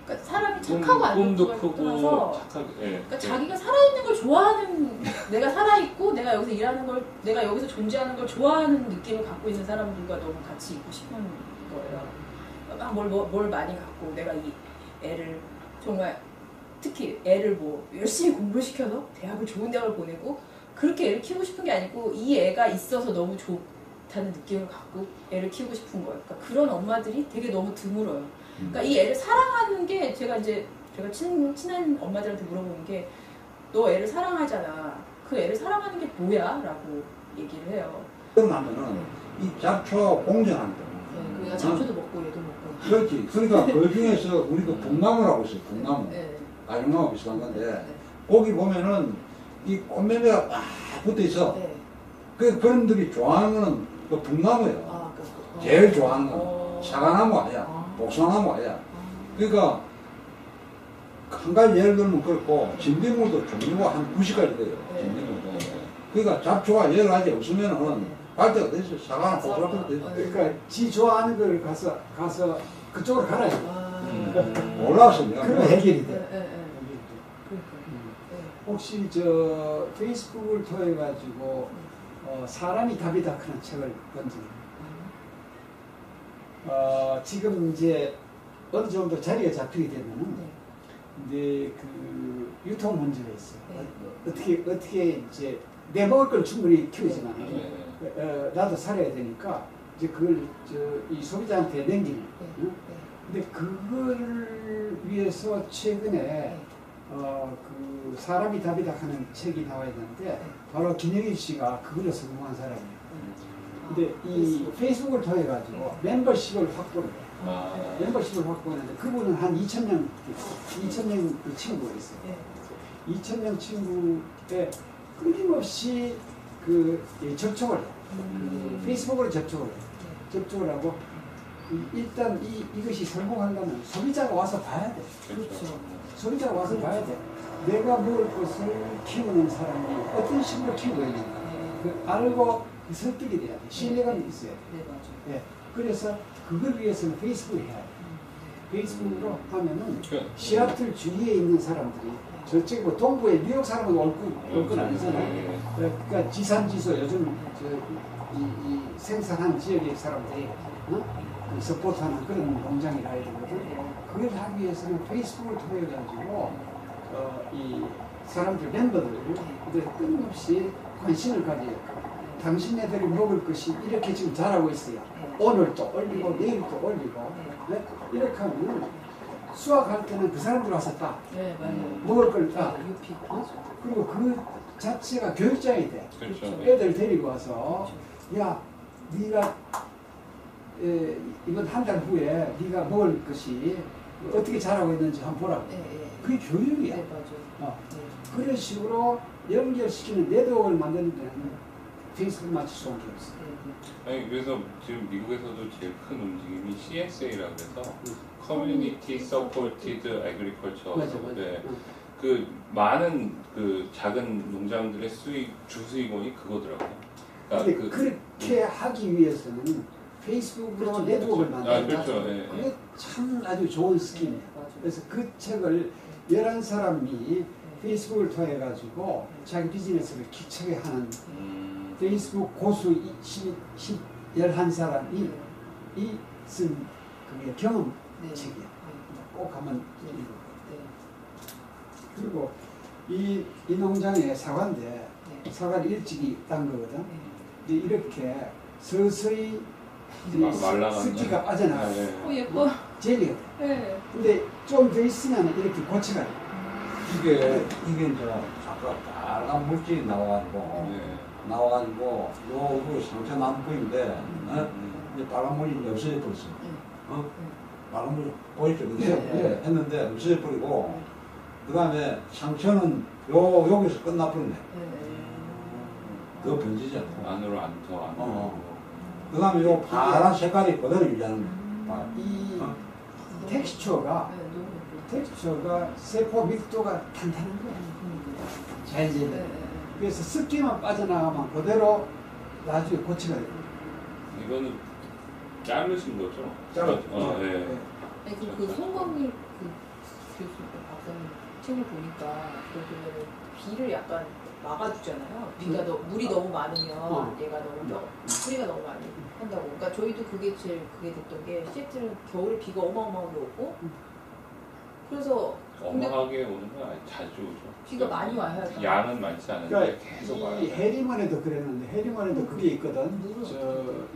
그러니까 사람이 착하고 안 꿈도 좋은 크고 떠나서 착하게. 예. 그러니까 자기가 살아있는 걸 좋아하는 내가 살아있고 내가 여기서 일하는 걸 내가 여기서 존재하는 걸 좋아하는 느낌을 갖고 있는 사람들과 너무 같이 있고 싶은 거예요. 막 뭘 많이 갖고 내가 이 애를 정말 특히 애를 뭐 열심히 공부시켜서 대학을 좋은 대학을 보내고 그렇게 애를 키우고 싶은 게 아니고 이 애가 있어서 너무 좋다는 느낌을 갖고 애를 키우고 싶은 거예요. 그러니까 그런 엄마들이 되게 너무 드물어요. 그러니까 이 애를 사랑하는 게 제가 친한 엄마들한테 물어보는 게 너 애를 사랑하잖아. 그 애를 사랑하는 게 뭐야? 라고 얘기를 해요. 그러면은 이 잡초와 공존한다. 네, 그러니까 잡초도 먹고 얘도 먹고. 그렇지. 그러니까 그 중에서 우리도 북나무라고 있어요. 북나무. 네. 가죽나무 비슷한 건데 네. 거기 보면은 이 꽃매매가 막 붙어 있어. 네. 그런들이 좋아하는 거는 그 북나무예요. 아, 제일 좋아하는 건 사과나무 아니야. 복숭아나무 아니야. 그러니까 한 가지 예를 들면 그렇고 진딧물도 종류가 한 90가지 돼요. 진딧물도. 그러니까 잡초가 여러 가지 없으면은 갈 데가 됐어요. 사과나 복숭아도 됐어요. 그러니까 지 좋아하는 걸 가서 그쪽으로 가라. 몰라서 내가 그럼 해결이 돼. 그러니까. 혹시 저 페이스북을 통해 가지고 사람이 답이다 그런 책을 본 적이 지금 이제 어느 정도 자리가 잡히게 되면은 이제 그 유통 문제가 있어요. 어떻게 이제 내 먹을 걸 충분히 키우지만 나도 살아야 되니까 이제 그걸 이 소비자한테 남기는. 근데 그걸 위해서 최근에 그 사람이 답이다 하는 책이 나와야 되는데 바로 김영일 씨가 그걸로 성공한 사람이에요. 근데 이 페이스북을 통해 가지고 멤버십을 확보를 해요. 멤버십을 확보했는데 그분은 한 2,000명 그 친구가 있어요. 2,000명 친구에 끊임없이 그 접촉을 해요. 그 페이스북으로 접촉을 해요. 접촉을 하고 일단 이것이 성공하려면 소비자가 와서 봐야 돼. 그렇죠. 소비자가 와서 봐야 돼. 내가 먹을 것을 키우는 사람이 어떤 식으로 키우고 있는가. 그 알고 설득이 돼야 돼. 신뢰감이 있어야 돼. 네, 맞아요. 예. 그래서 그걸 위해서는 페이스북을 해야 돼. 페이스북으로 하면은 시애틀 주위에 있는 사람들이 저쪽에 뭐 동부에 뉴욕 사람은 올 건 아니잖아요. 그러니까 지산지소 요즘 이 생산한 지역의 사람들이 그 서포트하는 그런 농장이라 해야 되거든. 그걸 하기 위해서는 페이스북을 통해 가지고 이 사람들 멤버들 끊임없이 관심을 가져요. 당신네들이 먹을 것이 이렇게 지금 자라고 있어요. 오늘 또 올리고 내일 또 올리고 이렇게 하면 수확할 때는 그 사람들 와서 따. 네, 맞아요. 먹을 걸 따. 유피. 그리고 그 자체가 교육장이 돼. 그렇죠. 애들 데리고 와서 야 네가 이번 한 달 후에 네가 먹을 것이 어떻게 자라고 있는지 한번 보라고. 그게 교육이야. 네, 맞아요. 그런 식으로 연결시키는 네트워크를 만드는 데는 페이스북 마치 좋은 게 없어. 아니 그래서 지금 미국에서도 제일 큰 움직임이 CSA라고 해서 커뮤니티 서포티드 애그리컬처. 맞아. 그 많은 그 작은 농장들의 주수익원이 그거더라고요. 근데 그렇게 하기 위해서는 페이스북으로 그렇죠. 네트워크를 만드는 그렇죠. 그게 참 아주 좋은 스킬이에요. 그래서 그 책을 11사람이 페이스북을 통해 가지고 자기 비즈니스를 기초에 하는 페이스북 고수 11사람이 쓴 그게 경험 책이야. 꼭 한번 읽어. 그리고 이 농장의 사과인데 사과를 일찍이 딴 거거든. 근데 이렇게 서서히 습기가 빠져나가요. 예뻐. 젤리가. 네. 근데 좀 더 있으면 이렇게 고체가 돼. 이게 이제 아까 빨간 물질이 나와가지고 요 상처 난 부위인데 이제 빨간 물질이 없어져 버렸어. 빨간 물질 보이죠? 네. 했는데 없어져 버리고 그 다음에 상처는 여기서 끝나버렸네. 더 번지지 않고. 안으로 안더 그 다음에 요 파란 색깔이 그대로 유지하는 거야. 이 텍스처가 세포 밀도가 탄탄한 거야. 잘 젤리. 그래서 습기만 빠져나가면 그대로 나중에 고치가 돼요. 이거는 자르신 거죠? 자르. 네. 그 송곳니 박사님 책을 보니까 그러면 비를 약간 막아주잖아요. 비가 물이 너무 많으면 얘가 너무 뿌리가 너무 많이 한다고. 그러니까 저희도 그게 제일 그게 됐던 게 시애틀은 겨울에 비가 어마어마하게 오고 그래서 어마하게 오는 건 아니 자주 오죠. 비가 많이 와요. 양은 많지 않은데 그러니까 계속 와요. 이 해리먼에도 그랬는데 해리먼에도 그게 있거든.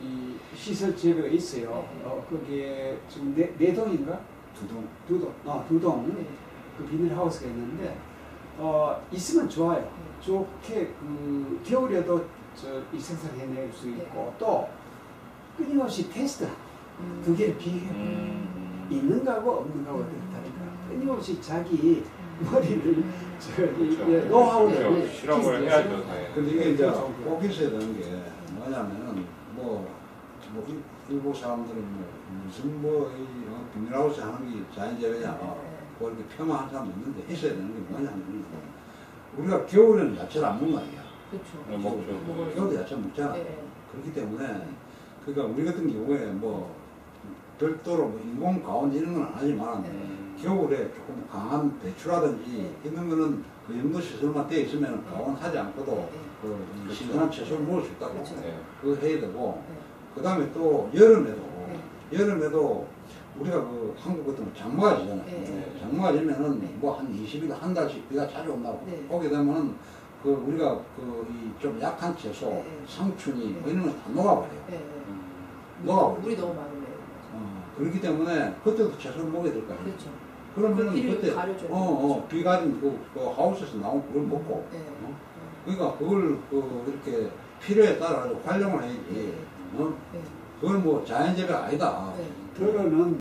이 시설 제도가 있어요. 거기에 지금 네 동인가? 두 동. 그 비닐하우스가 있는데 있으면 좋아요. 좋게 그 겨울에도 이 생산해낼 수 있고 또 끊임없이 테스트. 그게 있는 거하고 없는 거하고 다르니까 끊임없이 자기 머리를 그렇죠. 노하우를 실험을 해야죠. 근데 이게 이제 꼭 있어야 되는 게 뭐냐면은 일부 사람들은 무슨 비닐하우스 하는 게 자연재배냐 뭐 이렇게 폄하한 사람 있는데 있어야 되는 게 뭐냐면 우리가 겨울에는 야채를 안 먹는 거 아니야. 그렇죠. 먹죠. 겨울에 야채 먹잖아. 그렇기 때문에 그러니까 우리 같은 경우에 뭐 별도로 뭐 인공 가온 이런 건 안 하지만 겨울에 조금 강한 배추라든지 이런 거는 그 정도 시설만 돼 있으면 가온하지 않고도 그 신선한 채소를 먹을 수 있다고. 그거 해야 되고 그 다음에 또 여름에도 우리가 그 한국 같은 거 장마가 지잖아요. 장마가 지면은 뭐 한 20일 한 달씩 비가 자주 온다고. 오게 되면은 그 우리가 그 이 좀 약한 채소, 상추니 뭐 이런 거 다 녹아버려요. 녹아버려요. 물이 너무 많으면. 그렇기 때문에 그때도 채소를 먹어야 될 거 아니에요. 그렇죠. 그러면은 그때 가려줘요. 비 가진 그 하우스에서 나온 그걸 먹고. 그러니까 그걸 이렇게 필요에 따라 활용을 해야지. 그걸 뭐 자연재배가 아니다. 들어는